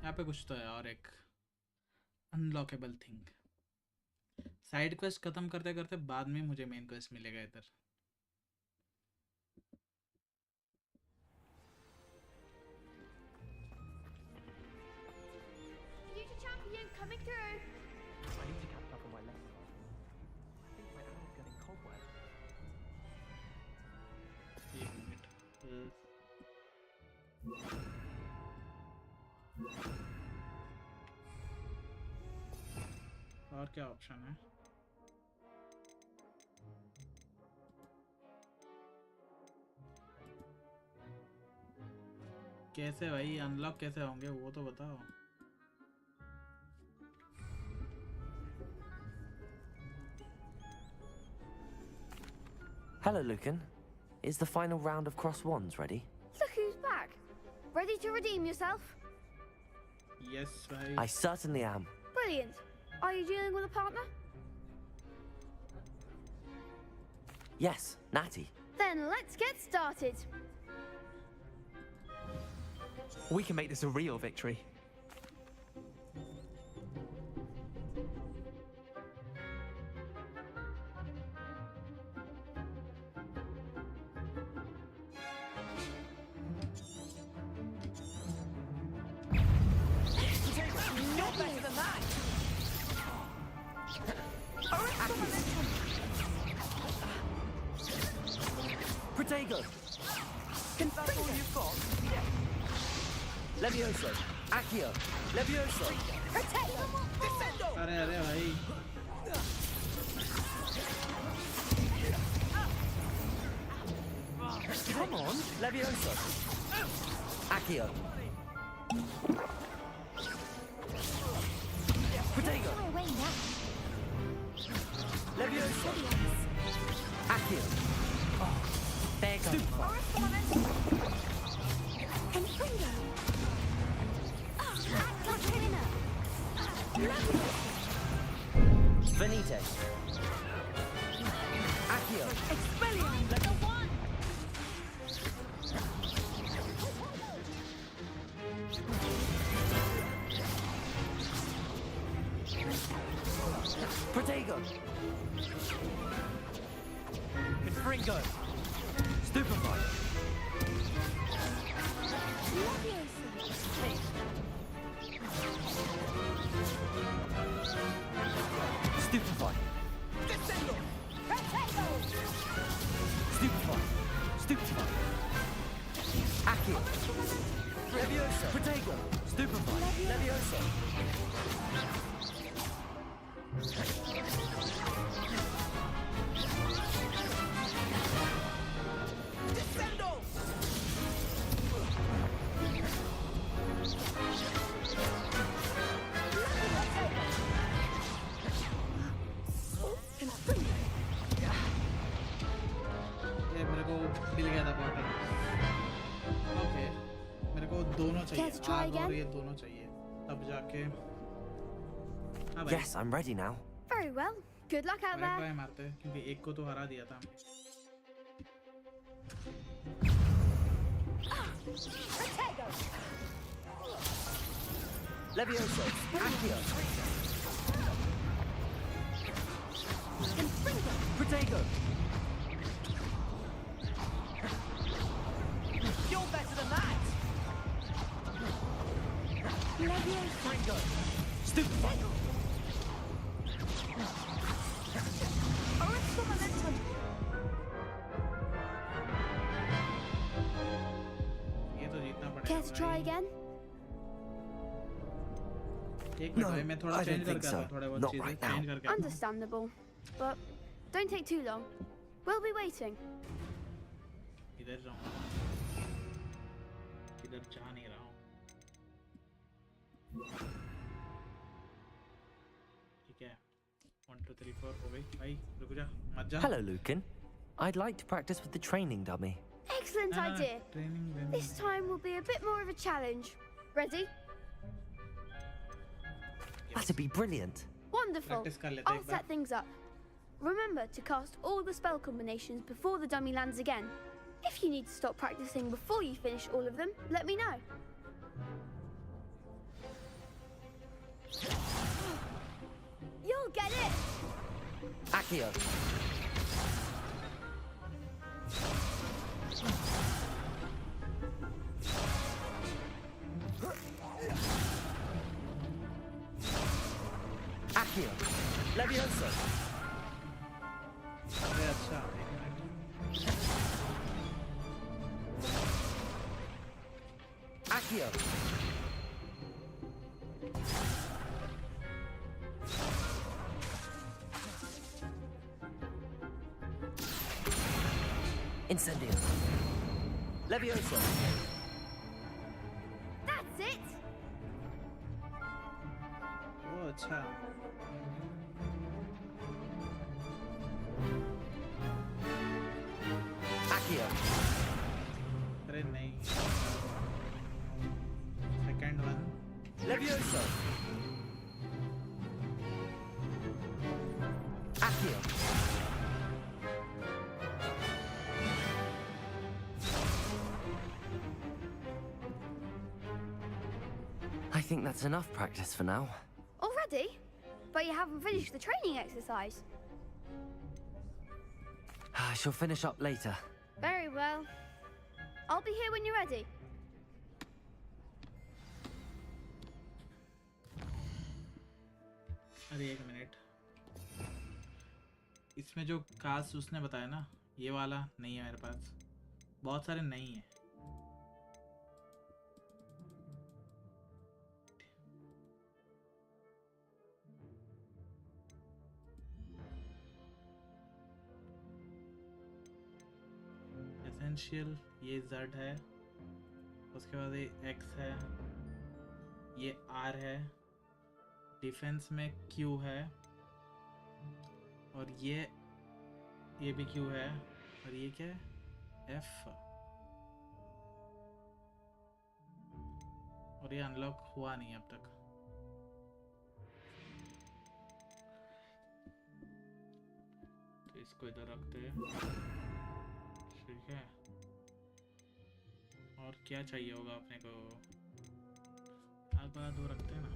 यहाँ पे कुछ तो है और एक अनलॉकेबल थिंग। साइड क्वेस्ट खत्म करते करते बाद में मुझे मेन क्वेस्ट मिलेगा इधर।
Future champion coming through.
I need to catch up on my lessons. I think my hour's getting cobwebs.
एक मिनट। और क्या ऑप्शन है? कैसे भाई अनलॉक कैसे होंगे वो तो बताओ।
Hello, Lucan. Is the final round of cross wands ready?
Look who's back. Ready to redeem yourself?
Yes, bhai.
I certainly am.
Brilliant. Are you dealing with a partner?
Yes, Natty.
Then let's get started.
We can make this a real victory.
You're better than that!
Protego!
That's all you've got?
Levioso! Accio! Levioso!
Descendo!
अरे अरे भाई
Come on! Levioso! Accio! Protego! Levioso! Accio! Oh, there goes. Venite! Accio!
Expelliarmus! Level 1!
Protego! Confringo! Stupefy! Stupefy!
Descendo!
Stupefy! Stupefy! Accio! Levioso! Protego! Stupefy! Levioso!
Descendo!
ये मेरे को मिल गया था bottle. Okay मेरे को दोनों चाहिए
Let's try
आग और
again.
ये दोनों चाहिए तब जाके। हाँ भाई
Yes, I'm ready now.
Very well. Good luck out
और एक
there.
ट्राई मारते हैं क्योंकि एक को तो हरा दिया था हमने।
Levioso! Accio! Protego!
You're better than that!
Fringo! Stupefy!
ये तो जीतना
Care
पड़ेगा
to try
भाई।
again?
एक मिनट
No,
भाई मैं थोड़ा
I
चेंज
don't think
करके आता हूँ
so.
थोड़े बहुत
Not
चीजें
right
चेंज
now.
करके आता हूँ।
Understandable. But don't take too long. We'll be waiting.
इधर जाऊँ इधर जा नहीं रहा हूँ। ठीक है 1 2 3 4 हो गई भाई रुक जा मत जा।
Hello, Lucan. I'd like to practice with the training dummy.
Excellent idea. This time will be a bit more of a challenge. Ready?
That'd be brilliant.
Wonderful.
Practice कर लेते हैं
I'll
एक बार।
set things up. Remember to cast all the spell combinations before the dummy lands again. If you need to stop practicing before you finish all of them, let me know.
Accio. Accio. Levioso.
अरे अच्छा
Accio. Incendio. Levioso.
That's it!
ओ अच्छा
Accio.
अरे नहीं second one
Levioso. Accio. I think that's enough practice for now.
Already? But you haven't finished the training exercise.
I shall finish up later.
Very well. I'll be here when you're ready.
अरे एक minute इसमें जो cast उसने बताया ना ये वाला नहीं है मेरे पास बहुत सारे नहीं है एसेंशियल ये Z है उसके बाद ये X है ये R है डिफेंस में Q है और ये भी Q है और ये क्या है F और ये अनलॉक हुआ नहीं अब तक तो इसको इधर रखते हैं ठीक है और क्या चाहिए होगा अपने को आग दो रखते हैं ना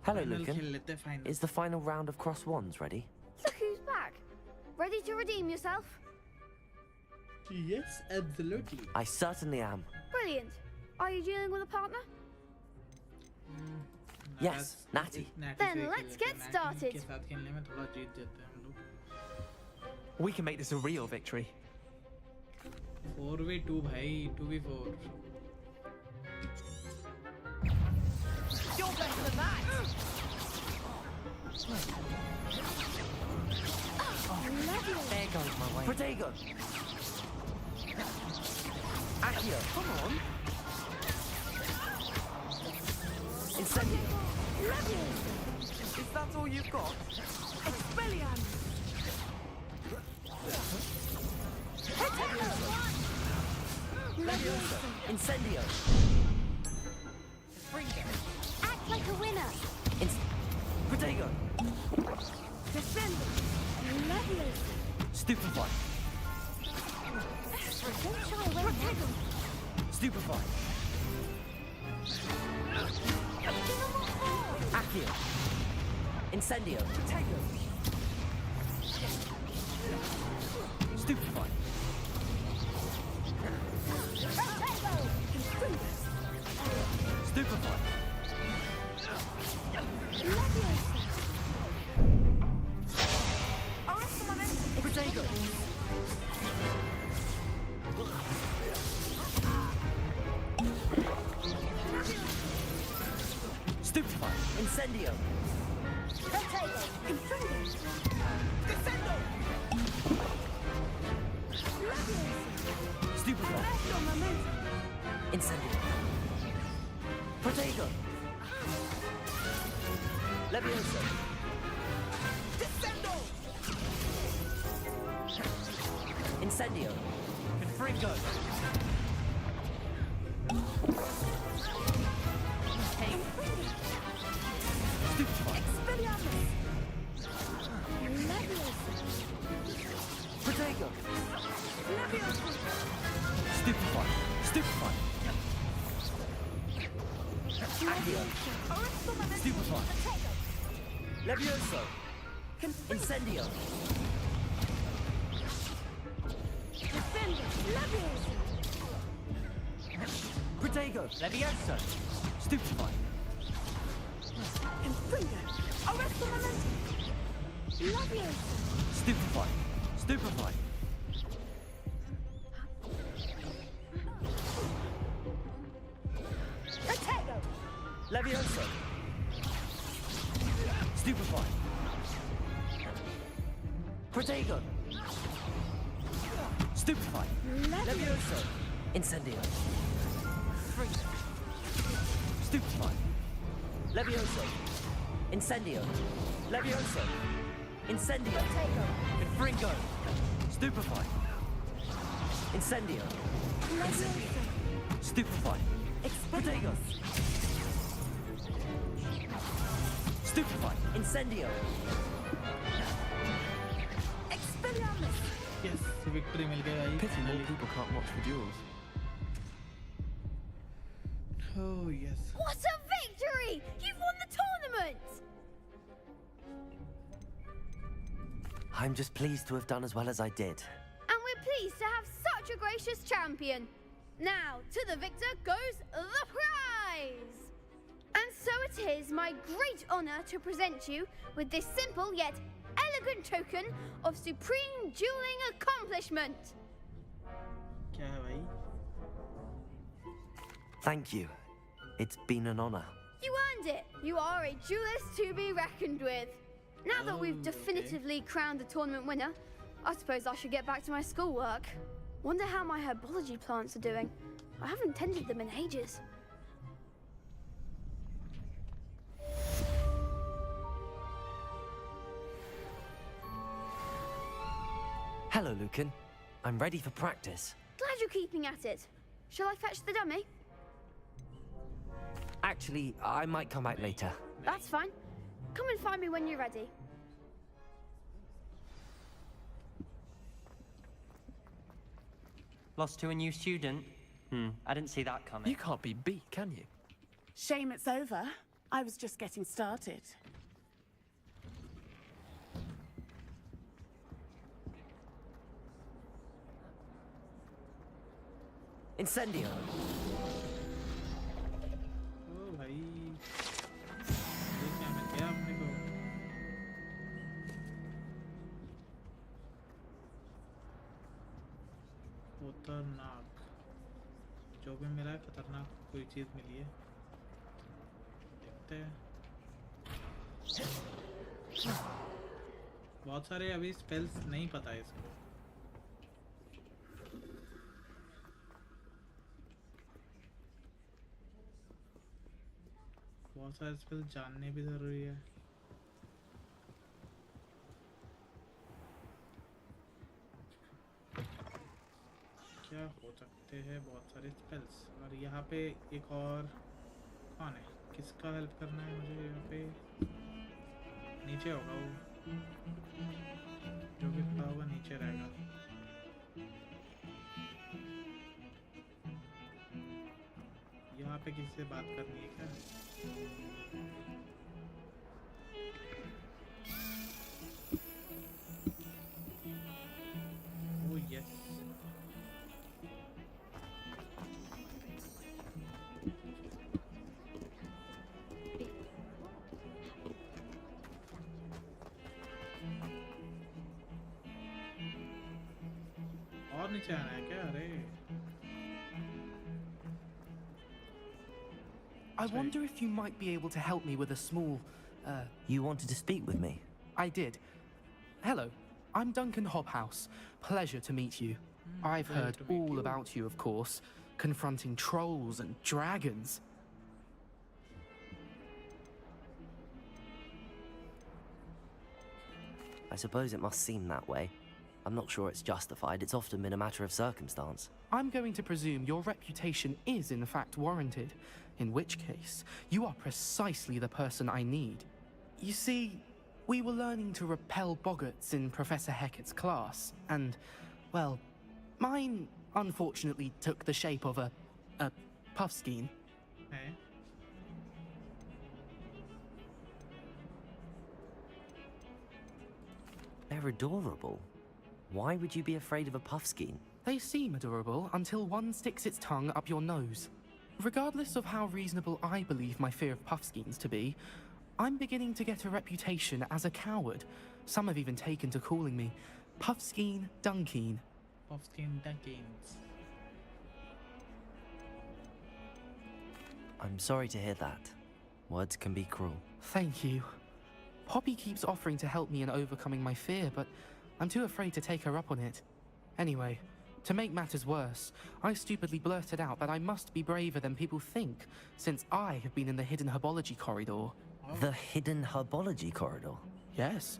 Hello,
Final
Lucan.
खेल लेते हैं final.
Is the final round of cross wands ready?
Look who's back. Ready to redeem yourself?
Yes, absolutely.
I certainly am.
Brilliant. Are you dealing with a partner?
Yes, Natty.
Then let's get started.
के साथ खेलने में थोड़ा जीत जाते हैं हम लोग
We can make this a real victory.
4v2 भाई 2v4
You're better than that!
There goes my way. Protego. Accio. Come on. Incendio.
Is that all you've got?
Expelliarmus!
Levioso. Incendio.
Act like a winner.
Protego.
Descendo!
Levioso.
Stupefy.
Don't shy away.
Protego!
Stupefy. Accio. Incendio.
Protego!
Stupefy. Stupefy. Protego. Stupefy. Incendio.
Descendo!
Stupefy. Incendio. Protego. Levioso.
Descendo!
Incendio. Confringo. Stupefy.
Expelliarmus!
Protego.
Levioso!
Stupefy. Stupefy. Incendio. Stupefy. Levioso. Incendio. Protego. Levioso. Stupefy. Stupefy. Stupefy. Levioso. Stupefy. Protego. Stupefy. Levioso. Incendio. Freeze. Stupefy. Levioso. Incendio. Levioso. Incendio. Confringo. Stupefy. Incendio. Incendio. Stupefy. Protego. Stupefy. Incendio.
Expelliarmus. Yes, victory मिल गया भाई.
Pity more people can't watch the duels.
Oh yes.
What a victory! You've won the tournament!
I'm just pleased to have done as well as I did.
And we're pleased to have such a gracious champion. Now, to the victor goes the prize! And so it is my great honor to present you with this simple yet elegant token of supreme dueling accomplishment.
क्या है भाई?
Thank you. It's been an honor.
You earned it. You are a duelist to be reckoned with. Now that we've definitively crowned the tournament winner, I suppose I should get back to my schoolwork. Wonder how my herbology plants are doing. I haven't tended them in ages.
Hello, Lucan. I'm ready for practice.
Glad you're keeping at it. Shall I fetch the dummy?
Actually, I might come back later.
That's fine. Come and find me when you're ready.
Lost to a new student? I didn't see that coming.
You can't be beat, can you?
Shame it's over. I was just getting started.
Incendio.
Oh भाई, ये क्या मिल गया अपने को? खतरनाक. जो भी मिला है खतरनाक कोई चीज मिली है. देखते हैं. बहुत सारे अभी स्पेल्स नहीं पता है इसको. बहुत सारे स्पेल जानने भी जरूरी है. क्या हो सकते हैं बहुत सारे स्पेल्स. और यहाँ पे एक और कौन है, किसका हेल्प करना है मुझे. यहाँ पे नीचे होगा वो, जो भी खड़ा होगा नीचे रहेगा. यहाँ पे किसी से बात करनी है क्या? Oh yes. और नीचे आना है क्या? अरे
I wonder if you might be able to help me with a small,
You wanted to speak with me?
I did. Hello, I'm Duncan Hobhouse. Pleasure to meet you. I've heard all about you, of course, confronting trolls and dragons.
I suppose it must seem that way. I'm not sure it's justified. It's often been a matter of circumstance.
I'm going to presume your reputation is in fact warranted, in which case, you are precisely the person I need. You see, we were learning to repel boggarts in Professor Hecat's class, and, well, mine unfortunately took the shape of a puffskein.
They're adorable. Why would you be afraid of a puffskein?
They seem adorable until one sticks its tongue up your nose. Regardless of how reasonable I believe my fear of puffskeins to be, I'm beginning to get a reputation as a coward. Some have even taken to calling me Puffskein Dunkeen.
Puffskein Dunkins.
I'm sorry to hear that. Words can be cruel.
Thank you. Poppy keeps offering to help me in overcoming my fear, but I'm too afraid to take her up on it. Anyway, to make matters worse, I stupidly blurted out that I must be braver than people think, since I have been in the hidden herbology corridor.
The hidden herbology corridor?
Yes.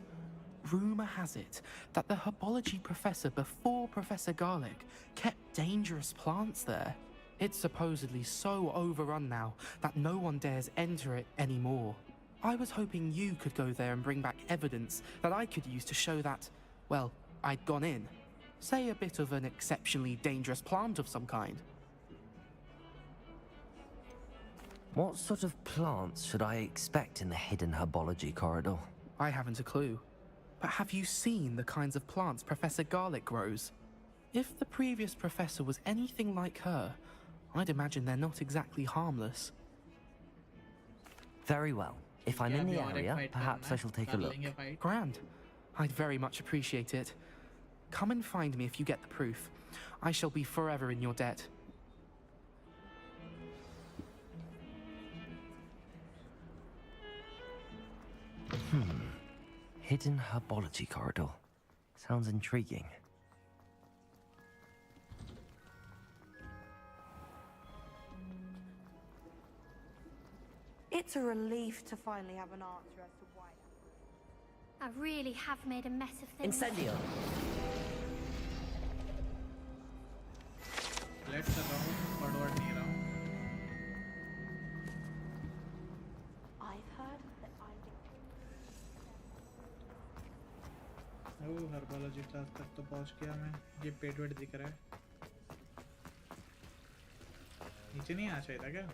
Rumor has it that the herbology professor before Professor Garlic kept dangerous plants there. It's supposedly so overrun now that no one dares enter it anymore. I was hoping you could go there and bring back evidence that I could use to show that, well, I'd gone in. Say a bit of an exceptionally dangerous plant of some kind.
What sort of plants should I expect in the hidden herbology corridor?
I haven't a clue. But have you seen the kinds of plants Professor Garlic grows? If the previous professor was anything like her, I'd imagine they're not exactly harmless.
Very well. If I'm in the area, perhaps I shall take a look.
Grand. I'd very much appreciate it. Come and find me if you get the proof. I shall be forever in your debt.
Hidden herbology corridor. Sounds intriguing.
It's a relief to finally have an answer as to why.
I really have made a mess of things.
Incendio!
Let's around, forward near around.
I've heard that
oh herbology class तक तो पहुंच गया मैं. ये पेट wait दिख रहा है. नीचे नहीं आना चाहिए था क्या?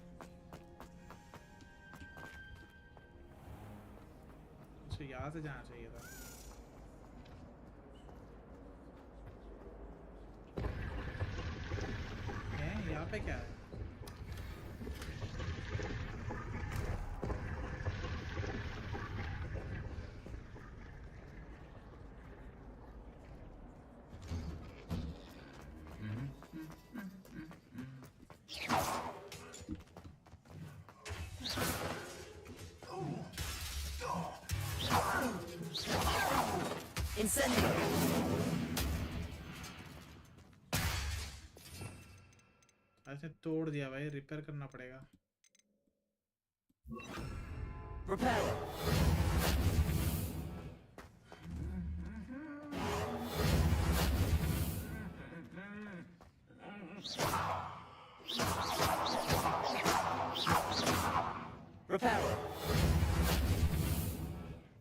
अच्छा यहाँ से जाना चाहिए था. यहाँ पे क्या है?
Incendio!
ऐसे तोड़ दिया भाई, रिपेयर करना पड़ेगा.
Repair. Repair.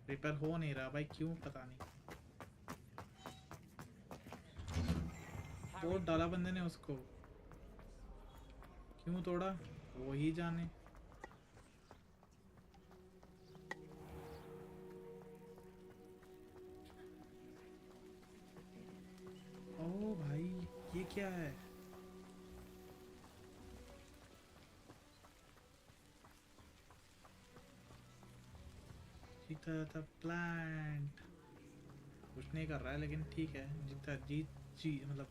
रिपेयर हो नहीं रहा भाई, क्यों पता नहीं. तोड़ डाला बंदे ने उसको. क्यों तोड़ा वो ही जाने. ओ भाई ये क्या है? जीता था प्लांट. कुछ नहीं कर रहा है लेकिन ठीक है. मतलब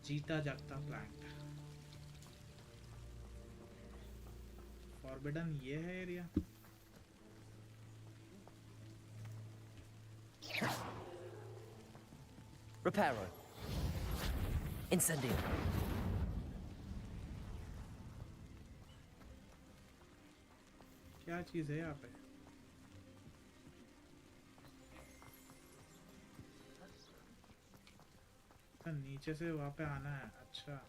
जीता जागता प्लांट. फॉरबिडन ये है एरिया.
Reparo. Incendio.
क्या चीज है यहाँ पे? नीचे से वहाँ पे आना है. अच्छा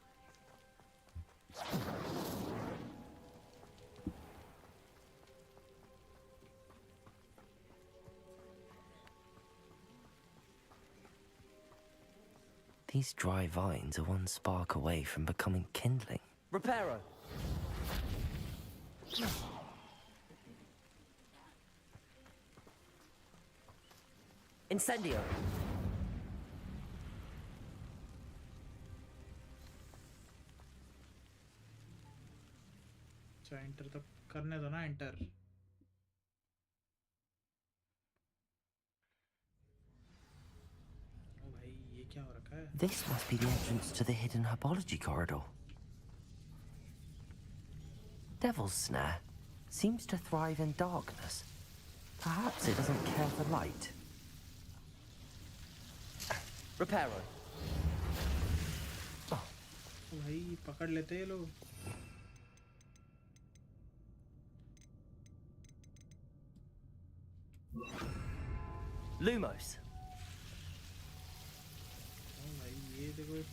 These dry vines are one spark away from becoming kindling. Reparo. Incendio!
अच्छा एंटर तो करने दो ना एंटर. ओ भाई ये क्या हो रखा है?
This must be the entrance to the hidden herbology corridor. Devil's Snare seems to thrive in darkness. Perhaps it doesn't care for light. Reparo.
भाई पकड़ लेते हैं लोग.
Lumos.
ओ भाई ये देखो.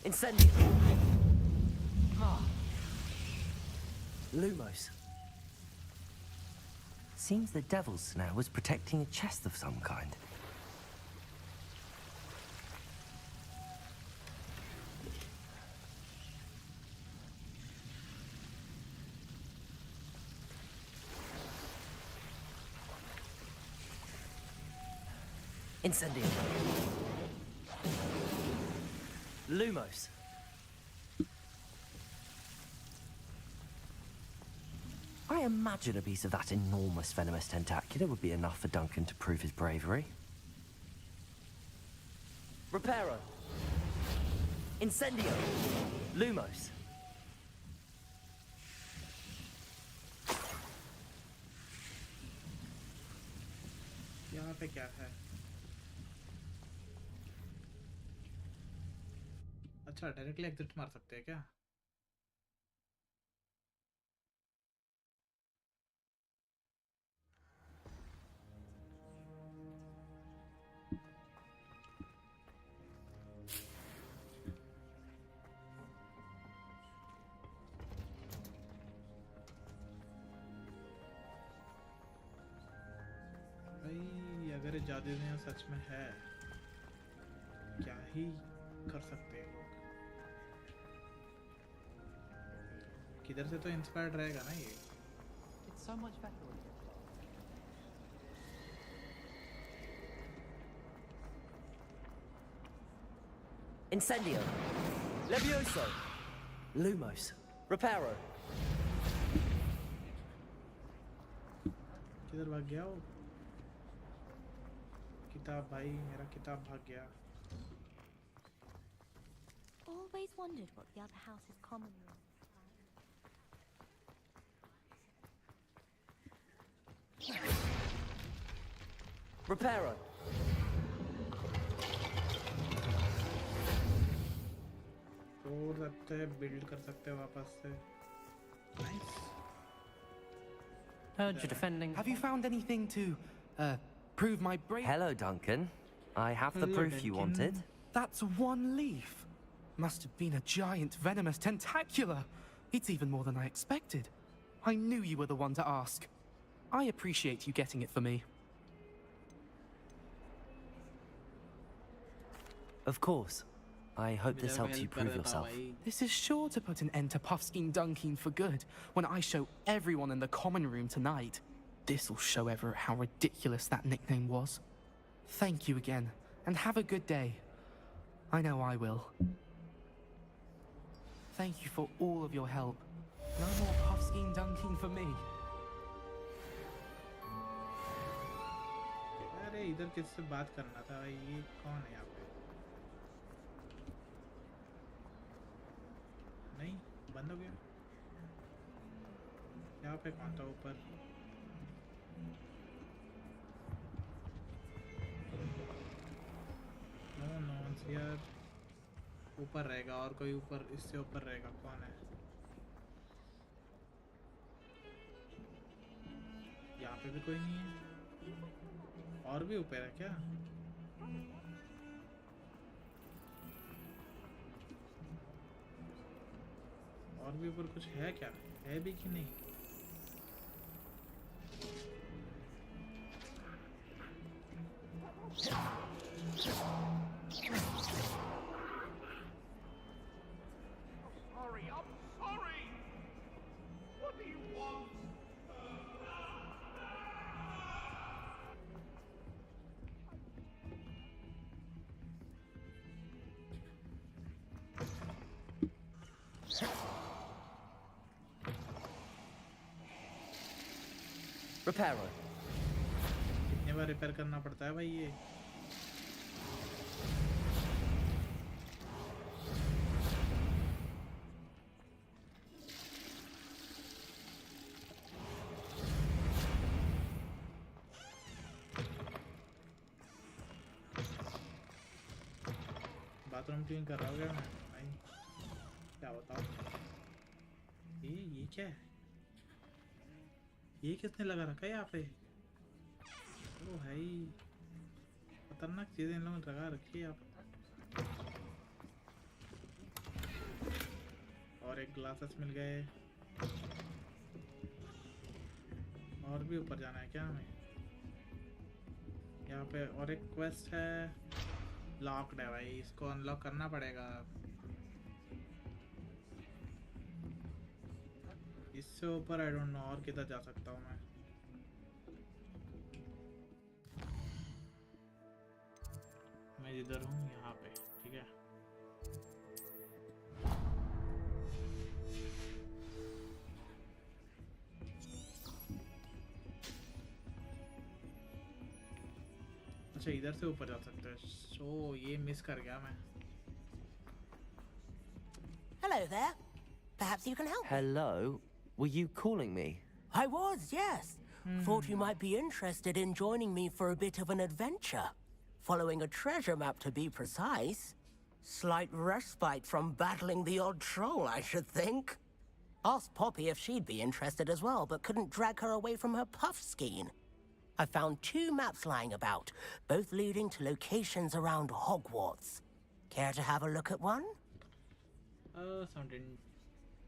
Incendio. Lumos. Seems the Devil's Snare was protecting a chest of some kind. Incendio. Lumos. I imagine a piece of that enormous venomous tentacular would be enough for Duncan to prove his bravery. Reparo. Incendio. Lumos.
यहाँ पे क्या है? अच्छा directly exit मार सकते हैं क्या? भाई अगर ये जादू दुनिया सच में है, क्या ही कर सकते हैं लोग. किधर से तो इंस्पायर्ड रहेगा ना ये.
It's so much better with it.
Incendio. Levioso. Lumos. Reparo.
किधर भाग गया वो? किताब भाई मेरा किताब भाग गया.
Always wondered what the other house's common room.
Reparo.
तोड़ सकते हैं, बिल्ड कर सकते हैं वापस से. Nice.
Heard you're defending. Have you found anything to, prove my bravery?
Hello, Duncan. I have the
Hello,
proof you
Duncan.
wanted.
That's one leaf. Must have been a giant venomous tentacular. It's even more than I expected. I knew you were the one to ask. I appreciate you getting it for me.
Of course. I hope this helps you prove yourself.
This is sure to put an end to Puffskein Dunking for good when I show everyone in the common room tonight. This'll show Everett how ridiculous that nickname was. Thank you again, and have a good day. I know I will. Thank you for all of your help. No more Puffskein Dunking for me.
अरे इधर किससे बात करना था? ये कौन है यहाँ पे? नहीं बंद हो गया. यहाँ पे कौन था ऊपर? नो नॉन्स यार. ऊपर रहेगा और कोई ऊपर इससे ऊपर रहेगा. कौन है? यहाँ पे भी कोई नहीं है. और भी ऊपर है क्या? और भी ऊपर कुछ है क्या? है भी कि नहीं?
Sorry, I'm sorry! What do you want?
Repairer.
कितने बार रिपेयर करना पड़ता है भाई ये? बाथरूम क्लीन कर रहा हूँ क्या मैं भाई? क्या बताओ? ये क्या है? ये किसने लगा रखा है यहाँ पे? ओ भाई, खतरनाक चीजें इन लोगों ने लगा रखी है यहाँ पे। और एक ग्लासेस मिल गए। और भी ऊपर जाना है क्या हमें? यहाँ पे और एक क्वेस्ट है, लॉक्ड है भाई, इसको अनलॉक करना पड़ेगा। इससे ऊपर आई डोंट नो और किधर जा सकता हूँ मैं। मैं जिधर हूँ यहाँ पे, ठीक है। अच्छा, इधर से ऊपर जा सकते हैं। सो ये मिस कर गया मैं।
Hello there. Perhaps you can help.
Hello? Were you calling me?
I was, yes. Thought you might be interested in joining me for a bit of an adventure. Following a treasure map, to be precise. Slight respite from battling the odd troll, I should think. Asked Poppy if she'd be interested as well, but couldn't drag her away from her puff skein. I found 2 maps lying about, both leading to locations around Hogwarts. Care to have a look at one?
Something.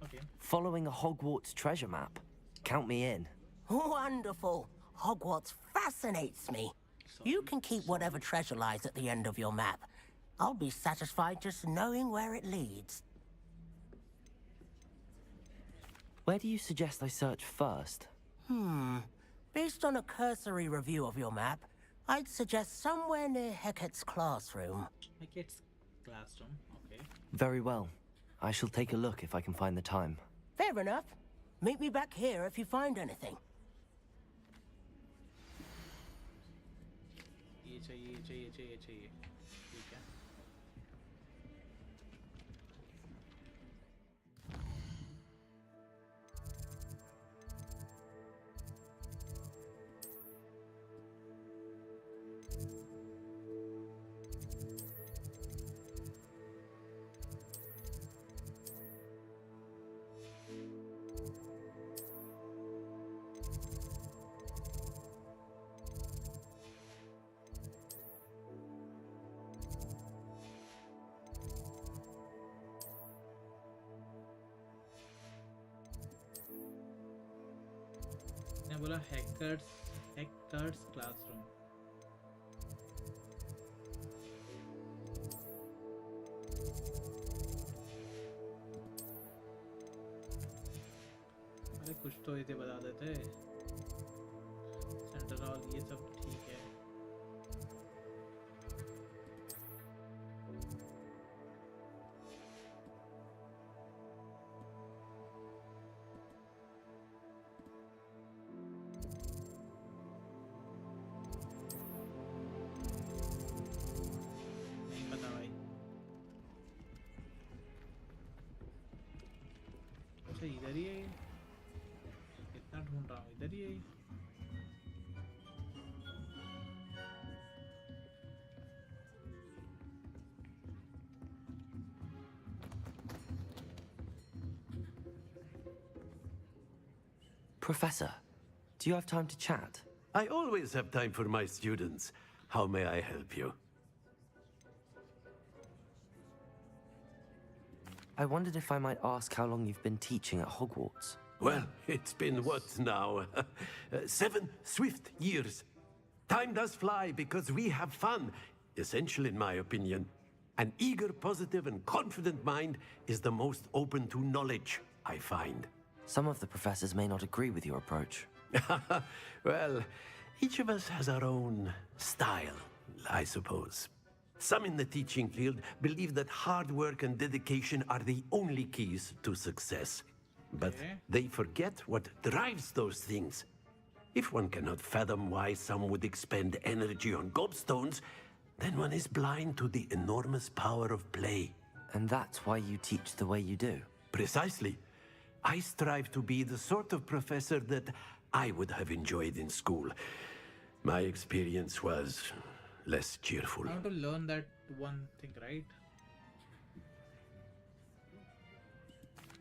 Okay.
Following a Hogwarts treasure map. Count me in.
Wonderful. Hogwarts fascinates me. You can keep whatever treasure lies at the end of your map. I'll be satisfied just knowing where it leads.
Where do you suggest I search first?
Based on a cursory review of your map, I'd suggest somewhere near Hecat's classroom.
Hecat's classroom, okay.
Very well. I shall take a look if I can find the time.
Fair enough. Meet me back here if you find anything.
ये चाहिए। ठीक है। ने बोला Hecat's classroom. अरे कुछ तो इसे बता देते। सेंटर हॉल ये सब ठीक है। इधर ही है, कितना ढूंढ रहा हूँ, इधर ही है।
Professor, do you have time to chat?
I always have time for my students. How may I help you?
I wondered if I might ask how long you've been teaching at Hogwarts.
Well, it's been what now? 7 swift years. Time does fly because we have fun. Essential in my opinion. An eager, positive, and confident mind is the most open to knowledge, I find.
Some of the professors may not agree with your approach.
Well, each of us has our own style, I suppose. Some in the teaching field believe that hard work and dedication are the only keys to success. But they forget what drives those things. If one cannot fathom why some would expend energy on gobstones, then one is blind to the enormous power of play.
And that's why you teach the way you do?
Precisely. I strive to be the sort of professor that I would have enjoyed in school. My experience was less cheerful.
I want to learn that one thing, right?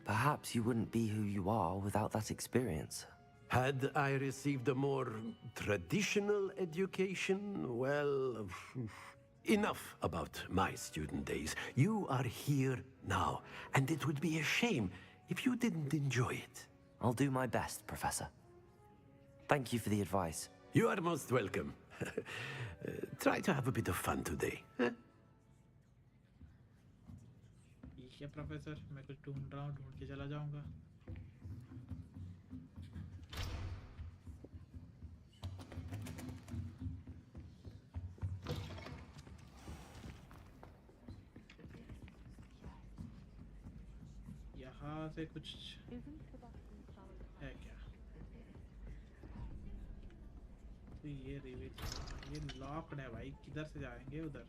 Perhaps you wouldn't be who you are without that experience.
Had I received a more traditional education, well, enough about my student days. You are here now, and it would be a shame if you didn't enjoy it.
I'll do my best, Professor. Thank you for the advice.
You are most welcome. Try to have a bit of fun today. Huh?
ठीक है professor, मैं कुछ ढूंढ रहा हूँ, ढूंढ के चला जाऊंगा. यहाँ से कुछ है क्या? तो ये रिवेज ये लॉक्ड है भाई, किधर से जाएंगे उधर?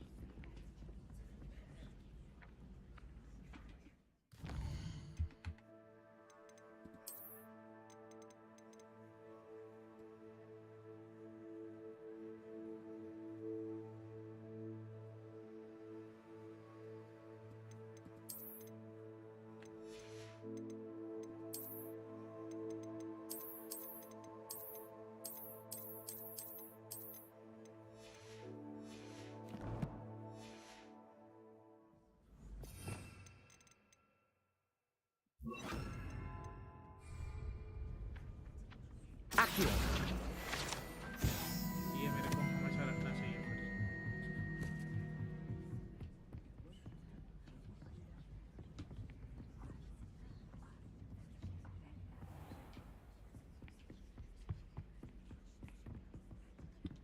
ये मेरे को हमेशा रखना चाहिए फिर.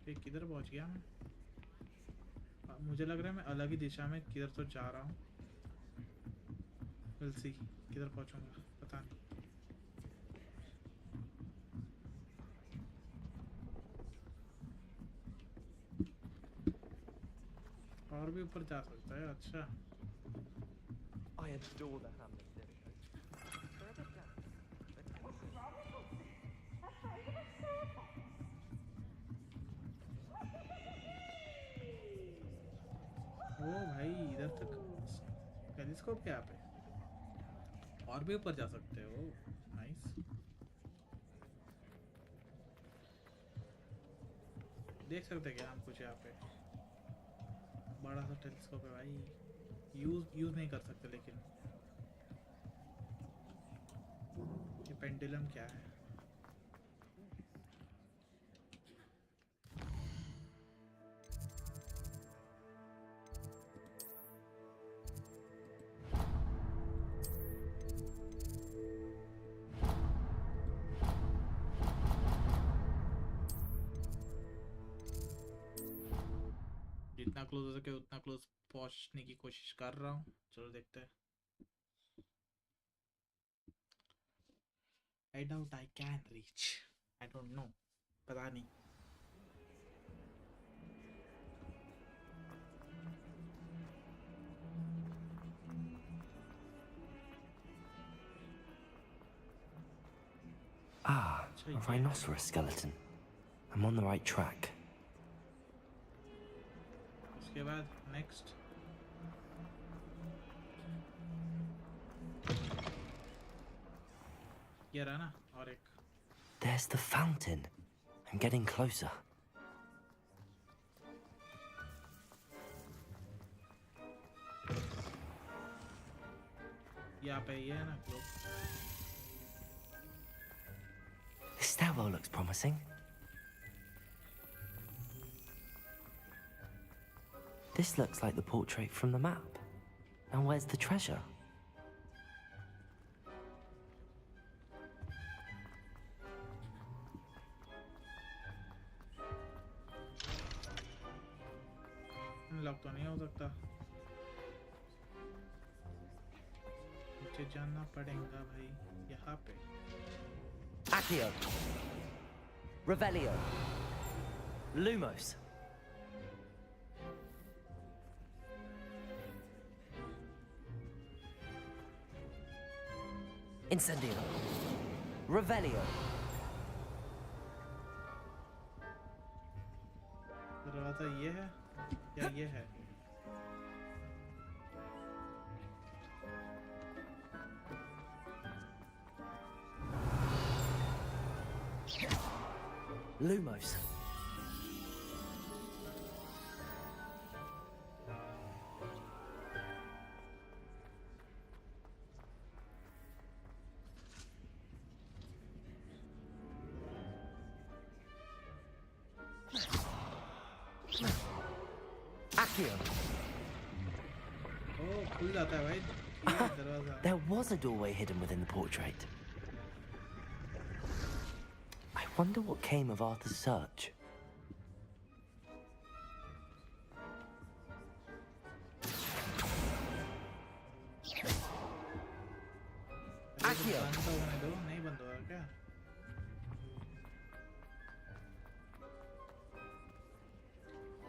ये किधर पहुंच गया मैं? मुझे लग रहा है मैं अलग ही दिशा में किधर तो जा रहा हूँ. We'll see किधर पहुंचूंगा, पता नहीं. और भी ऊपर जा सकता है. अच्छा.
I adore the Hamlet lyric.
ओ भाई, इधर तक टेलीस्कोप क्या पे? और भी ऊपर जा सकते हो. नाइस. देख सकते हैं क्या हम कुछ यहाँ पे? बड़ा सा टेलीस्कोप है भाई. यूज नहीं कर सकते. लेकिन ये पेंडुलम क्या है? जितना क्लोज हो सके उतना क्लोज पहुंचने की कोशिश कर रहा हूँ. चलो देखते हैं. I doubt I can reach. I don't know. पता नहीं.
Ah, a rhinoceros skeleton. I'm on the right track.
उसके बाद next. ये रहा ना और एक.
There's the fountain. I'm getting closer.
यहाँ पे ये है ना globe.
This stairwell looks promising. This looks like the portrait from the map. And where's the treasure?
Lock तो नहीं हो सकता. मुझे जानना पड़ेगा भाई यहाँ पे.
Accio. Revelio. Lumos. Incendio. Revelio.
दरवाजा ये है या ये है?
Lumos. Accio.
Oh, खुल जाता है भाई. ये दरवाजा.
There was a doorway hidden within the portrait. I wonder what came of Arthur's search. Accio.
बंद होने दो. नहीं बंद होगा क्या?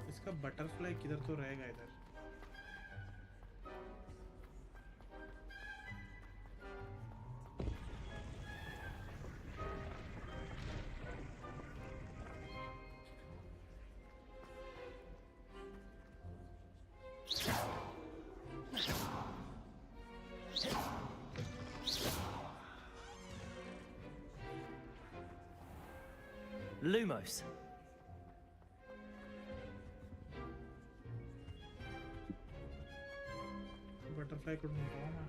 इसका बटरफ्लाई किधर तो रहेगा इधर.
Lumos.
बटरफ्लाई को ढूंढ रहा हूँ मैं.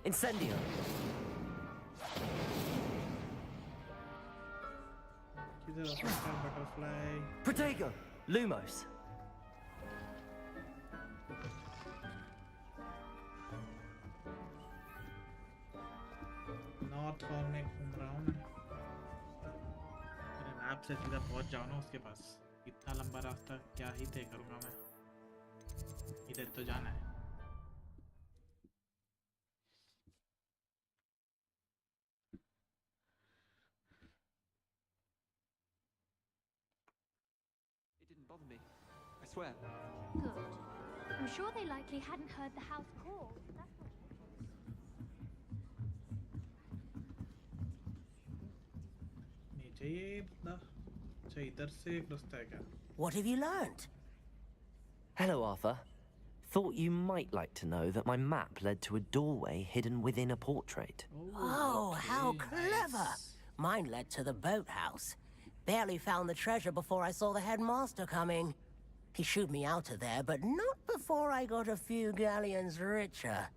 Incendio.
किधर हो सकता है butterfly?
Protego. Lumos.
North hall में घूम रहा हूँ मैं. अरे मैप से सीधा पहुंच जाओ ना उसके पास. इतना लंबा रास्ता क्या ही तय करूँगा मैं. इधर तो जाना है.
It didn't bother me. I swear.
Good. I'm sure they likely hadn't heard the house call. That's what
नीचे ये बंदा. अच्छा इधर से एक रास्ता है क्या?
What have you learnt?
Hello, Arthur. Thought you might like to know that my map led to a doorway hidden within a portrait.
Oh, how clever! Mine led to the boathouse. Barely found the treasure before I saw the headmaster coming. He shooed me out of there, but not before I got a few galleons richer.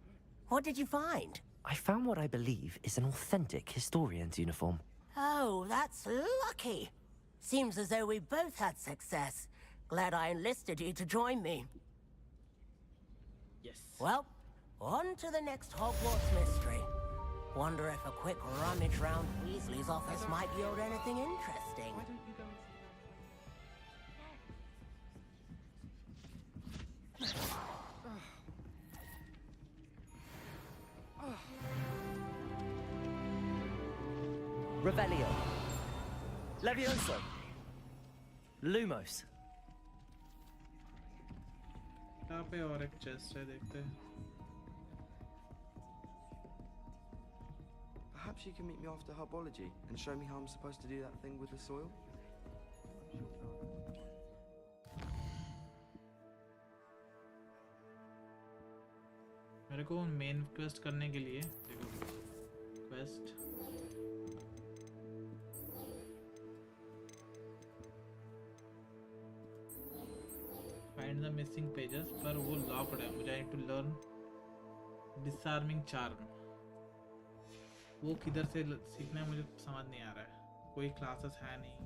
What did you find?
I found what I believe is an authentic historian's uniform.
Oh, that's lucky. Seems as though we both had success. Glad I enlisted you to join me.
Yes.
Well, on to the next Hogwarts mystery. Wonder if a quick rummage round Weasley's office might yield anything interesting.
Revelio. Levioso. Lumos.
यहाँ पे और एक chest है देखते हैं.
Perhaps you can meet me after herbology and show me how I'm supposed to do that thing with the soil?
मेरे को main quest करने के लिए देखो quest find the missing pages पर वो लॉक्ड है. मुझे आई टू लर्न डिसआर्मिंग चार्म, वो किधर से सीखना है मुझे समझ नहीं आ रहा है, कोई क्लासेस है नहीं।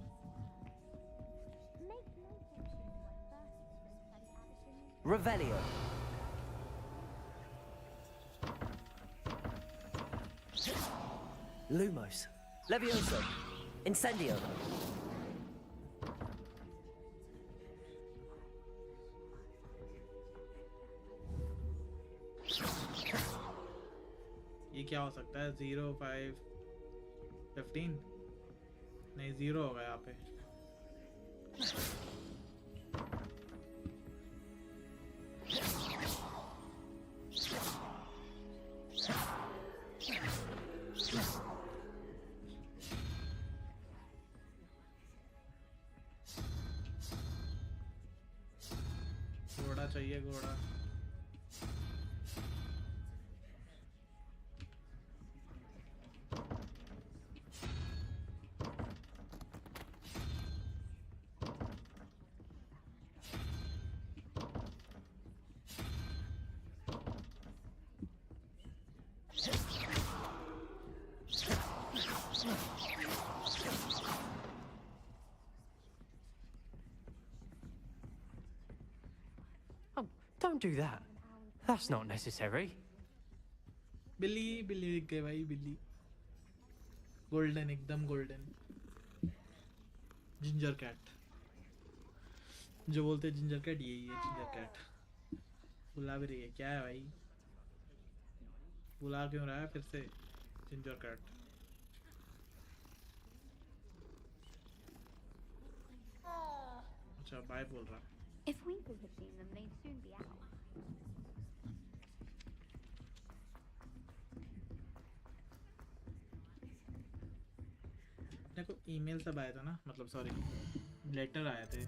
Revelio. Lumos. Levioso. Incendio.
ये क्या हो सकता है? 0 5 15 नहीं 0 होगा यहाँ पे। घोड़ा चाहिए, घोड़ा।
Oh, don't do that. That's not necessary.
बिल्ली बिल्ली दिख गई भाई, बिल्ली गोल्डन, एकदम गोल्डन। जिंजर कैट, जो बोलते हैं जिंजर कैट यही है, जिंजर कैट। बुला भी रही है, क्या है भाई? बुला क्यों रहा है फिर से जिंजर कैट? अच्छा बाय बोल रहा।
If we could have seen them, they'd soon be out.
देखो ईमेल सब आया था ना, मतलब सॉरी लेटर आए थे।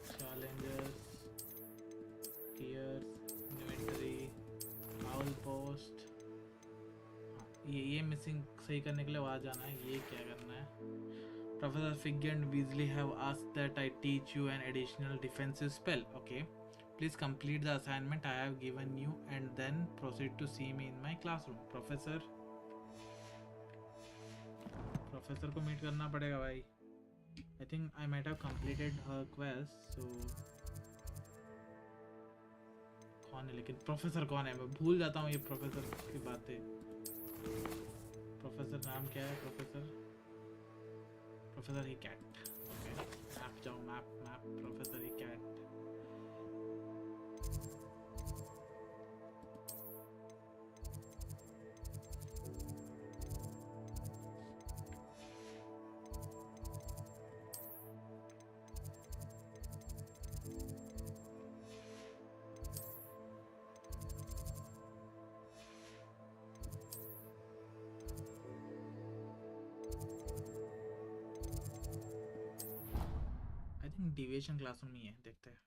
Challengers, tears, inventory, owl post. ये मिसिंग सही करने के लिए वहाँ जाना है। ये क्या करना है? Professor Fig and Weasley have asked that I teach you an additional defensive spell. Okay, please complete the assignment I have given you and then proceed to see me in my classroom. Professor को meet करना पड़ेगा भाई। I think I might have completed her quest, so कौन है लेकिन? Professor कौन है? मैं भूल जाता हूँ ये प्रोफेसर की बातें। प्रोफेसर नाम क्या है? प्रोफेसर ही कैट। ओके मैप जाओ, मैप मैप प्रोफेसर ही कैट। डिविएशन क्लासरूम ही है, देखते हैं।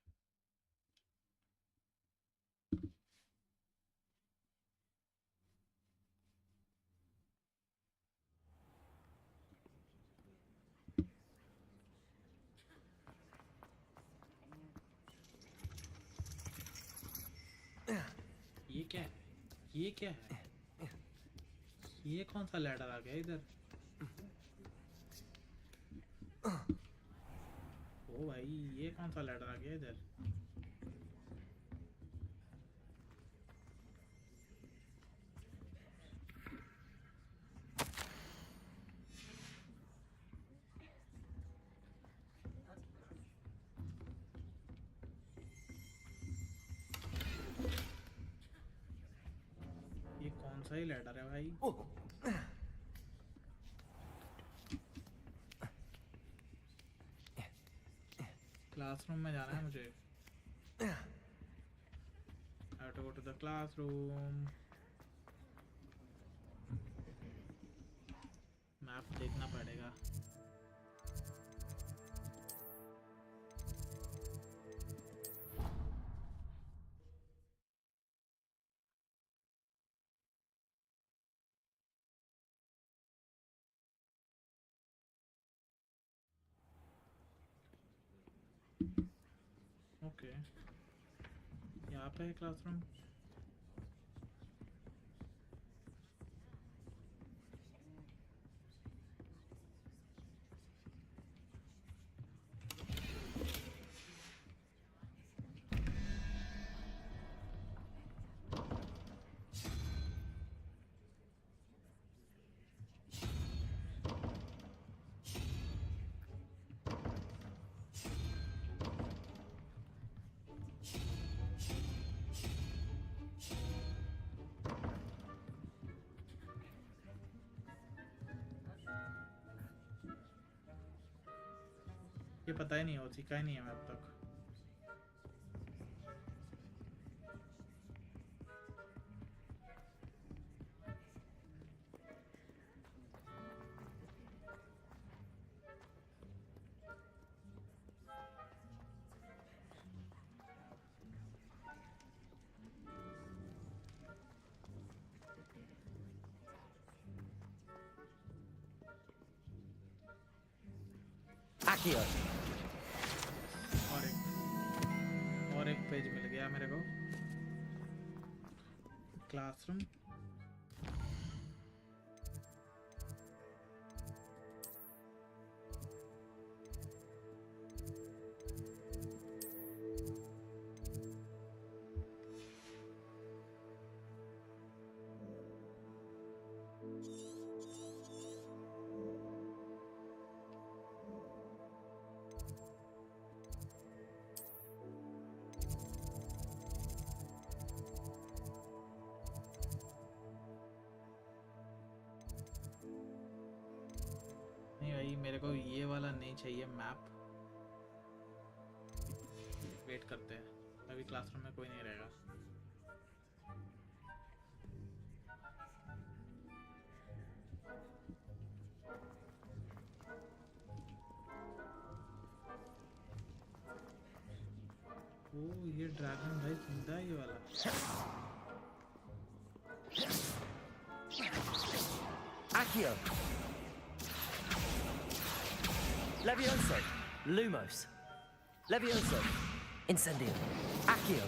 ये क्या है? ये क्या है? ये कौन सा लैडर आ गया इधर? ओ भाई ये कौन सा लैडर आ गया इधर? ये कौन सा ही लैडर है भाई? क्लासरूम में जाना है मुझे। I have to go to the classroom. Map देखना पड़ेगा। ओके यहाँ पे है क्लासरूम। ये पता ही नहीं हो सीखा ही नहीं है मैं अब तक।
Accio.
और एक पेज मिल गया मेरे को। क्लासरूम। नहीं भाई मेरे को ये वाला नहीं चाहिए मैप। वेट करते हैं, अभी क्लासरूम में कोई नहीं रहेगा। ओ ये ड्रैगन भाई जिंदा है ये वाला।
Accio. Levioso. Lumos. Levioso. Incendio. Accio.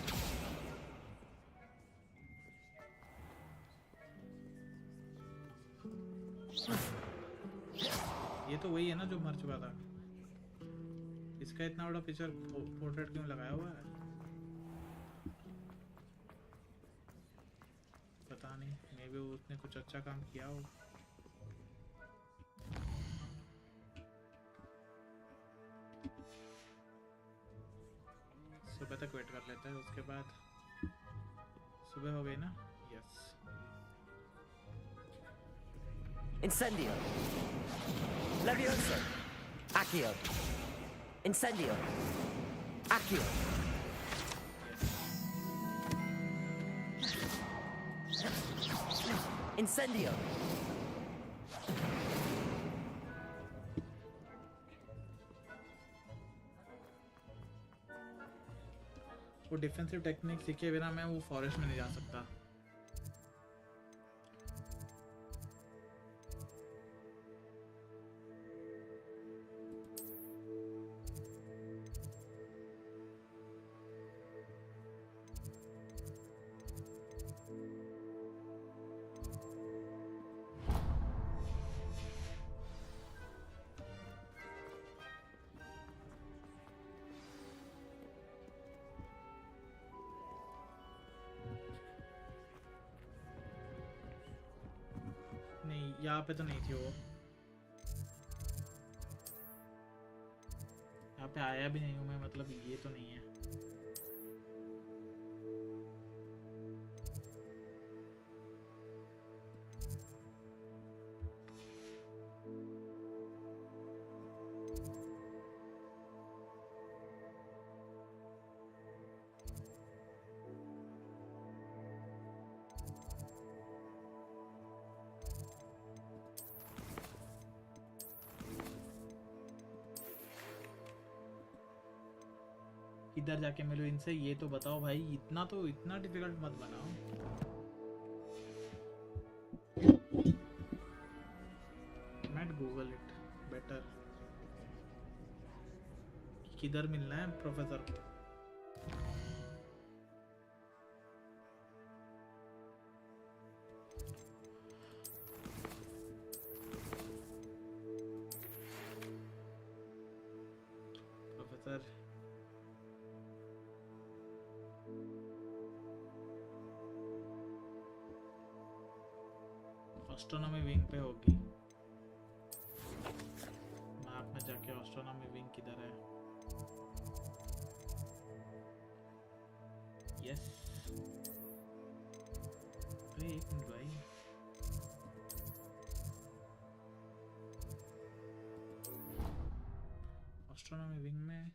ये तो वही है ना जो मर चुका था। इसका इतना बड़ा पिक्चर पोर्ट्रेट क्यों लगाया हुआ है पता नहीं। मे बी उसने कुछ अच्छा काम किया हो। सुबह तक वेट कर लेते हैं, उसके बाद सुबह हो गई ना। Yes.
Incendio. Levioso. Accio. Incendio. Accio. Incendio.
वो डिफेंसिव टेक्निक सीखे बिना मैं वो फॉरेस्ट में नहीं जा सकता। नहीं यहाँ पे तो नहीं थी वो। यहाँ पे आया भी नहीं हूँ मैं, मतलब ये तो नहीं है। किधर जाके मिलो इनसे ये तो बताओ भाई। इतना डिफिकल्ट मत बनाओ। मैं गूगल इट बेटर। किधर मिलना है प्रोफेसर को। एस्ट्रोनॉमी विंग पे होगी। मैप में जाके एस्ट्रोनॉमी विंग किधर है? यस। अरे एक मिनट भाई, एस्ट्रोनॉमी विंग में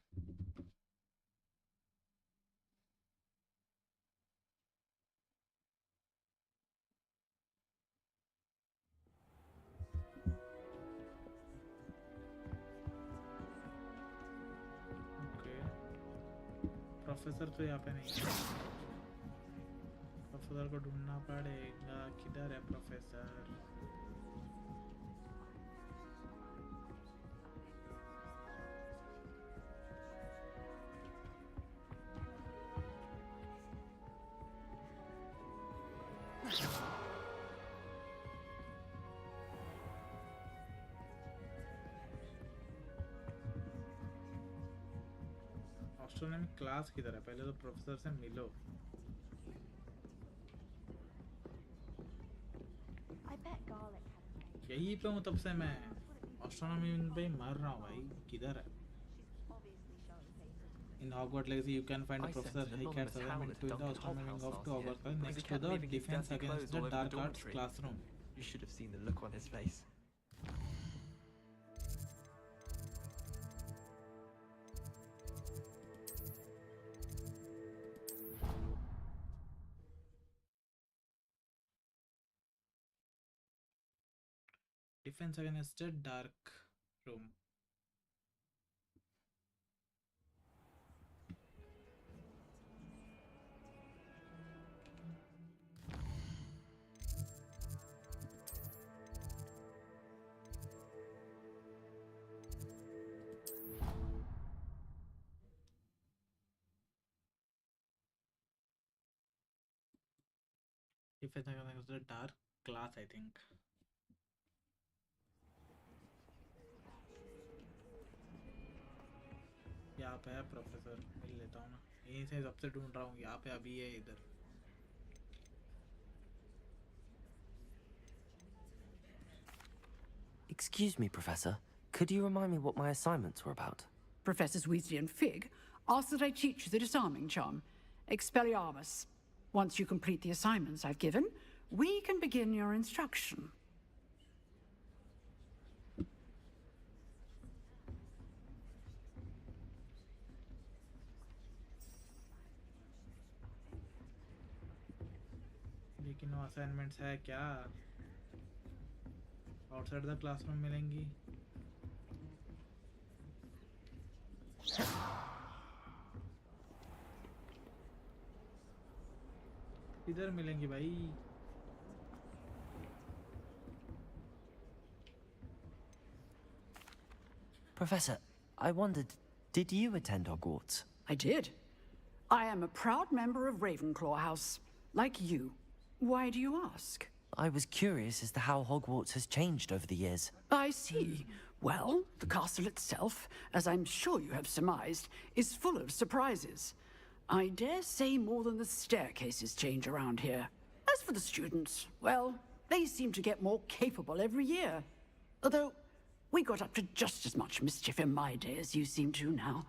प्रोफेसर तो यहाँ पे नहीं है। प्रोफेसर को ढूंढना पड़ेगा, किधर है प्रोफेसर? एस्ट्रोनॉमी क्लास किधर है? पहले तो प्रोफेसर से मिलो। यही पे हूँ तब से मैं। एस्ट्रोनॉमी पे ही मर रहा हूँ भाई, किधर है? In Hogwarts Legacy, you can find a professor Highcat's assignment to the astronomy wing of to Hogwarts College next to the defense against the dark arts classroom.
You should have seen the look on his face.
Defense against the dark room. Defense against the dark class, I think. यहाँ पे है professor, मिल लेता हूँ ना। यहीं से सबसे ढूंढ रहा हूँ, यहाँ पे अभी है इधर।
Excuse me, Professor. Could you remind me what my assignments were about?
Professors Weasley and Fig ask that I teach you the disarming charm, Expelliarmus. Once you complete the assignments I've given, we can begin your instruction.
लेकिन वो assignments है क्या? Outside the classroom मिलेंगी? इधर मिलेंगी भाई।
Professor, I wondered, did you attend Hogwarts?
I did. I am a proud member of Ravenclaw House, like you. Why do you ask?
I was curious as to how Hogwarts has changed over the years.
I see. Well, the castle itself, as I'm sure you have surmised, is full of surprises. I dare say more than the staircases change around here. As for the students, well, they seem to get more capable every year. Although, we got up to just as much mischief in my day as you seem to now.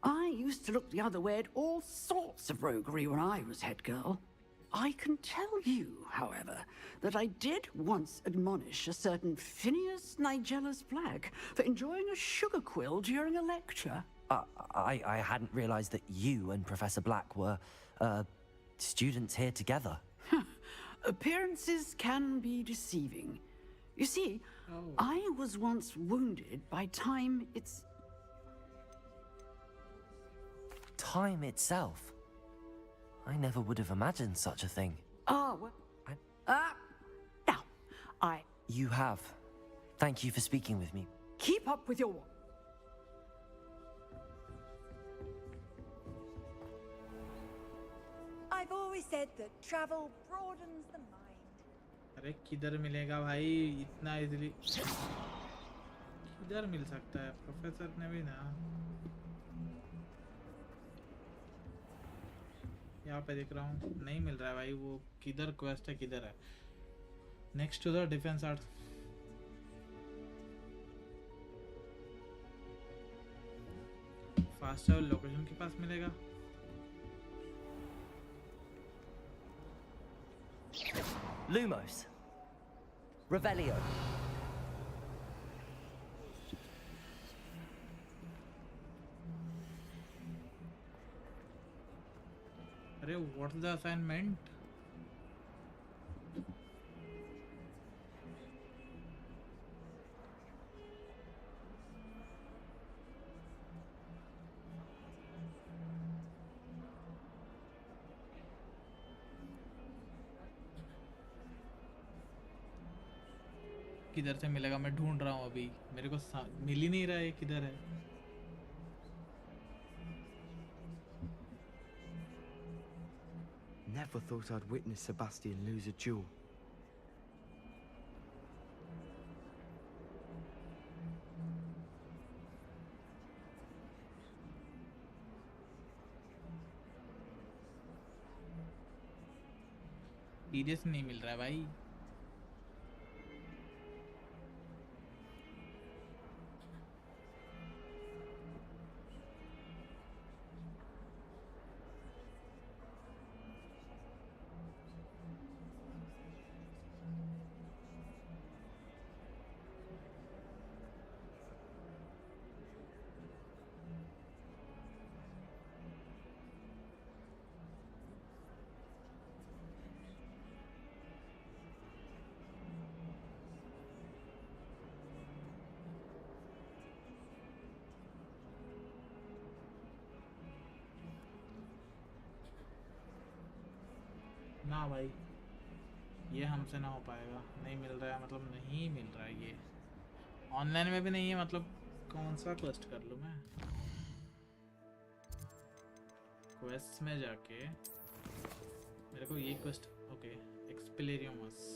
I used to look the other way at all sorts of roguery when I was head girl. I can tell you, however, that I did once admonish a certain Phineas Nigellus Black for enjoying a sugar quill during a lecture.
I hadn't realized that you and Professor Black were, students here together.
Appearances can be deceiving. You see, I was once wounded by time
Time itself? I never would have imagined such a thing.
Well... now,
You have. Thank you for speaking with me.
Keep up with your...
I've always said that travel broadens the mind.
अरे किधर मिलेगा भाई इतना easily? किधर मिल सकता है? Professor ने भी ना। यहाँ पे देख रहा हूँ, नहीं मिल रहा है भाई। वो किधर क्वेस्ट है, किधर है? Next to the defense art. Fast travel location के पास मिलेगा.
Lumos. Revelio.
अरे what's the assignment? किधर से मिलेगा? मैं ढूंढ रहा हूँ अभी. मेरे को मिल ही नहीं रहा है किधर है.
Never thought I'd witness Sebastian lose a duel.
Serious नहीं मिल रहा है भाई. ना भाई, ये हमसे ना हो पाएगा. नहीं मिल रहा है मतलब नहीं मिल रहा है. ये ऑनलाइन में भी नहीं है मतलब कौन सा क्वेस्ट कर लूँ मैं? क्वेस्ट में जाके मेरे को ये quest. Okay, Expelliarmus.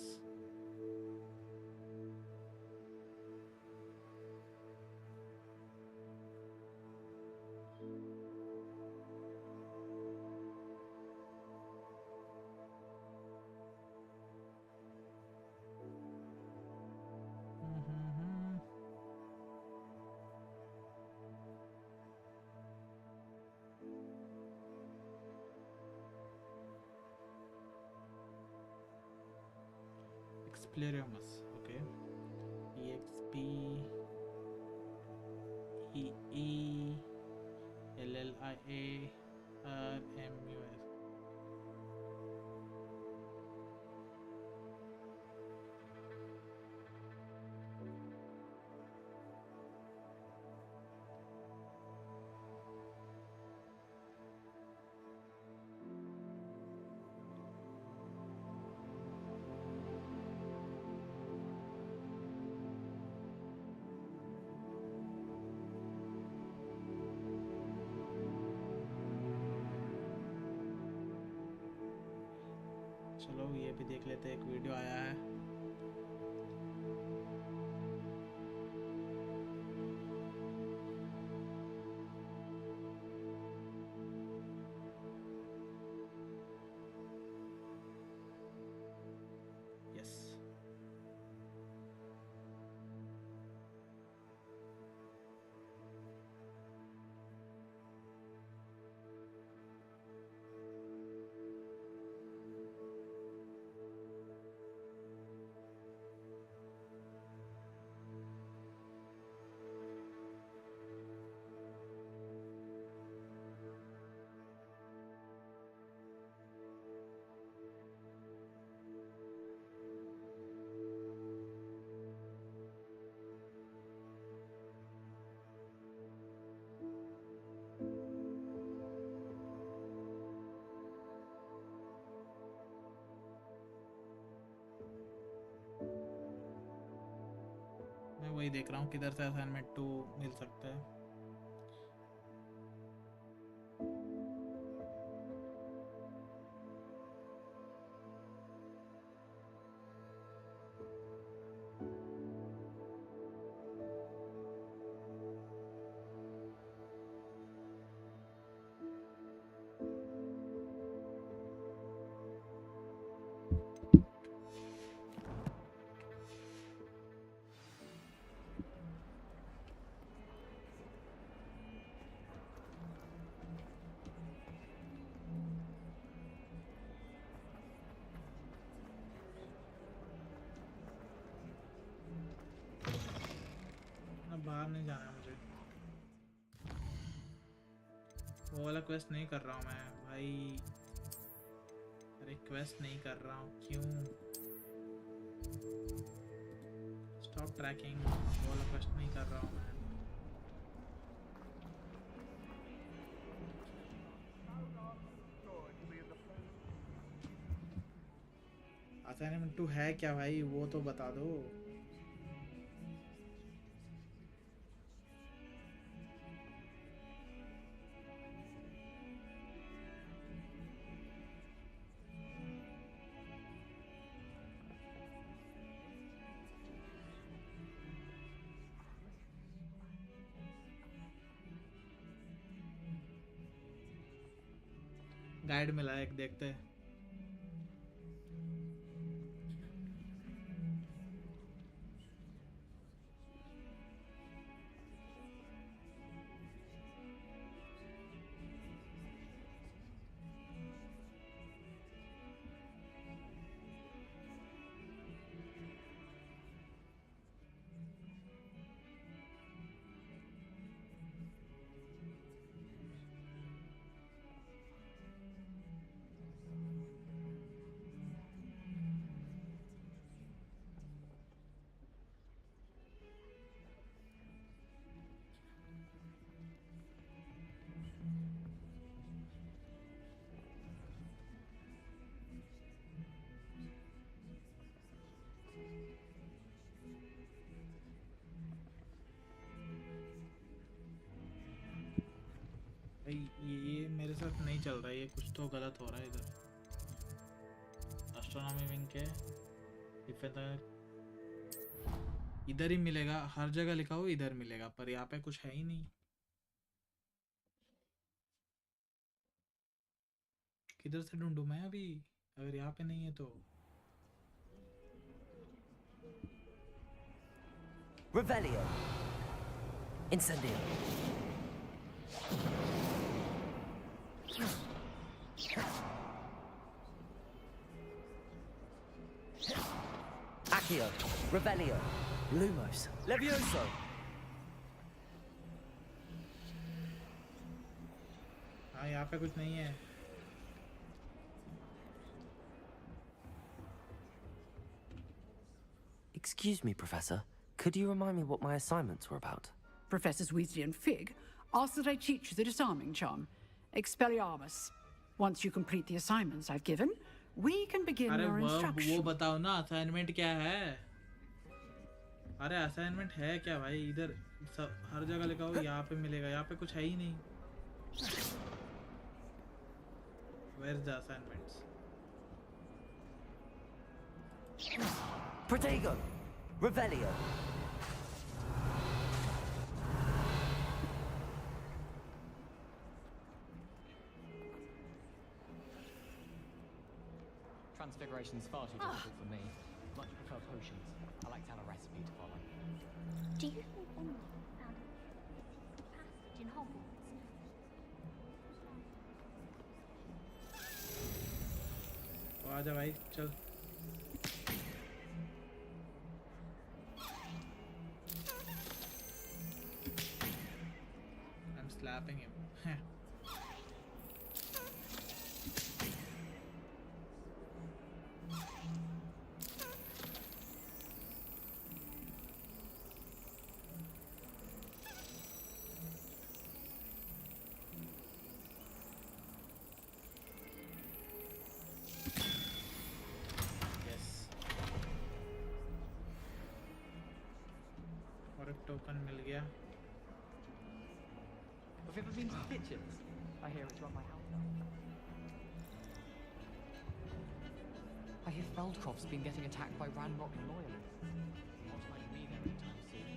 Explorimus, okay. EXP EE LLIA RMUS. चलो ये भी देख लेते हैं. एक वीडियो आया है. यस. मैं वही देख रहा हूँ किधर से असाइनमेंट 2 मिल सकता है. नहीं जाना है मुझे। वो वाला क्वेस्ट नहीं कर रहा हूँ मैं भाई। अरे क्वेस्ट नहीं कर रहा हूँ क्यों? स्टॉप ट्रैकिंग, वो वाला क्वेस्ट नहीं कर रहा हूँ मैं। असाइनमेंट 2 है क्या भाई, वो तो बता दो। गाइड मिला है, एक देखते हैं। ये मेरे साथ नहीं चल रहा है, ये कुछ तो गलत हो रहा है इधर। एस्ट्रोनॉमी विंग के इधर ही मिलेगा, हर जगह लिखा हो इधर मिलेगा, पर यहाँ पे कुछ है ही नहीं। किधर से ढूंढूं मैं अभी, अगर यहाँ पे नहीं है तो?
Revelio. Incendio. Accio. Revelio. Lumos. Levioso.
हाँ यहाँ पे कुछ नहीं है।
Excuse me, Professor. Could you remind me what my assignments were about?
Professors Weasley and Fig asked that I teach you the disarming charm, Expelliarmus. Once you complete the assignments I've given, we can begin
अरे
your instruction.
वो बताओ ना, assignment क्या है? अरे assignment है क्या भाई? इधर सब हर जगह लिखा हो यहाँ पे मिलेगा, यहाँ पे कुछ है ही नहीं। Where's the assignments?
Protego. Revelio.
Transfiguration's far too difficult for me. Much prefer potions. I like to have a recipe to follow.
Do you think anyone found a passage in Hogwarts?
आजा भाई चल। I'm slapping him. Token मिल गया।
Have you ever been to Pitchers? I hear it's run by House.
I hear Feldcroft's been getting attacked by Ranrock loyalists. Not like me there anytime soon.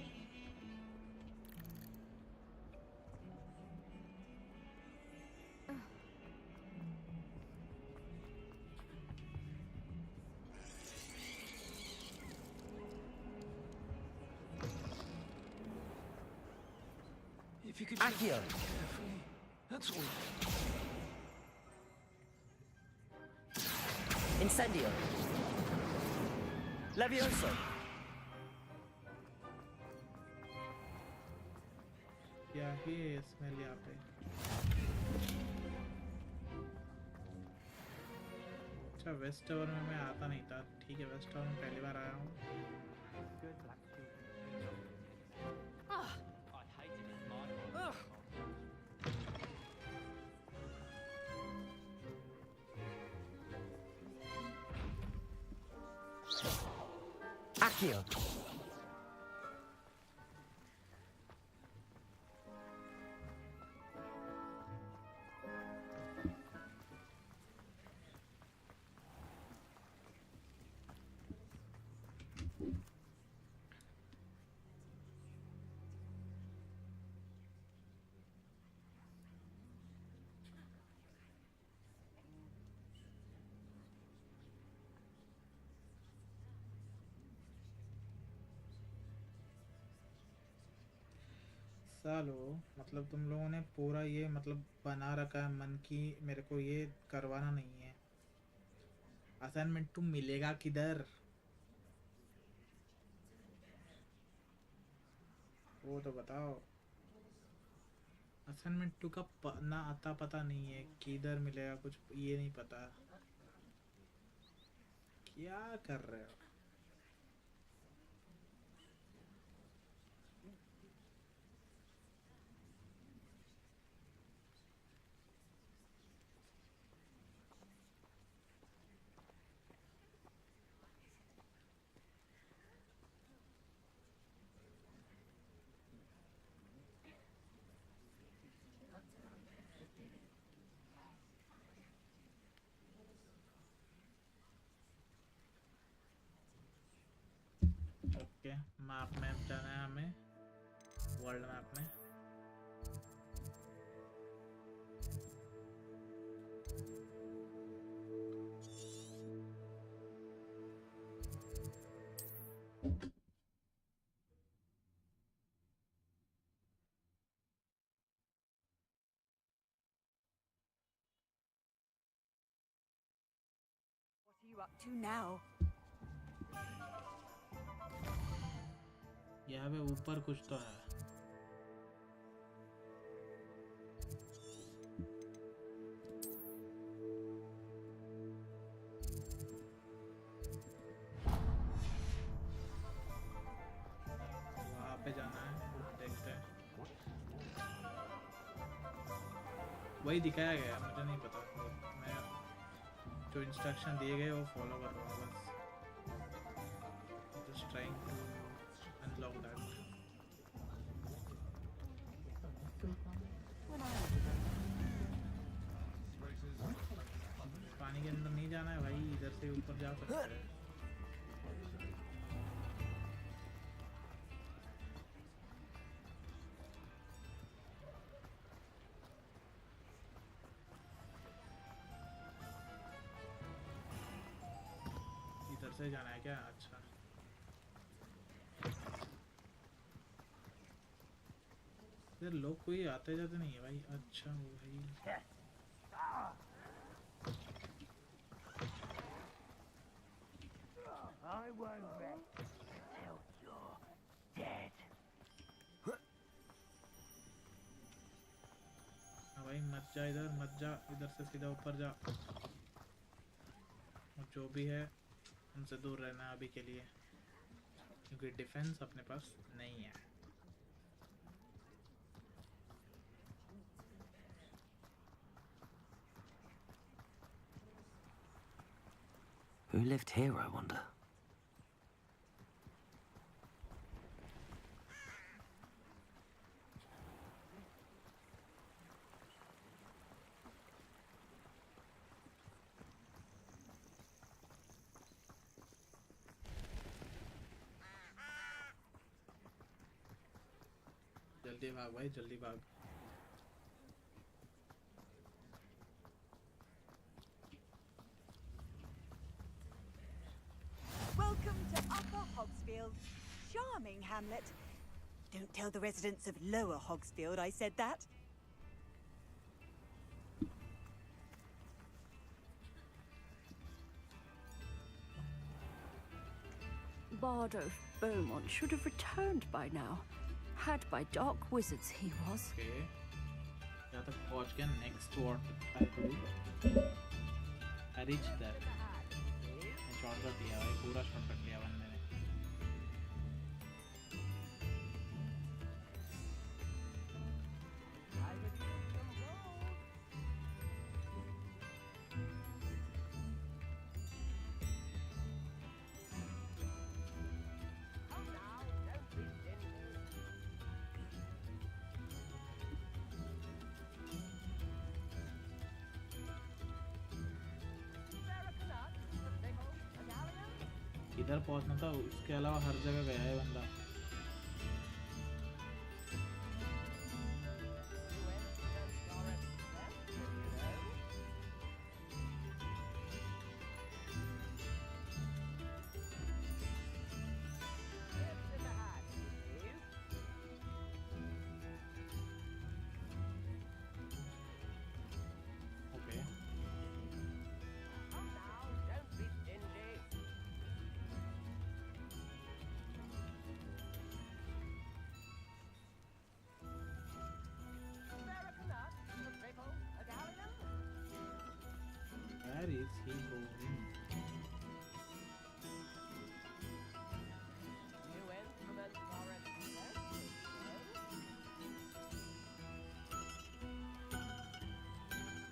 If you could
Accio.
carefully, that's all.
Incendio. Levioso.
ये smell यहाँ पे। अच्छा waste tower में मैं आता नहीं था, ठीक है वेस्ट टावर में पहली बार आया हूँ।
Accio!
सालो मतलब तुम लोगों ने पूरा ये मतलब बना रखा है मन की मेरे को ये करवाना नहीं है। असाइनमेंट तुम मिलेगा किधर, वो तो बताओ। असाइनमेंट टू का ना आता पता नहीं है, किधर मिलेगा कुछ ये नहीं पता। क्या कर रहे हो? ओके मैप में जाना है हमें, वर्ल्ड मैप में।
What are you up to now?
यहाँ पे ऊपर कुछ तो है। वहाँ पे जाना है, देखते हैं। वही दिखाया गया, मुझे नहीं पता, मैं जो इंस्ट्रक्शन दिए गए वो फॉलो कर रहा हूँ बस। Just trying to unlock that. पानी के अंदर नहीं जाना है भाई, इधर से ऊपर जा सकते हैं। इधर से जाना है क्या? अच्छा इधर लोग कोई आते जाते नहीं है भाई। अच्छा वो भाई
I won't rest till you're dead.
हाँ भाई मत जा इधर, मत जा इधर से, सीधा ऊपर जा। और जो भी है उनसे दूर रहना अभी के लिए, क्योंकि डिफेंस अपने पास नहीं है।
Who lived here, I wonder?
जल्दी भाग भाई, जल्दी भाग।
Welcome to Upper Hogsfield. Charming hamlet. Don't tell the residents of Lower Hogsfield I said that.
Bard of Beaumont should have returned by now.
Had by dark wizards he was.
Okay. यहाँ तक पहुँच गया. Next what I do? I reached there. मैं shortcut लिया भाई, पूरा shortcut लिया बंदे ने. इधर पहुंचना था, उसके अलावा हर जगह गया है बंदा. Where is he going?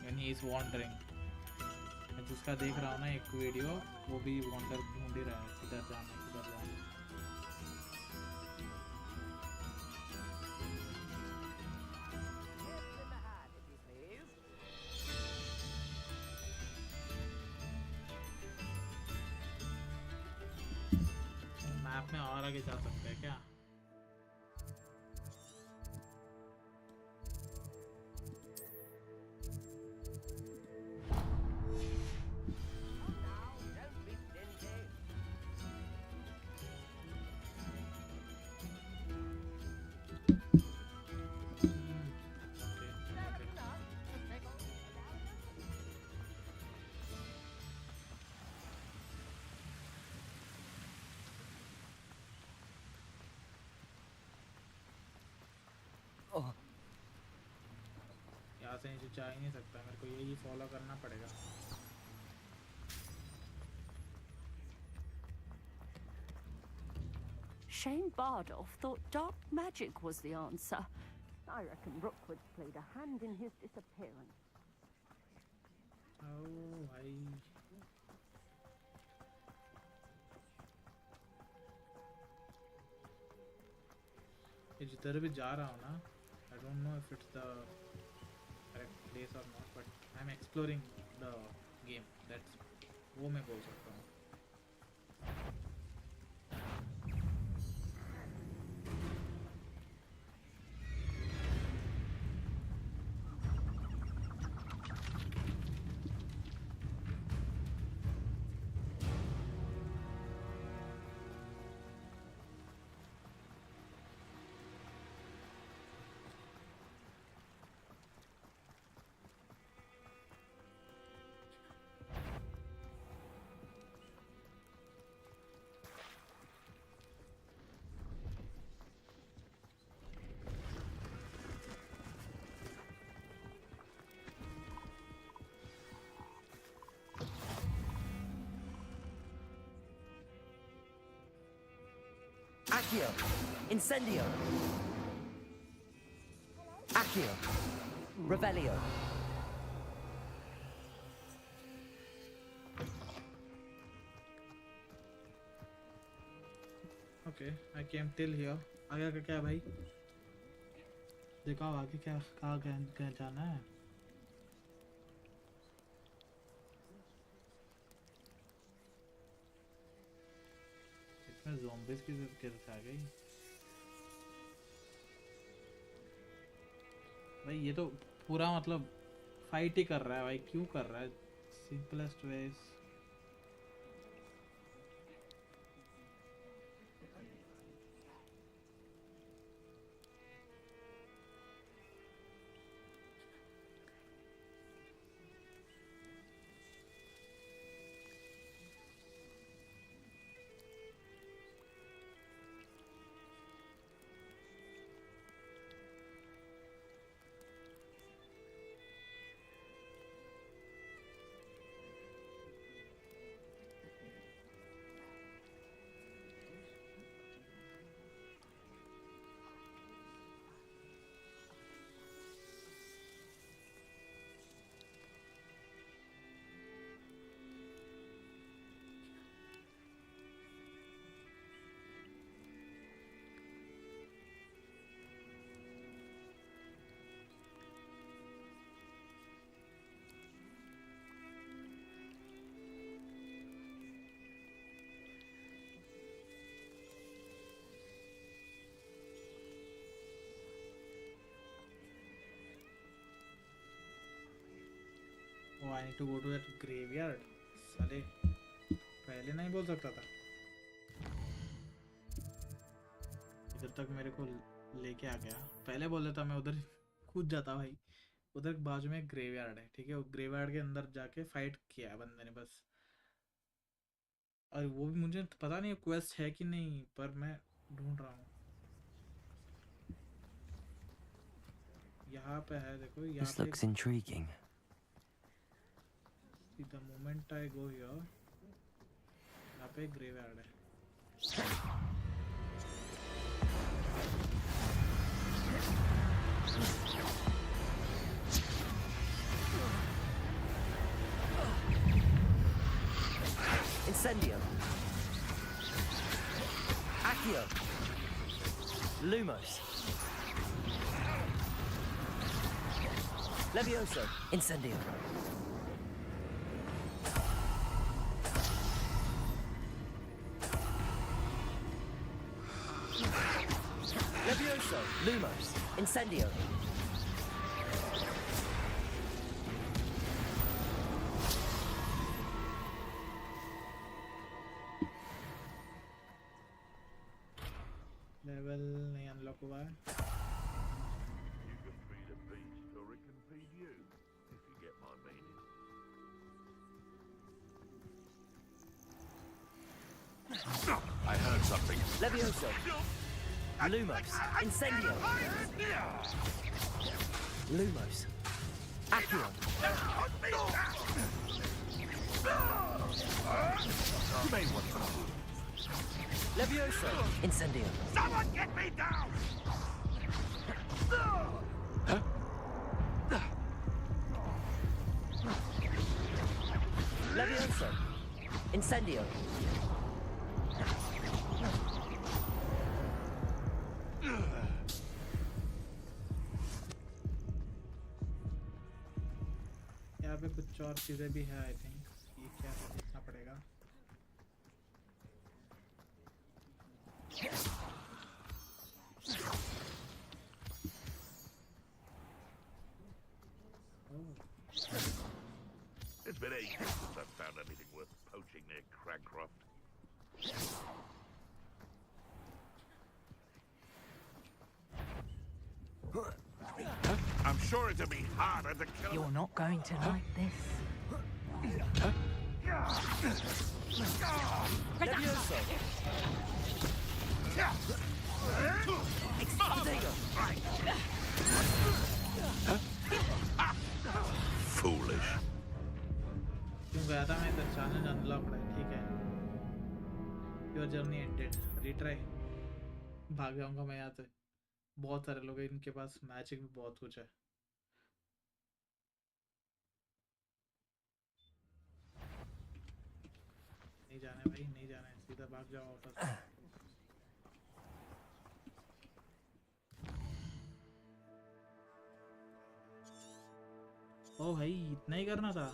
When he is wandering. मैं जिसका देख रहा हूँ ना एक वीडियो, वो भी wander ढूंढ ही रहा है, किधर जाना है, किधर जाना है. मैप में और आगे जा सकते हैं क्या? यहाँ से नीचे जा ही नहीं सकता, मेरे को यही फॉलो करना पड़ेगा.
Shane Bardolph thought dark magic was the answer. I reckon Rookwood's played a hand in his disappearance.
Oh, भाई. ये जिधर भी जा रहा हूँ ना, I don't know if it's the correct place or not, but I'm exploring the game. That's वो मैं बोल सकता हूँ.
Accio! Incendio! Accio! Revelio!
Okay, I came till here. आगे का क्या है भाई? दिखाओ आगे क्या कहाँ जाना है? इसमें zombies की कैसे आ गई? भाई ये तो पूरा मतलब फाइट ही कर रहा है भाई, क्यों कर रहा है? Simplest ways. I need to go to that graveyard. साले पहले नहीं बोल सकता था. इधर तक मेरे को लेके आ गया. पहले बोल देता मैं उधर कूद जाता भाई. उधर बाजू में ग्रेवयार्ड है, ठीक है. वो ग्रेवयार्ड के अंदर जाके फाइट किया बंदे ने बस. और वो भी मुझे पता नहीं क्वेस्ट है कि नहीं, पर मैं ढूंढ रहा हूँ. यहाँ पे है, देखो यहाँ
This
पे.
looks intriguing.
The moment I go here, यहाँ पे ग्रेवयार्ड है.
Incendio. Accio. Lumos. Levioso. Incendio. Levioso. Lumos. Incendio.
Level नहीं अनलॉक हुआ है.
You can feed a beast or it can feed you, if you get my meaning. I heard something.
Levioso. Lumos. Incendio. Lumos. Accio.
You may want to.
Levioso. Incendio.
Someone get me down!
Levioso. Incendio.
यहाँ पे कुछ और चीजें भी है. I think ये क्या है देखना पड़ेगा.
It's been ages since I've found anything worth poaching near Cragcroft. I'm sure it'll be harder to kill.
You're not going to like this.
Levioso.
Foolish.
क्यों गया था मैं इधर. चैलेंज अनलॉक्ड है, ठीक है. Your journey ended. रिट्राई. भाग जाऊंगा मैं यहाँ से. बहुत सारे लोग हैं, इनके पास मैजिक भी बहुत कुछ है. नहीं जाना है भाई, नहीं जाना है. सीधा भाग जाओ वापस. ओ भाई इतना ही करना था.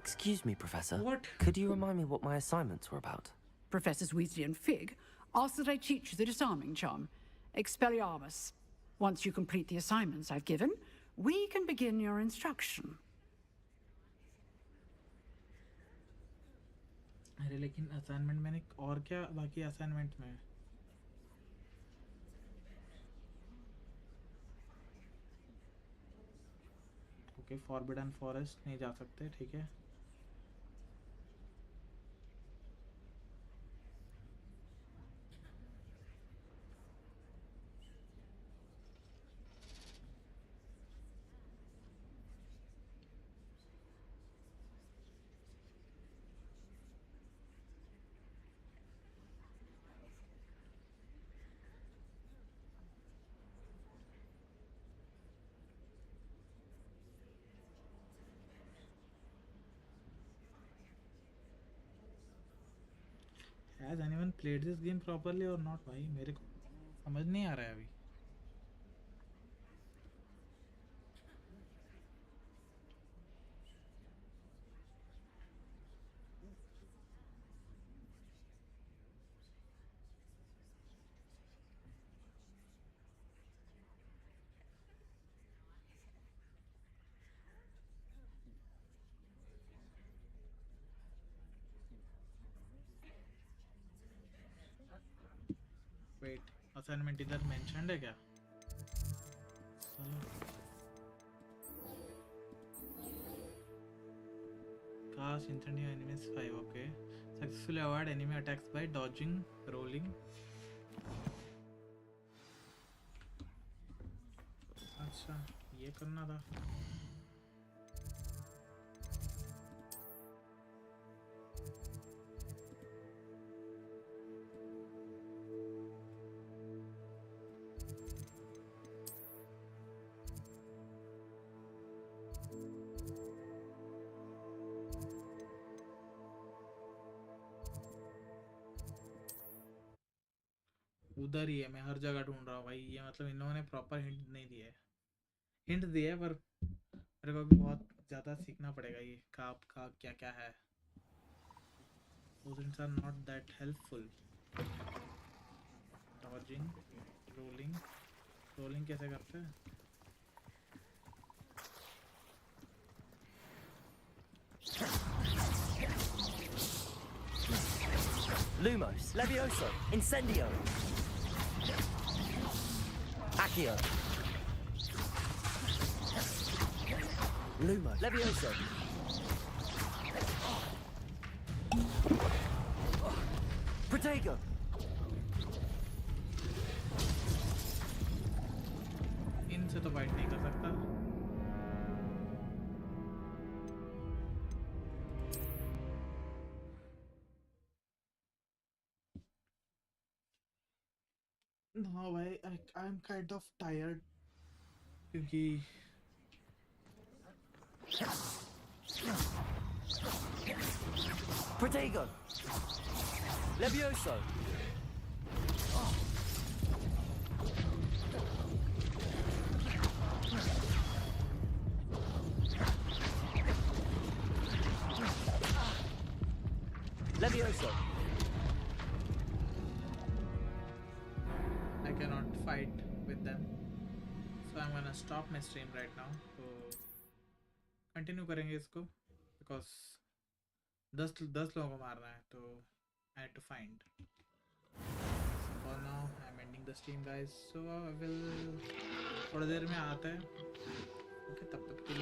Excuse me, Professor.
What?
Could you remind me what my assignments were about?
Professors Weasley and Fig asked that I teach you the disarming charm, Expelliarmus. Once you complete the assignments I've given, we can begin your instruction.
अरे लेकिन assignment मैंने और क्या बाकी assignment में. Okay, forbidden forest नहीं जा सकते, ठीक है. Has anyone played this game properly or not भाई मेरे को समझ नहीं आ रहा है अभी. Wait, assignment इधर mentioned है क्या? चलो. Cast instantly enemies 5. Okay. Successfully avoid enemy attacks by dodging, rolling. अच्छा, ये करना था. उधर ही है. मैं हर जगह ढूंढ रहा हूँ भाई. ये मतलब इन्होंने प्रॉपर हिंट नहीं दिया है. हिंट दिया है पर मेरे को भी बहुत ज़्यादा सीखना पड़ेगा ये कहाँ क्या क्या है. Those hints are not that helpful. Dodging, rolling कैसे करते हैं?
Lumos, Levioso, Incendio, Accio, Lumo, Levioso, Protego,
इनसे तो फाइट नहीं कर सकता. No भाई, I'm kind of tired क्योंकि
Protego, Levioso, Levioso.
I cannot fight with them, so I'm gonna stop my stream right now. तो continue करेंगे इसको because 10 लोगों को मारना है तो I had to find. For now I'm ending the stream guys. So I will थोड़ी देर में आता है. Okay, तब तक के